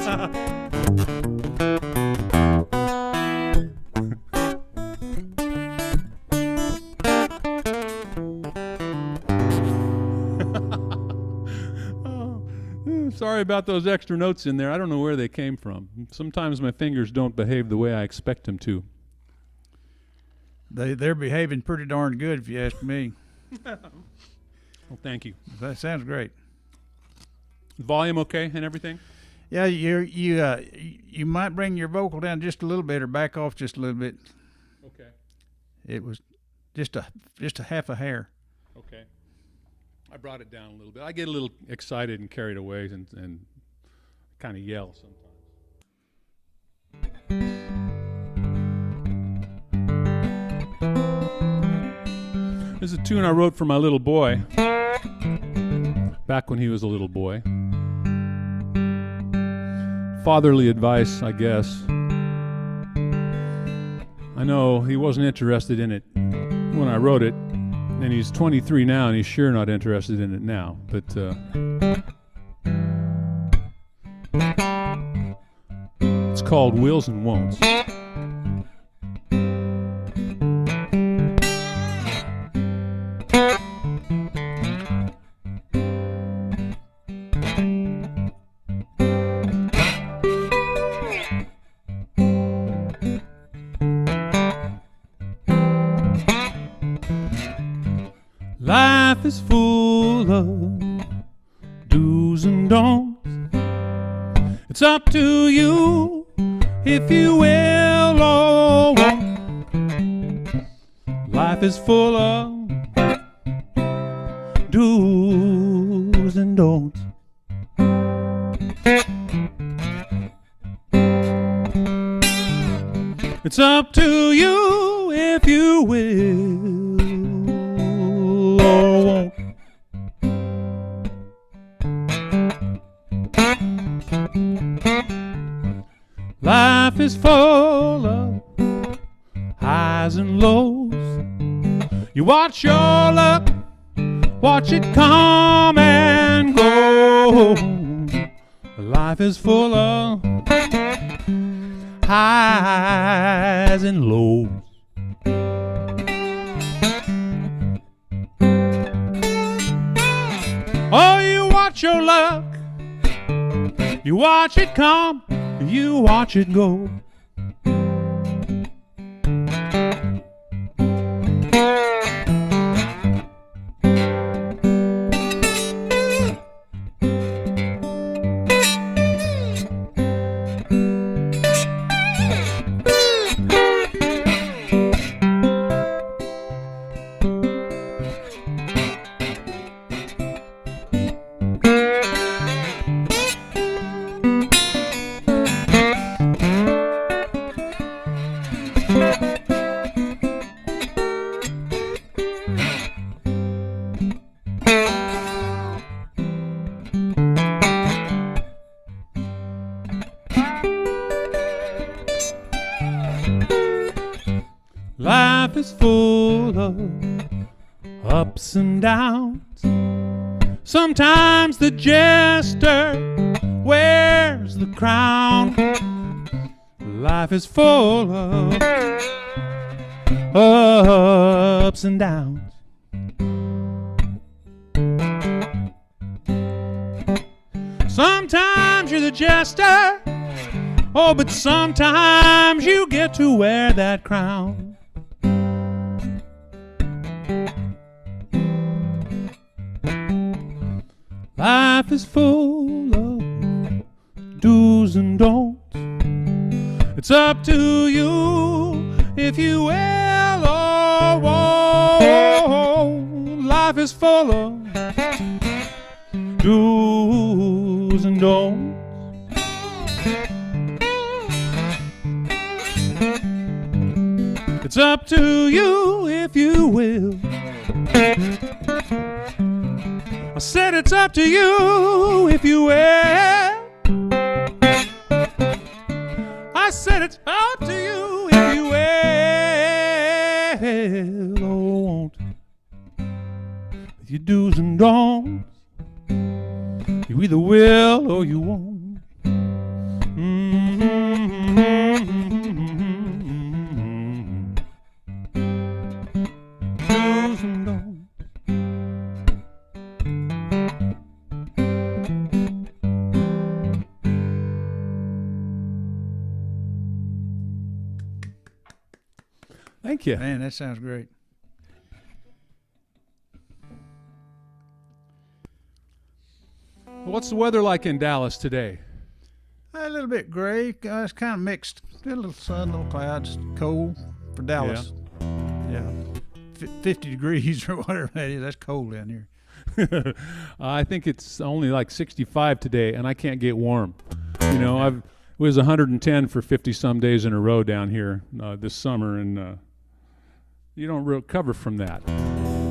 Sorry about those extra notes in there. I don't know where they came from. Sometimes my fingers don't behave the way I expect them to. They're behaving pretty darn good, if you ask me. Well, thank you. That sounds great. Volume okay and everything? Yeah, you might bring your vocal down just a little bit or back off just a little bit. Okay. It was just a half a hair. Okay. I brought it down a little bit. I get a little excited and carried away and kind of yell sometimes. This is a tune I wrote for my little boy back when he was a little boy. Fatherly advice, I guess. I know he wasn't interested in it when I wrote it. And he's 23 now, and he's sure not interested in it now. But it's called Wills and Won'ts. Life is full of do's and don'ts. It's up to you if you will or won't. Life is full of do's and don'ts. It's up to you if you will or won't. Life is full of highs and lows. You watch your luck, watch it come and go. Life is full of highs and lows. Oh, you watch your luck, you watch it come, you watch it go. Life is full of ups and downs. Sometimes the jester wears the crown. Life is full of ups and downs. Sometimes you're the jester, oh, but sometimes you get to wear that crown. Life is full of do's and don'ts. It's up to you if you will or won't. Life is full of do's and don'ts. It's up to you if you will. I said it's up to you if you will. I said it's up to you if you will or won't. With your do's and don'ts, you either will or you won't. Do's and don'ts. Thank you. Man, that sounds great. What's the weather like in Dallas today? A little bit gray. It's kind of mixed. A little sun, little clouds. Cold for Dallas. Yeah. 50 degrees or whatever that is. That's cold down here. I think it's only like 65 today, and I can't get warm. You know, it was 110 for 50 some days in a row down here this summer, and you don't recover from that.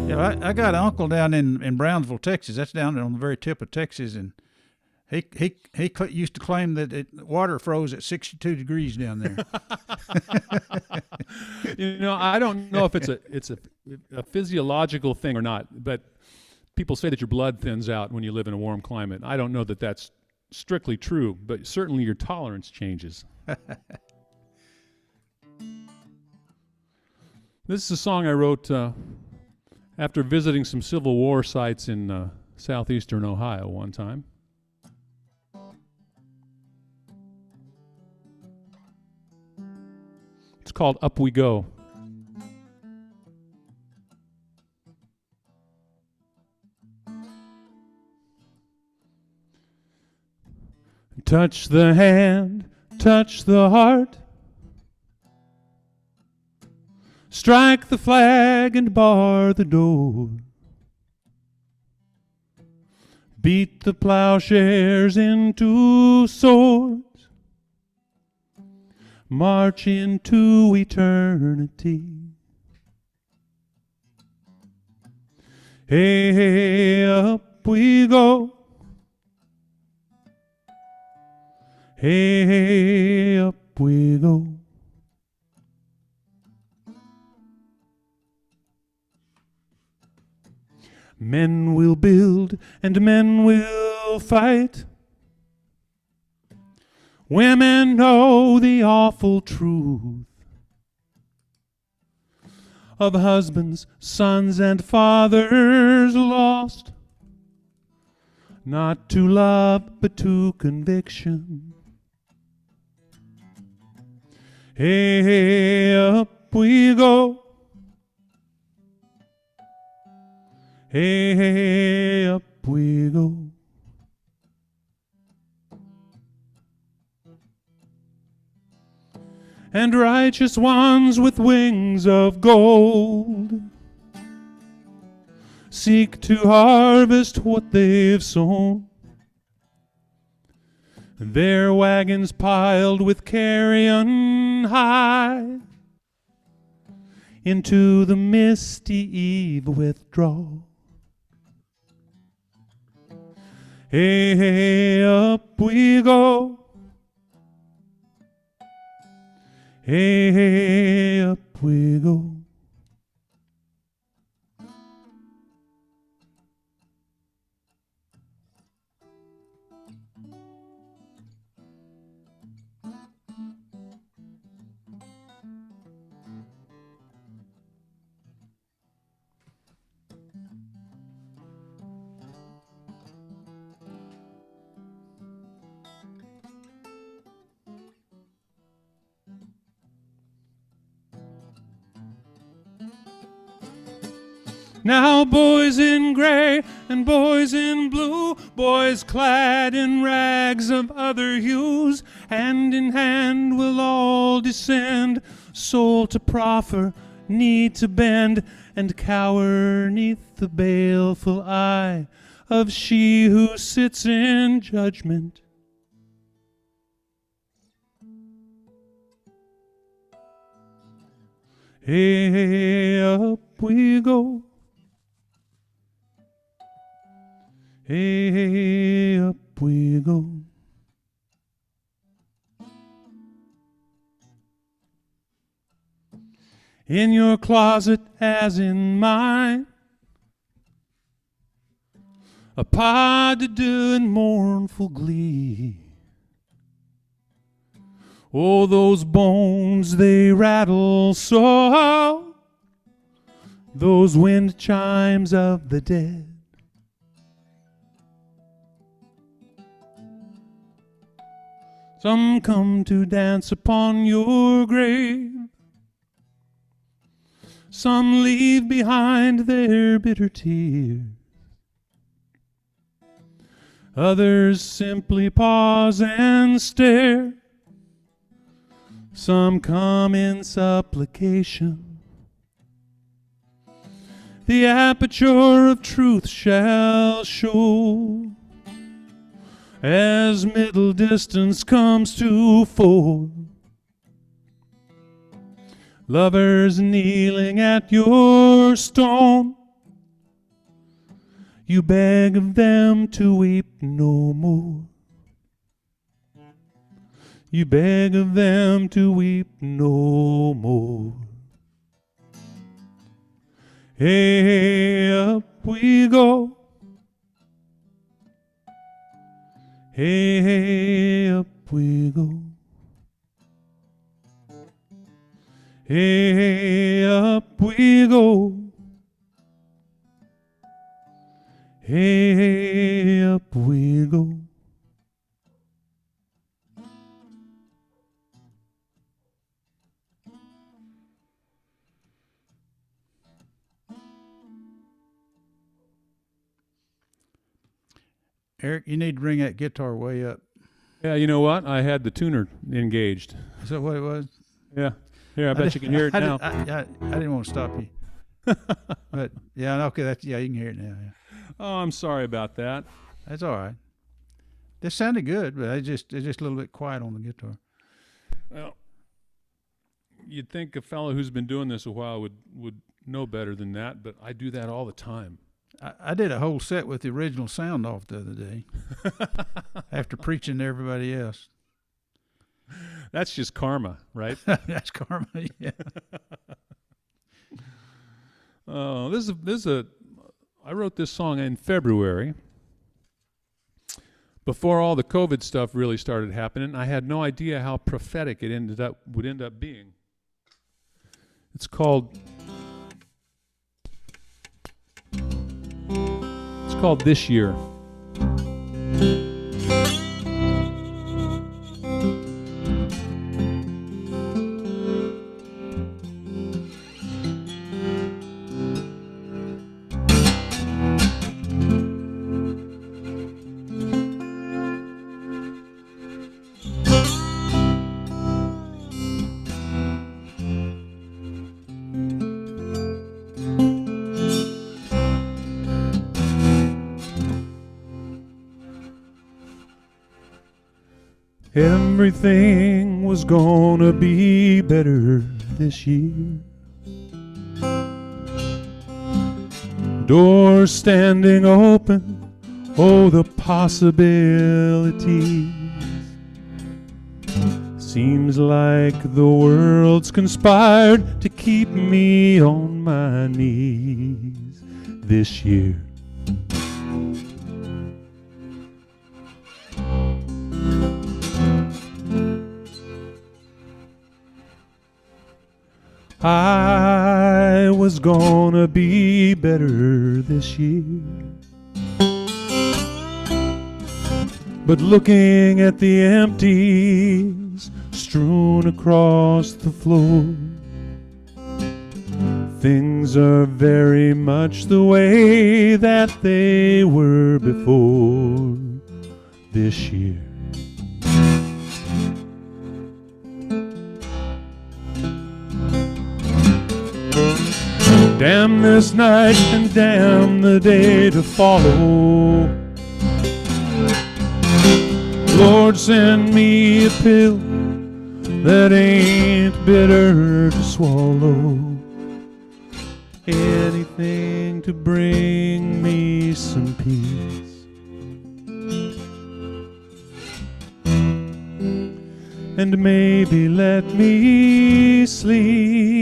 Yeah, I got an uncle down in Brownsville, Texas. That's down on the very tip of Texas, and he used to claim that water froze at 62 degrees down there. You know, I don't know if it's a physiological thing or not, but people say that your blood thins out when you live in a warm climate. I don't know that that's strictly true, but certainly your tolerance changes. This is a song I wrote after visiting some Civil War sites in southeastern Ohio one time. It's called Up We Go. Touch the hand, touch the heart. Strike the flag and bar the door. Beat the plowshares into swords. March into eternity. Hey, hey, up we go. Hey, hey, up we go. Men will build and men will fight. Women know the awful truth of husbands, sons, and fathers lost, not to love but to conviction. Hey, hey, up we go. Hey, hey, up we go. And righteous ones with wings of gold seek to harvest what they've sown. Their wagons piled with carrion high into the misty eve withdraw. Hey, hey, up we go. Hey, hey, up we go. Now boys in gray and boys in blue, boys clad in rags of other hues, hand in hand will all descend, soul to proffer, knee to bend, and cower 'neath the baleful eye of she who sits in judgment. Hey, up we go. Hey, up we go. In your closet as in mine, a pas de deux in mournful glee. Oh, those bones, they rattle so, those wind chimes of the dead. Some come to dance upon your grave, some leave behind their bitter tears, others simply pause and stare, some come in supplication. The aperture of truth shall show as middle distance comes to fore. Lovers kneeling at your stone, you beg of them to weep no more. You beg of them to weep no more. Hey, up we go. Hey, up we go. Hey, up we go. Hey, up we go. Eric, you need to bring that guitar way up. Yeah, you know what? I had the tuner engaged. Is that what it was? Yeah. Here, I bet you can hear it now. I didn't want to stop you. But, yeah, okay, you can hear it now. Yeah. Oh, I'm sorry about that. That's all right. This sounded good, but it's just a little bit quiet on the guitar. Well, you'd think a fellow who's been doing this a while would know better than that, but I do that all the time. I did a whole set with the original sound off the other day after preaching to everybody else. That's just karma, right? That's karma, yeah. I wrote this song in February before all the COVID stuff really started happening. I had no idea how prophetic it would end up being. It's called This Year. Everything was gonna be better this year. Doors standing open, oh, the possibilities. Seems like the world's conspired to keep me on my knees this year. I was gonna be better this year, but looking at the empties strewn across the floor, things are very much the way that they were before this year. Damn this night and damn the day to follow. Lord, send me a pill that ain't bitter to swallow. Anything to bring me some peace. And maybe let me sleep.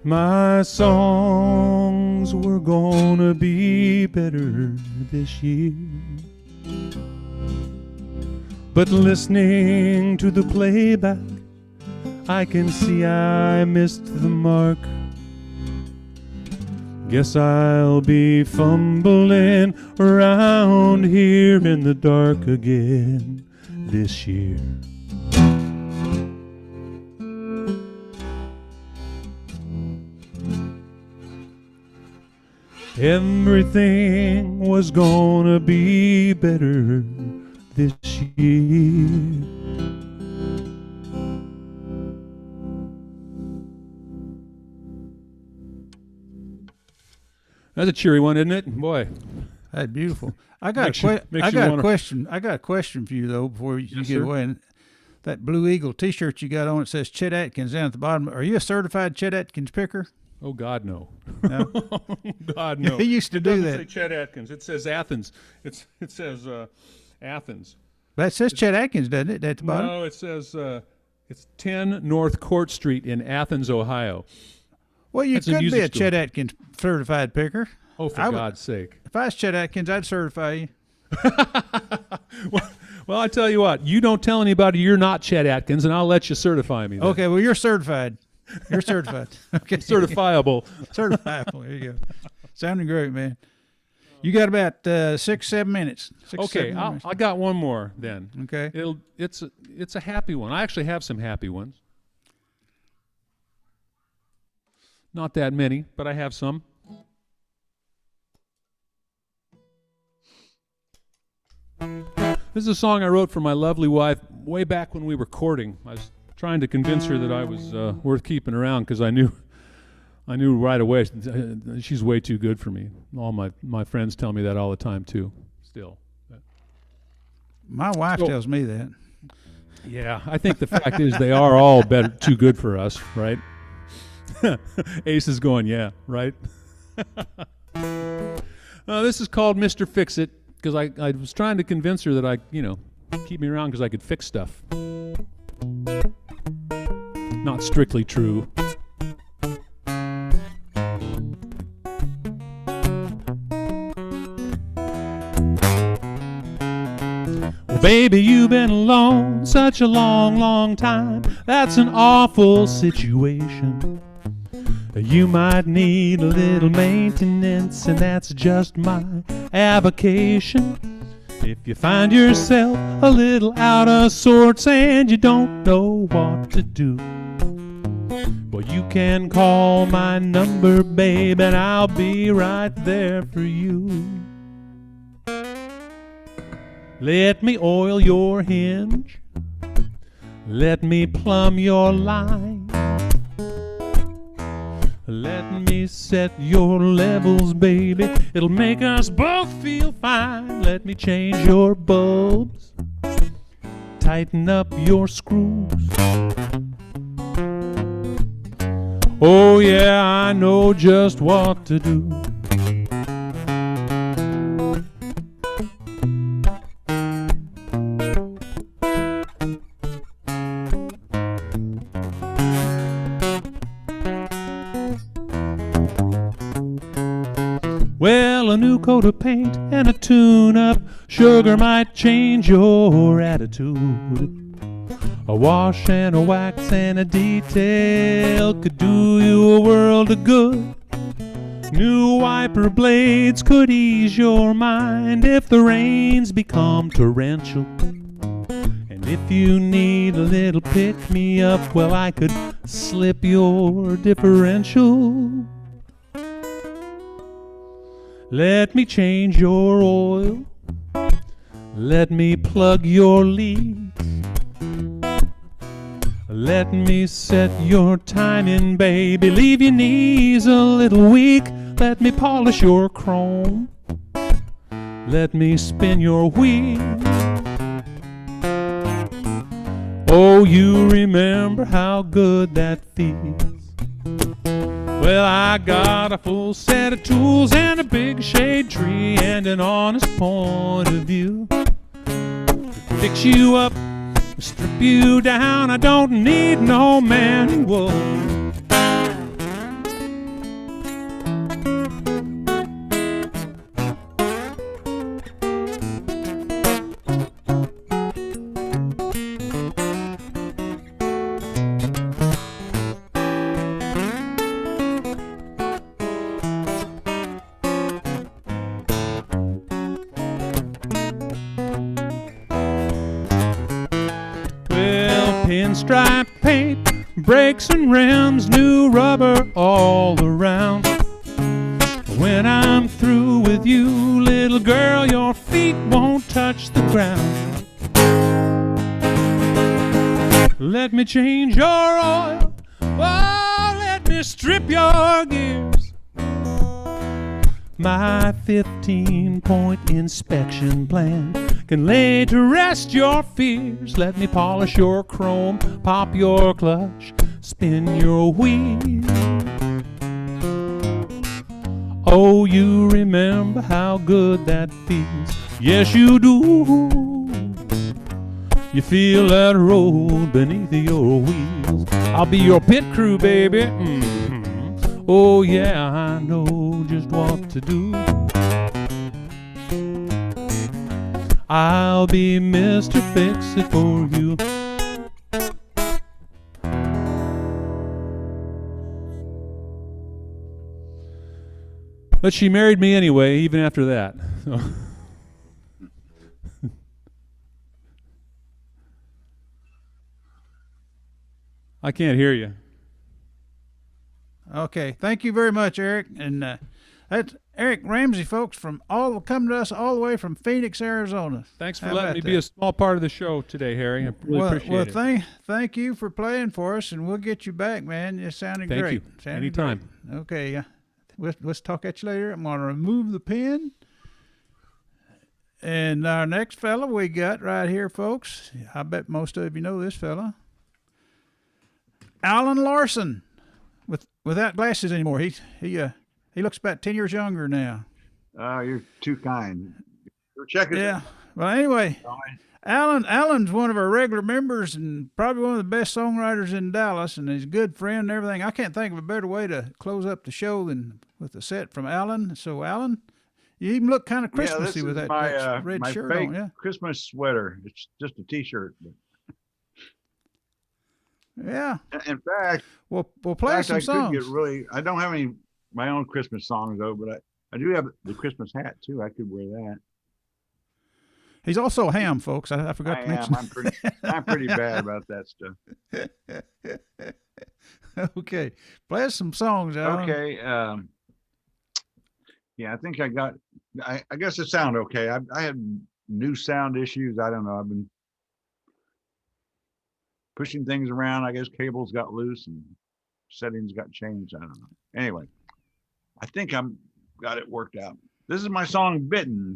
My songs were gonna be better this year, but listening to the playback, I can see I missed the mark. Guess I'll be fumbling around here in the dark again this year. Everything was gonna be better this year. That's a cheery one, isn't it? Boy, That's beautiful. I got Makes you- a makes you wanna- question. I got a question for you though before you Yes, get sir. away. And that Blue Eagle T-shirt you got on, it says Chet Atkins down at the bottom. Are you a certified Chet Atkins picker? oh God, no. No. God, no. He used to It do doesn't that. say Chet Atkins. It says Athens. It says Athens. That says Chet Atkins, doesn't it, at the bottom? No, it says it's 10 North Court Street in Athens, Ohio. Well, you That's a could be music a store. Chet Atkins certified picker. Oh, for I would- God's sake. If I was Chet Atkins, I'd certify you. Well, I tell you what, you don't tell anybody you're not Chet Atkins, and I'll let you certify me. Then. Okay, well, you're certified. You're certified. Okay. Certifiable. Certifiable. There you go. Sounding great, man. You got about 6-7 minutes. Six, Okay, 7 I minutes. got one more then. Okay. It's a happy one. I actually have some happy ones. Not that many, but I have some. This is a song I wrote for my lovely wife way back when we were courting. I was trying to convince her that I was worth keeping around because I knew right away she's way too good for me. All my friends tell me that all the time too. Still. My wife So- tells me that. Yeah, I think the fact is they are all too good for us, right? Ace is going, yeah, right? This is called Mr. Fix-It because I was trying to convince her that keep me around because I could fix stuff. Not strictly true. Well, baby, you've been alone such a long, long time. That's an awful situation. You might need a little maintenance, and that's just my avocation. If you find yourself a little out of sorts and you don't know what to do, well, you can call my number, babe, and I'll be right there for you. Let me oil your hinge. Let me plumb your line. Let me set your levels, baby. It'll make us both feel fine. Let me change your bulbs. Tighten up your screws. Oh yeah, I know just what to do. Well, a new coat of paint and a tune-up sugar might change your attitude. A wash and a wax and a detail could do you a world of good. New wiper blades could ease your mind if the rains become torrential. And if you need a little pick-me-up, well, I could slip your differential. Let me change your oil. Let me plug your leaks. Let me set your timing, baby. Leave your knees a little weak. Let me polish your chrome. Let me spin your wheel. Oh, you remember how good that feels. Well, I got a full set of tools and a big shade tree and an honest point of view. To fix you up, strip you down, I don't need no manual. Pinstripe paint, brakes and rims, new rubber all around. When I'm through with you, little girl, your feet won't touch the ground. Let me change your oil, oh, let me strip your gears. My 15-point inspection plan can lay to rest your fears. Let me polish your chrome, pop your clutch, spin your wheel. Oh, you remember how good that feels. Yes, you do. You feel that road beneath your wheels. I'll be your pit crew, baby. Mm-hmm. Oh, yeah, I know just what to do. I'll be Mr. Fix-It for you. But she married me anyway, even after that. So. I can't hear you. Okay, thank you very much, Eric. And that's Eric Ramsey, folks, from coming to us all the way from Phoenix, Arizona. Thanks for letting me be a small part of the show today, Harry. I really appreciate it. Well, thank you for playing for us, and we'll get you back, man. You sounded great. Thank you. Anytime. Great. Okay, let's talk at you later. I'm going to remove the pen. And our next fella we got right here, folks, I bet most of you know this fella. Alan Larson, without glasses anymore. He looks about 10 years younger now. Oh, you're too kind. You're checking. Yeah. Well, anyway, Alan's one of our regular members and probably one of the best songwriters in Dallas, and he's a good friend and everything. I can't think of a better way to close up the show than with a set from Alan. So, Alan, you even look kind of Christmassy with that red my shirt fake on. Yeah. Christmas sweater. It's just a T-shirt. Yeah. In fact, we'll play some songs. I don't have any my own Christmas songs though, but I do have the Christmas hat too. I could wear that. He's also a ham, folks. I forgot to mention. I'm pretty bad about that stuff. Okay, play us some songs, Alan. Okay. Yeah, I think I guess it sounded okay. I had new sound issues. I don't know. I've been pushing things around. I guess cables got loose and settings got changed. I don't know. Anyway, I think I'm got it worked out. This is my song Bitten.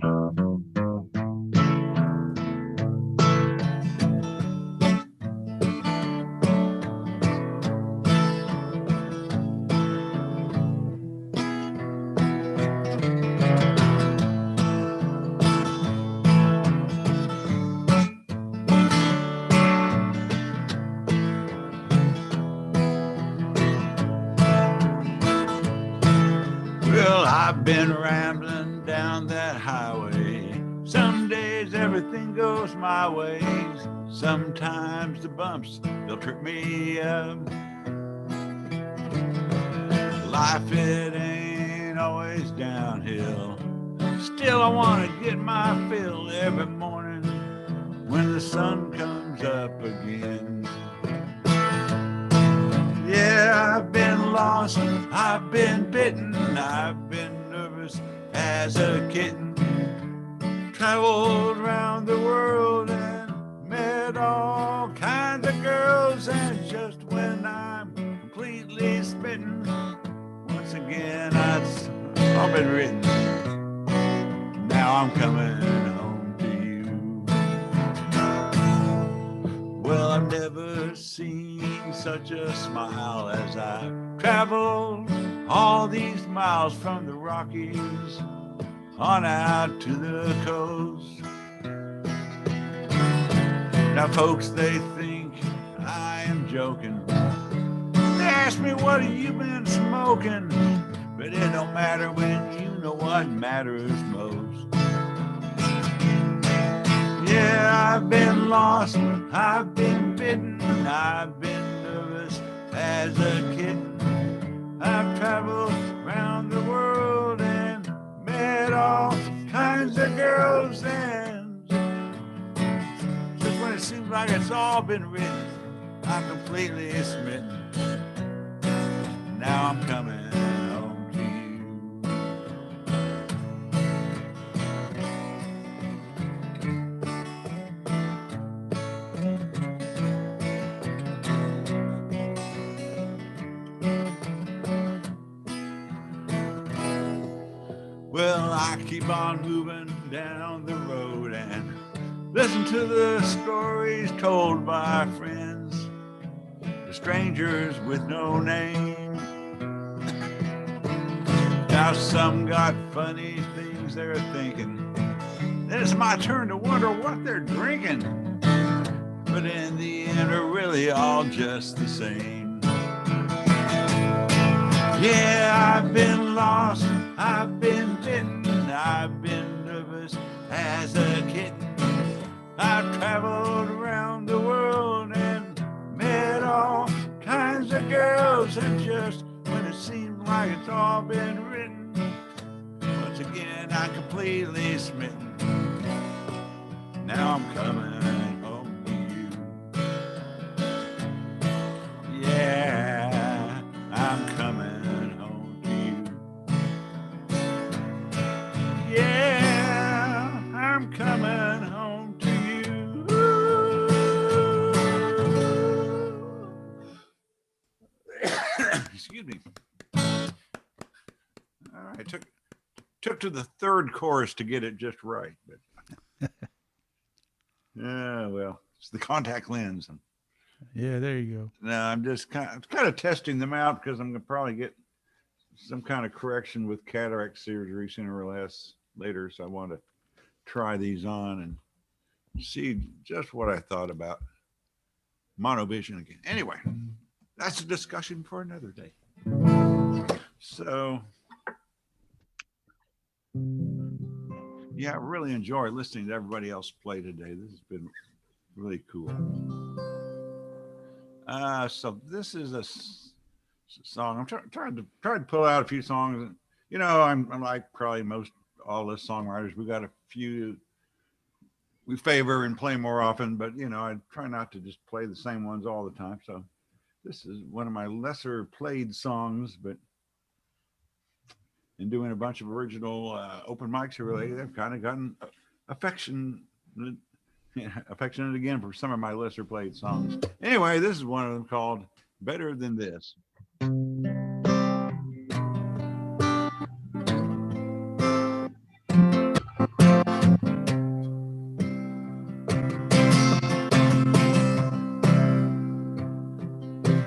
I've been rambling down that highway. Some days everything goes my way. Sometimes the bumps, they'll trip me up. Life, it ain't always downhill. Still, I want to get my fill every morning when the sun comes up again. Yeah, I've been lost, I've been bitten, I've been nervous as a kitten. Traveled around the world and met all kinds of girls, and just when I'm completely smitten, once again it's all been written. Now I'm coming home to you. Well, I've never seen such a smile as I've traveled all these miles from the Rockies on out to the coast. Now folks, they think I am joking. They ask me, what have you been smoking? But it don't matter when you know what matters most. Yeah, I've been lost, I've been bitten, I've been nervous as a kitten. I've traveled around the world and met all kinds of girls, and just when it seems like it's all been written, I'm completely smitten. Now I'm coming home to you. Well, I keep on moving down the road and listen to the stories told by friends, the strangers with no name. Now some got funny things they're thinking, then it's my turn to wonder what they're drinking. But in the end, they're really all just the same. Yeah, I've been lost, I've been bitten, I've been nervous as a kitten. I've traveled around the world and met all kinds of girls, and just when it seemed like it's all been written, once again I'm completely smitten. Now I'm coming home to you. Yeah, I'm coming home to you. Yeah, I'm coming home to you. Excuse me. All right, took to the third chorus to get it just right, but yeah, well, it's the contact lens. Yeah, there you go. No, I'm just kind of testing them out because I'm gonna probably get some kind of correction with cataract surgery sooner or later. So I want to try these on and see just what I thought about monovision again. Anyway, that's a discussion for another day. So yeah, I really enjoy listening to everybody else play today. This has been really cool. So this is a song. I'm trying to pull out a few songs. You know, I'm like probably all the songwriters. We got a few we favor and play more often, but you know, I try not to just play the same ones all the time. So this is one of my lesser played songs, but in doing a bunch of original open mics here lately, I've kind of gotten affectionate again for some of my lesser played songs. Anyway, this is one of them called Better Than This.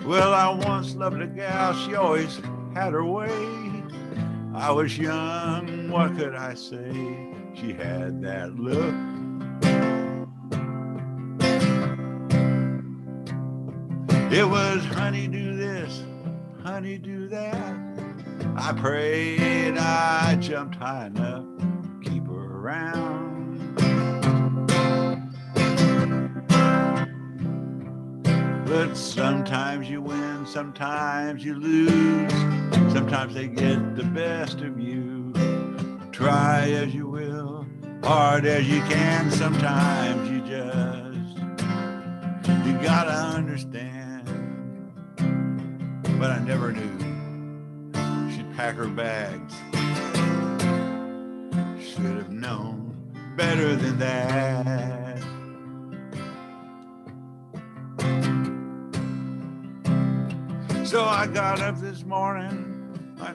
Well, I once loved a gal, she always had her way. I was young, what could I say? She had that look. It was honey do this, honey do that. I prayed I jumped high enough to keep her around. But sometimes you win, sometimes you lose. Sometimes they get the best of you. Try as you will, hard as you can. Sometimes you gotta understand. But I never knew she'd pack her bags. Should have known better than that. So I got up this morning, I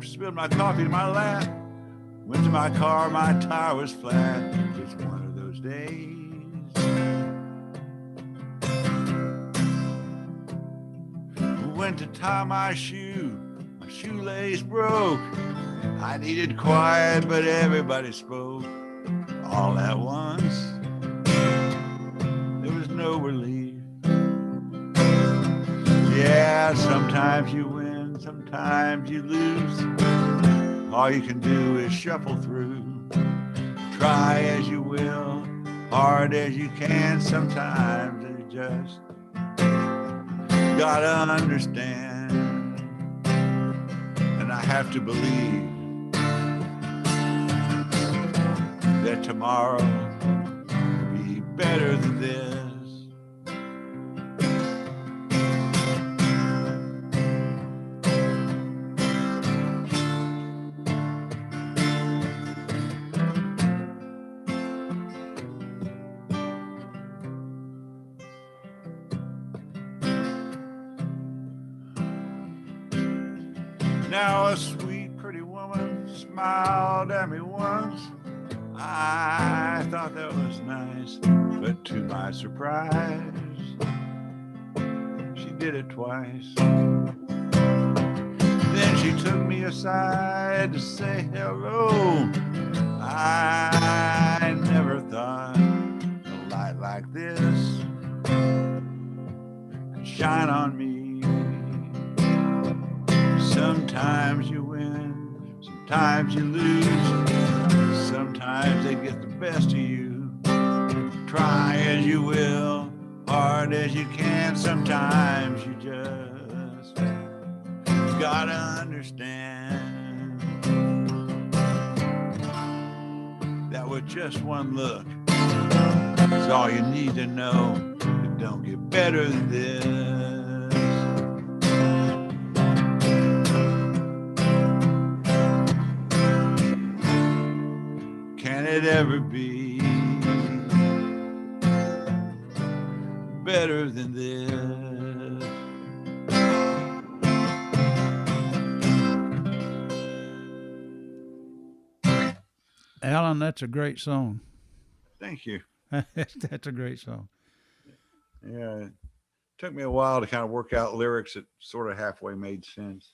spilled my coffee in my lap, went to my car, my tire was flat. It's one of those days. Went to tie my shoelace broke. I needed quiet, but everybody spoke all at once. There was no relief. Yeah, sometimes you win, sometimes you lose. All you can do is shuffle through. Try as you will, hard as you can. Sometimes you just gotta understand. And I have to believe that tomorrow will be better than this. Now a sweet, pretty woman smiled at me once. I thought that was nice, but to my surprise, she did it twice. Then she took me aside to say hello. I never thought a light like this could shine on me. Sometimes you win, sometimes you lose. Sometimes they get the best of you. Try as you will, hard as you can. Sometimes you just gotta understand that with just one look is all you need to know. It don't get better than this. Can it ever be better than this? Alan, that's a great song. Thank you. That's a great song. Yeah, it took me a while to kind of work out lyrics that sort of halfway made sense.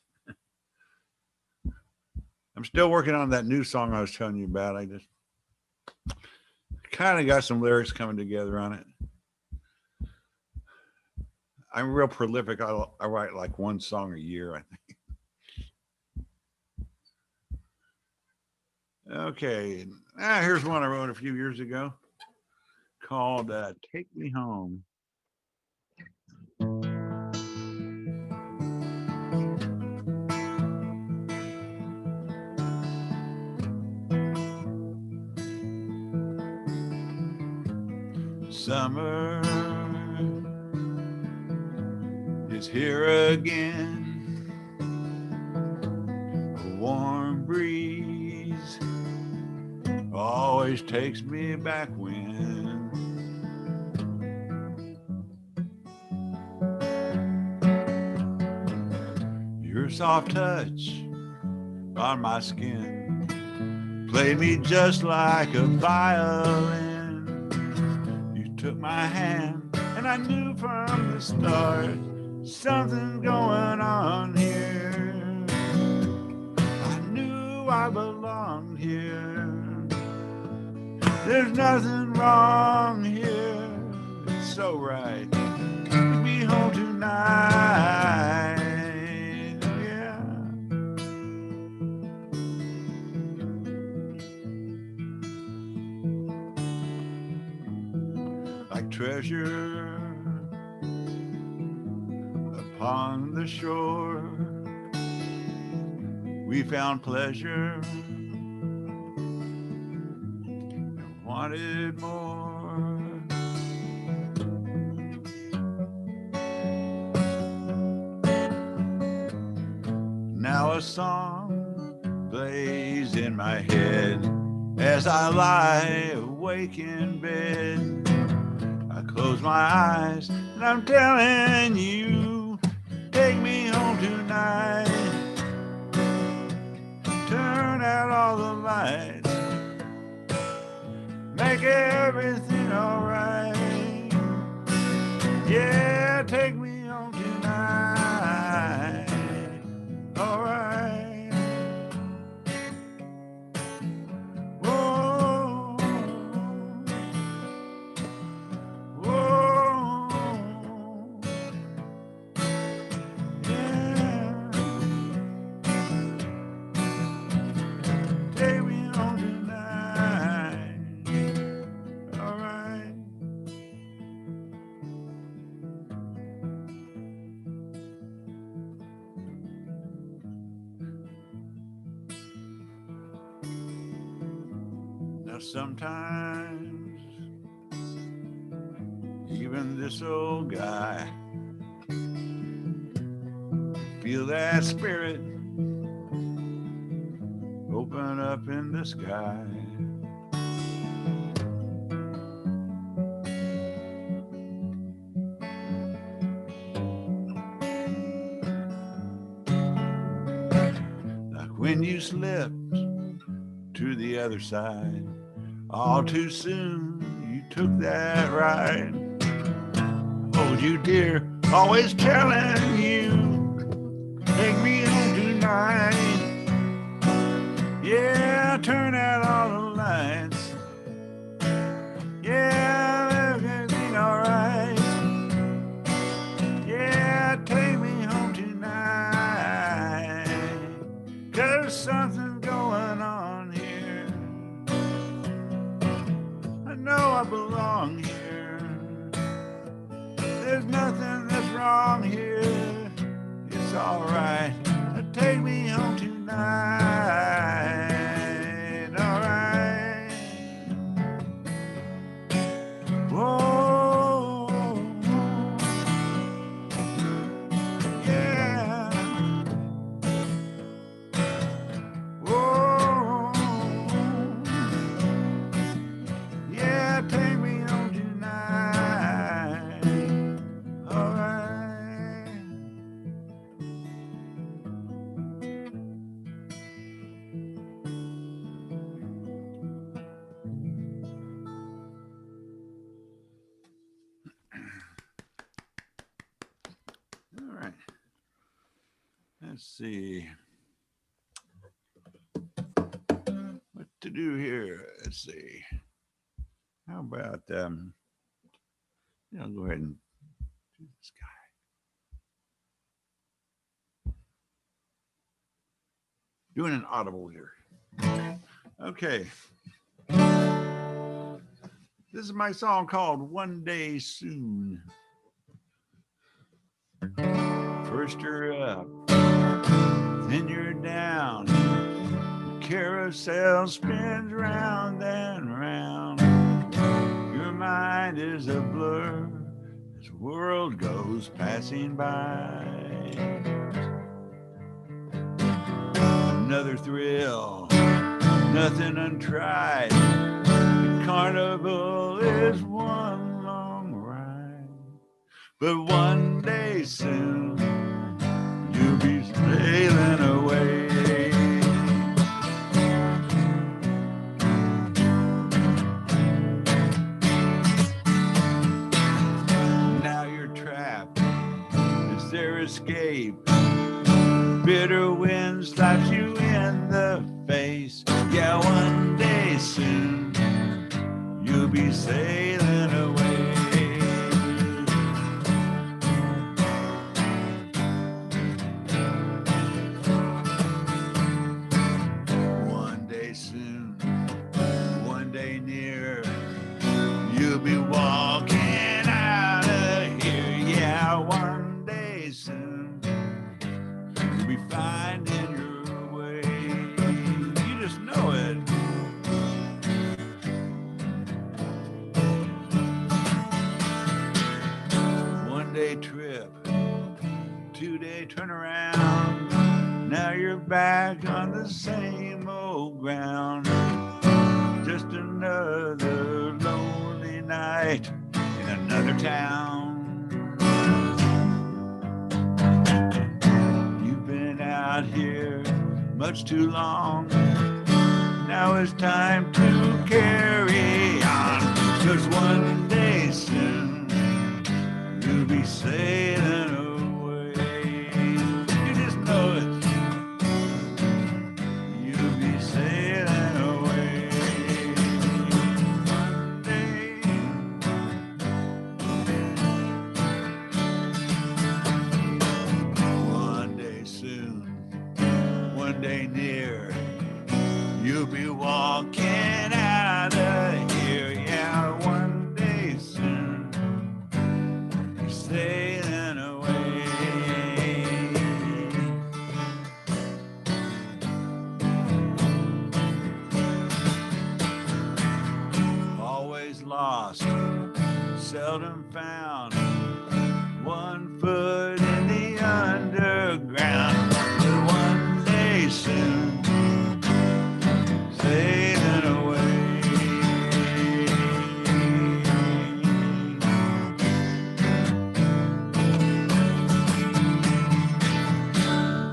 I'm still working on that new song I was telling you about. I just kind of got some lyrics coming together on it. I'm real prolific. I write like one song a year, I think. Okay, here's one I wrote a few years ago called Take Me Home. Summer is here again. A warm breeze always takes me back when your soft touch on my skin played me just like a violin. Took my hand and I knew from the start something going on here. I knew I belonged here. There's nothing wrong here. It's so right. Take me home tonight. Yeah. treasure upon the shore. We found pleasure and wanted more. Now a song plays in my head as I lie awake in bed. I close my eyes and I'm telling you, take me home tonight. Turn out all the lights, make everything all right. Yeah, take me home tonight. All right. Whoa, whoa, yeah. Take me home tonight. All right. Now sometimes even this old guy feel that spirit open up in the sky. Like when you slipped to the other side, all too soon you took that ride. Hold you dear, always telling you, take me home tonight. Yeah, turn out all the lights. Yeah, everything all right. Yeah, take me home tonight. 'Cause something's going on here. I know I belong here. There's nothing that's wrong here. It's all right. Take me home tonight. All right. Whoa. Yeah. Whoa. Yeah, take me home tonight. All right. All right. Let's see what to do here. Let's see. How about I'll go ahead and do this guy. Doing an audible here. Okay. This is my song called One Day Soon. First you're up, then you're down. The carousel spins round and round. Your mind is a blur as the world goes passing by. Another thrill, nothing untried. The carnival is one long ride. But one day soon, you'll be sailing away. Now you're trapped. Is there escape? Bitter wind slaps you in the face. Yeah, one day soon, you'll be sailing away. One day soon, one day near, you'll be walking you'll be finding your way. You just know it. One-day trip, 2-day turnaround. Now you're back on the same old ground. Just another lonely night in another town. You've been out here much too long. Now it's time to carry on. 'Cause one day soon you'll be sailing away. You just know it. You'll be sailing away. One day soon, one day near, you'll be walking out of here. Yeah, one day soon, you're sailing away. Always lost, seldom found. 1 foot in the underground. But one day soon, sailing away.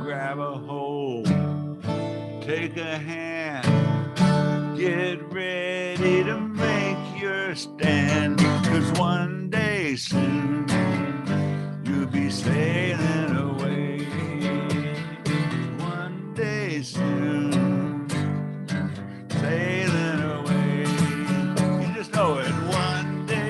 Grab a hold, take a hand, get ready to make your stand. 'Cause one day soon you'll be sailing away. One day soon, sailing away. You just know it. One day.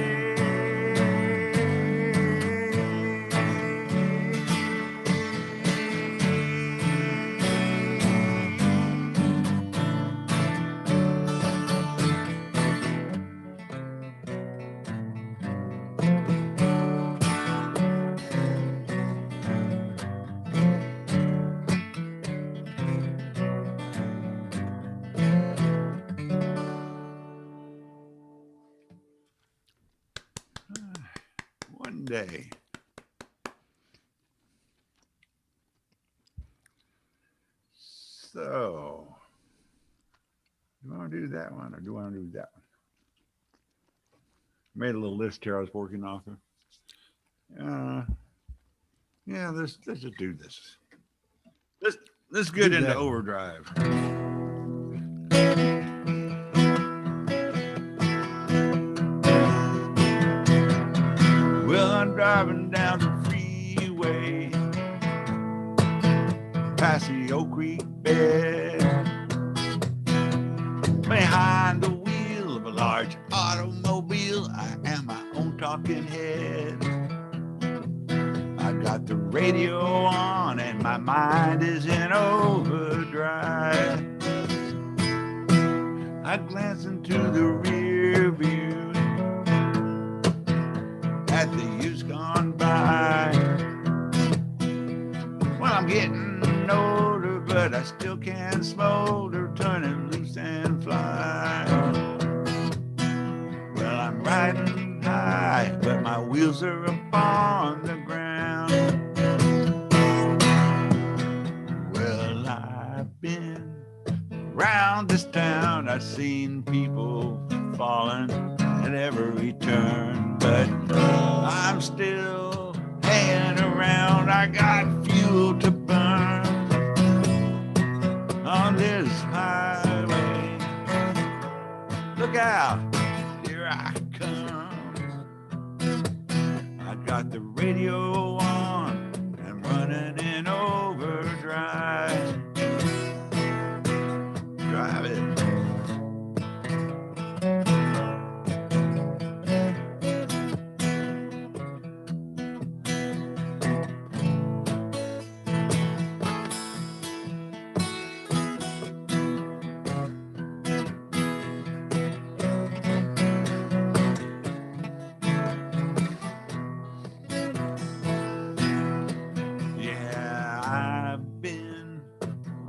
One day. So, do you want to do that one or do you want to do that one? Made a little list here I was working off of. Yeah, let's just do this. Let's get Do into that. overdrive. Well, I'm driving down the freeway, past the Oak Creek bed, behind the wheel of a large automobile. I am my own talking head. I got the radio on and my mind is in overdrive. I glance into the rear view at the years gone by. Well, I'm getting older, but I still can't smolder, turning loose and fly. Well, I'm riding high, but my wheels are upon the ground. Well, I've been around this town, I've seen people falling at every turn, but I'm still hanging around. I got fuel to burn on this highway. Look out, here I come. I got the radio on and running in overdrive. Drive it.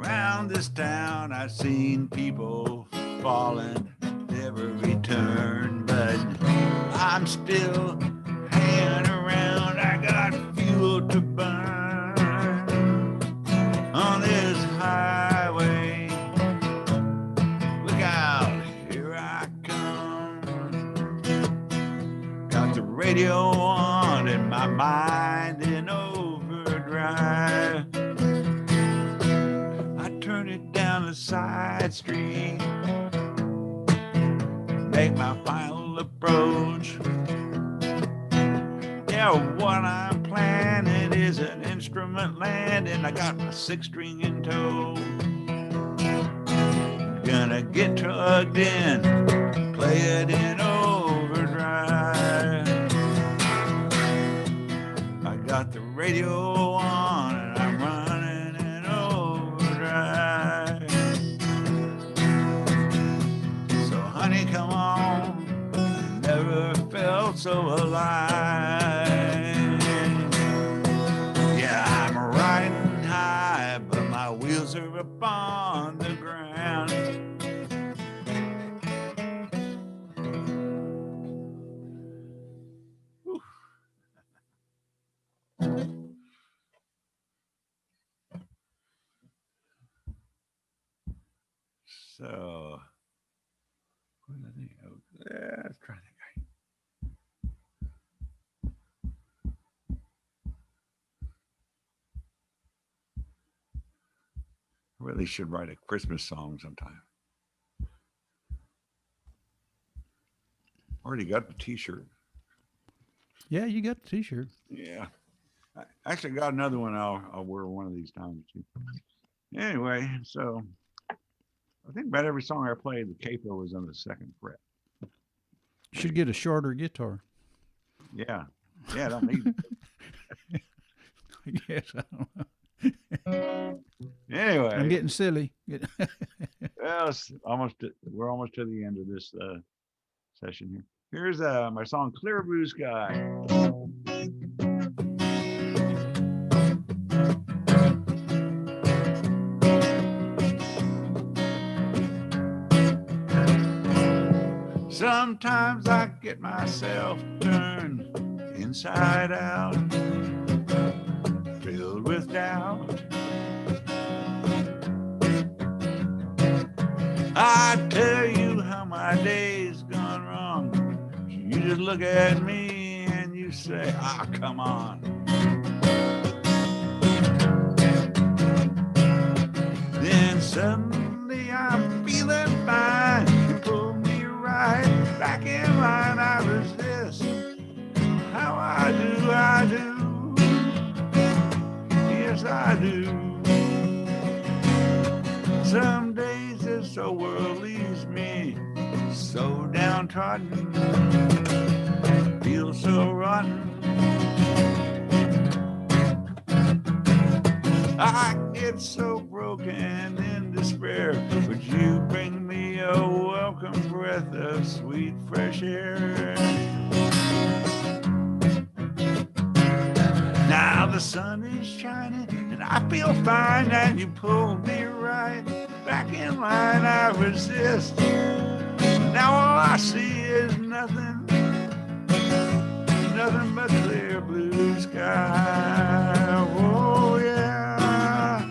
Around this town, I've seen people falling, never return, but I'm still hanging around. I got fuel to burn on this highway. Look out, here I come. Got the radio on and my mind in overdrive. I turn it down the side street, make my final approach. Yeah, what I'm planning is an instrument landing. I got my 6-string in tow. Gonna get plugged in, play it in overdrive. I got the radio on and I'm running in overdrive. So honey, come on, never felt so alive. Yeah, I'm riding high, but my wheels are up on the ground. Whew. So, what did I think? Oh, yeah, let's try that guy. I really should write a Christmas song sometime. Already got the T-shirt. Yeah, you got the T-shirt. Yeah, I actually got another one. I'll wear one of these times too. Anyway, so I think about every song I played, the capo was on the 2nd fret. Should get a shorter guitar. Yeah, I don't need it. I guess I don't know. Anyway, I'm getting silly. well, we're almost to the end of this session here. Here's my song "Clear Blue Sky." Sometimes I get myself turned inside out, filled with doubt. I tell you how my day's gone wrong. You just look at me and you say, "Ah, come on." Then suddenly I'm feeling fine. You pull me right back in line. I resist. How I do. Yes, I do. Some days this old world leaves me so downtrodden, feel so rotten. I get so broken in despair. Would you bring me a welcome breath of sweet fresh air? Now the sun is shining and I feel fine, and you pull me right back in line. I resist. Now all I see is nothing but clear blue sky. Oh yeah.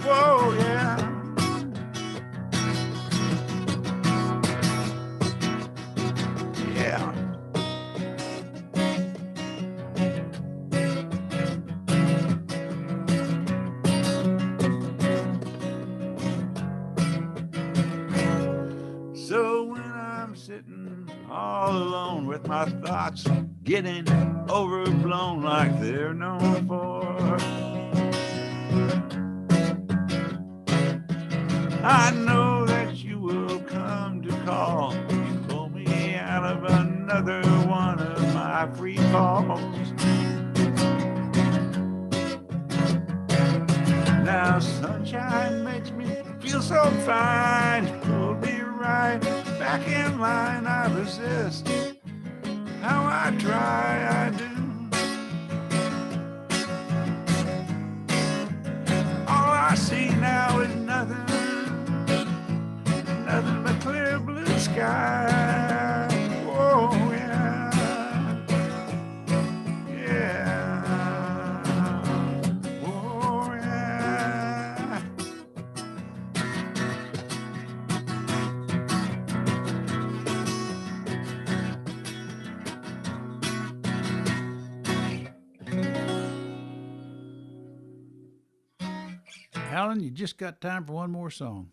Whoa yeah. Yeah. So when I'm sitting all alone with my thoughts getting overblown like they're known for, I know that you will come to call. You pull me out of another one of my free falls. Now sunshine makes me feel so fine. Pull me right back in line. I resist. How I try, I do. Alan, you just got time for one more song.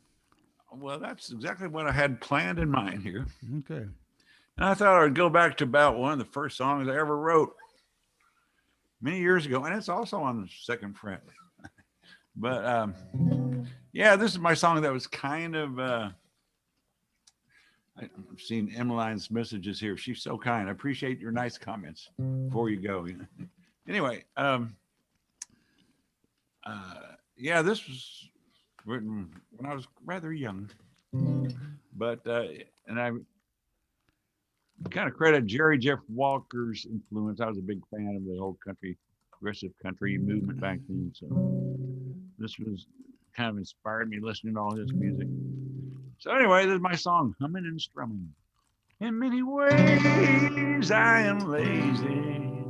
Well, that's exactly what I had planned in mind here. Okay. And I thought I'd go back to about one of the first songs I ever wrote many years ago. And it's also on the second fret. But yeah, this is my song that was kind of, I've seen Emmeline's messages here. She's so kind. I appreciate your nice comments before you go. Anyway, yeah, this was written when I was rather young, but and I kind of credit Jerry Jeff Walker's influence. I was a big fan of the whole country, progressive country movement back then. So this was kind of inspired me listening to all his music. So anyway, this is my song, Humming and Strumming. In many ways, I am lazy,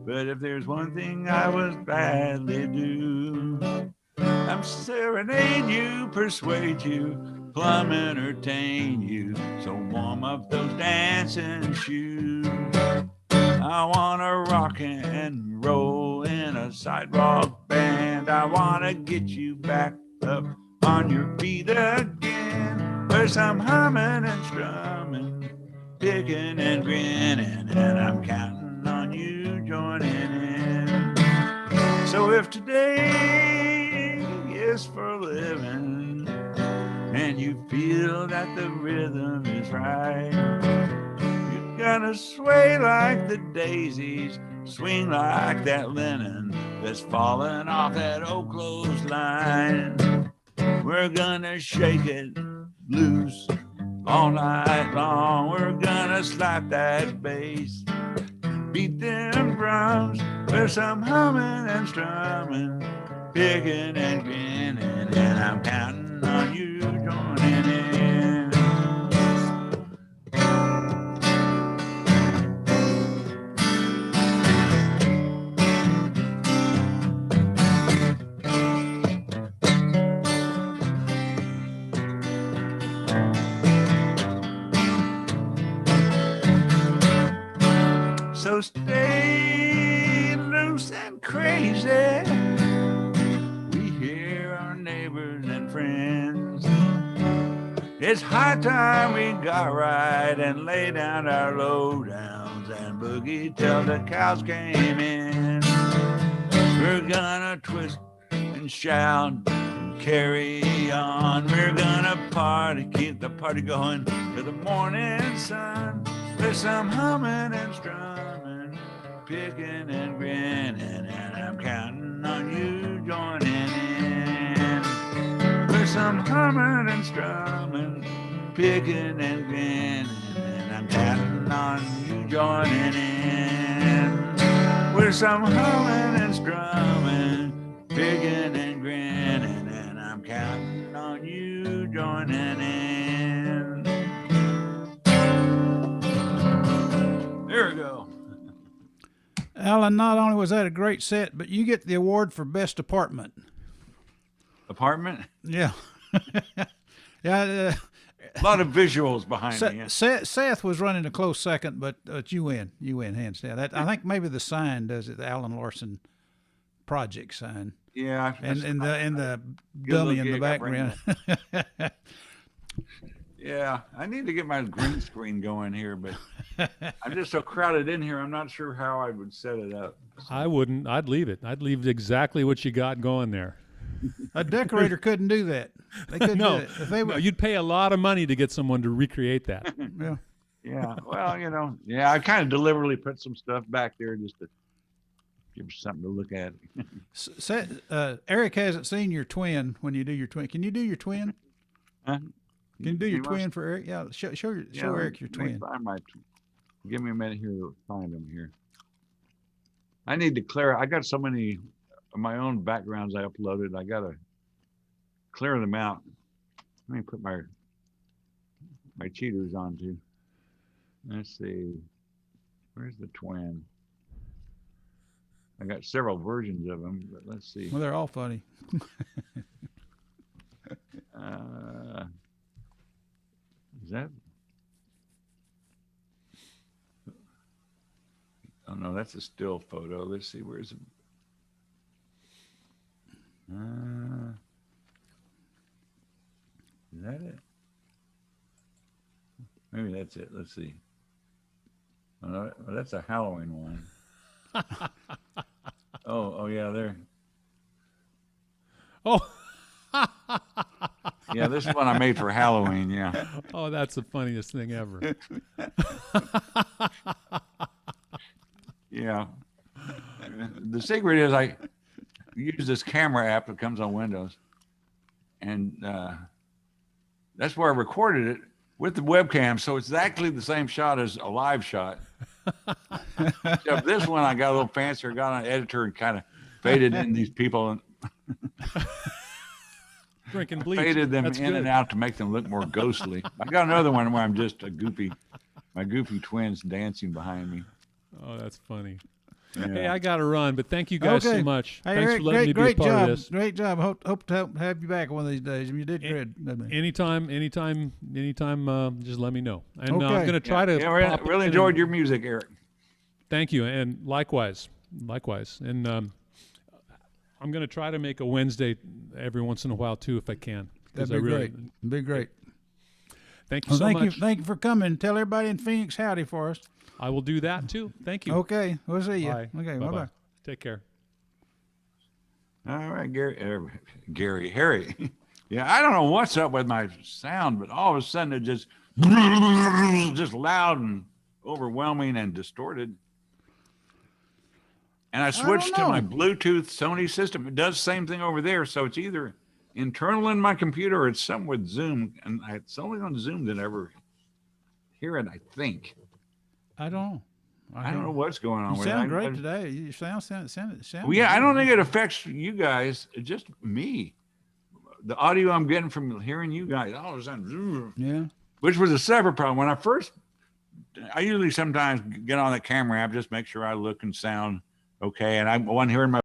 but if there's one thing I would badly do, I'm serenade you, persuade you, plumb entertain you, so warm up those dancing shoes. I wanna rock and roll in a sidewalk band. I wanna get you back up on your feet again. There's some humming and strumming, picking and grinning, and I'm counting on you joining in. So if today is for a living and you feel that the rhythm is right, you're gonna sway like the daisies, swing like that linen that's falling off that old clothesline. We're gonna shake it loose all night long. We're gonna slap that bass, beat them drums. There's some humming and strumming, picking and grinning, and I'm counting on you joining in. So stay loose and crazy. We hear our neighbors and friends. It's high time we got right and lay down our lowdowns and boogie till the cows came in. We're gonna twist and shout and carry on. We're gonna party, keep the party going to the morning sun. There's some humming and strumming, picking and grinning, and I'm counting on you joining in. There's some humming and strumming, picking and grinning, and I'm counting on you joining in. There's some humming and strumming, picking and grinning, and I'm counting on you joining in. There we go. Alan, not only was that a great set, but you get the award for best apartment. Apartment? Yeah. Yeah. A lot of visuals behind me. Yeah. Seth was running a close second, but you win. You win, hands down. I think maybe the sign does it, the Alan Larson project sign. Yeah. And the dummy in the background. Yeah, I need to get my green screen going here, but I'm just so crowded in here, I'm not sure how I would set it up. I wouldn't. I'd leave it. I'd leave exactly what you got going there. A decorator couldn't do that. They couldn't do it. If they No, you'd pay a lot of money to get someone to recreate that. Yeah. Yeah, well, I kind of deliberately put some stuff back there just to give you something to look at. Eric hasn't seen your twin when you do your twin. Can you do your twin? Huh? Can you do your twin for Eric? Yeah, show Eric your twin. Give me a minute here to find them here. I need to clear. I got so many of my own backgrounds I uploaded. I gotta clear them out. Let me put my cheaters on too. Let's see. Where's the twin? I got several versions of them, but let's see. Well, they're all funny. Is that? Oh no, that's a still photo. Let's see, where's it? Is that it? Maybe that's it. Let's see. Well, that's a Halloween one. Oh yeah, there. Oh. Yeah, this is one I made for Halloween. Yeah. Oh, that's the funniest thing ever. Yeah. The secret is I use this camera app that comes on Windows, and that's where I recorded it with the webcam. So it's exactly the same shot as a live shot. Except this one I got a little fancier, got an editor and kind of faded in these people and Drinking bleach. faded them That's in good. and out to make them look more ghostly. I got another one where I'm just my goofy twins dancing behind me. Oh, that's funny. Yeah. Hey, I got to run, but thank you guys so much. Hey, Thanks Eric, for letting me be a great part job. of this. Great job. Hope to have you back one of these days. I mean, you did good. Anytime, just let me know. And I'm Okay. going to try to. Yeah, pop really in enjoyed and- your music, Eric. Thank you, and likewise. And I'm going to try to make a Wednesday every once in a while too, if I can. 'cause That'd be I really, great. Be great. Thank you Well, so thank much. you. Thank you for coming. Tell everybody in Phoenix howdy for us. I will do that too. Thank you. Okay. We'll see you. Bye. Okay. Bye-bye. Bye-bye. Take care. All right, Harry. Yeah, I don't know what's up with my sound, but all of a sudden it just loud and overwhelming and distorted. And I switched to my Bluetooth Sony system. It does the same thing over there. So it's either internal in my computer or it's something with Zoom. And it's only on Zoom that I ever hear it, I think. I don't know. I don't know what's going on You with it. sound great today. You sound. Well, yeah, I don't think it affects you guys. It's just me. The audio I'm getting from hearing you guys, all of a sudden, Yeah. which was a separate problem. When I usually sometimes get on the camera app, just make sure I look and sound okay. And I want to hear my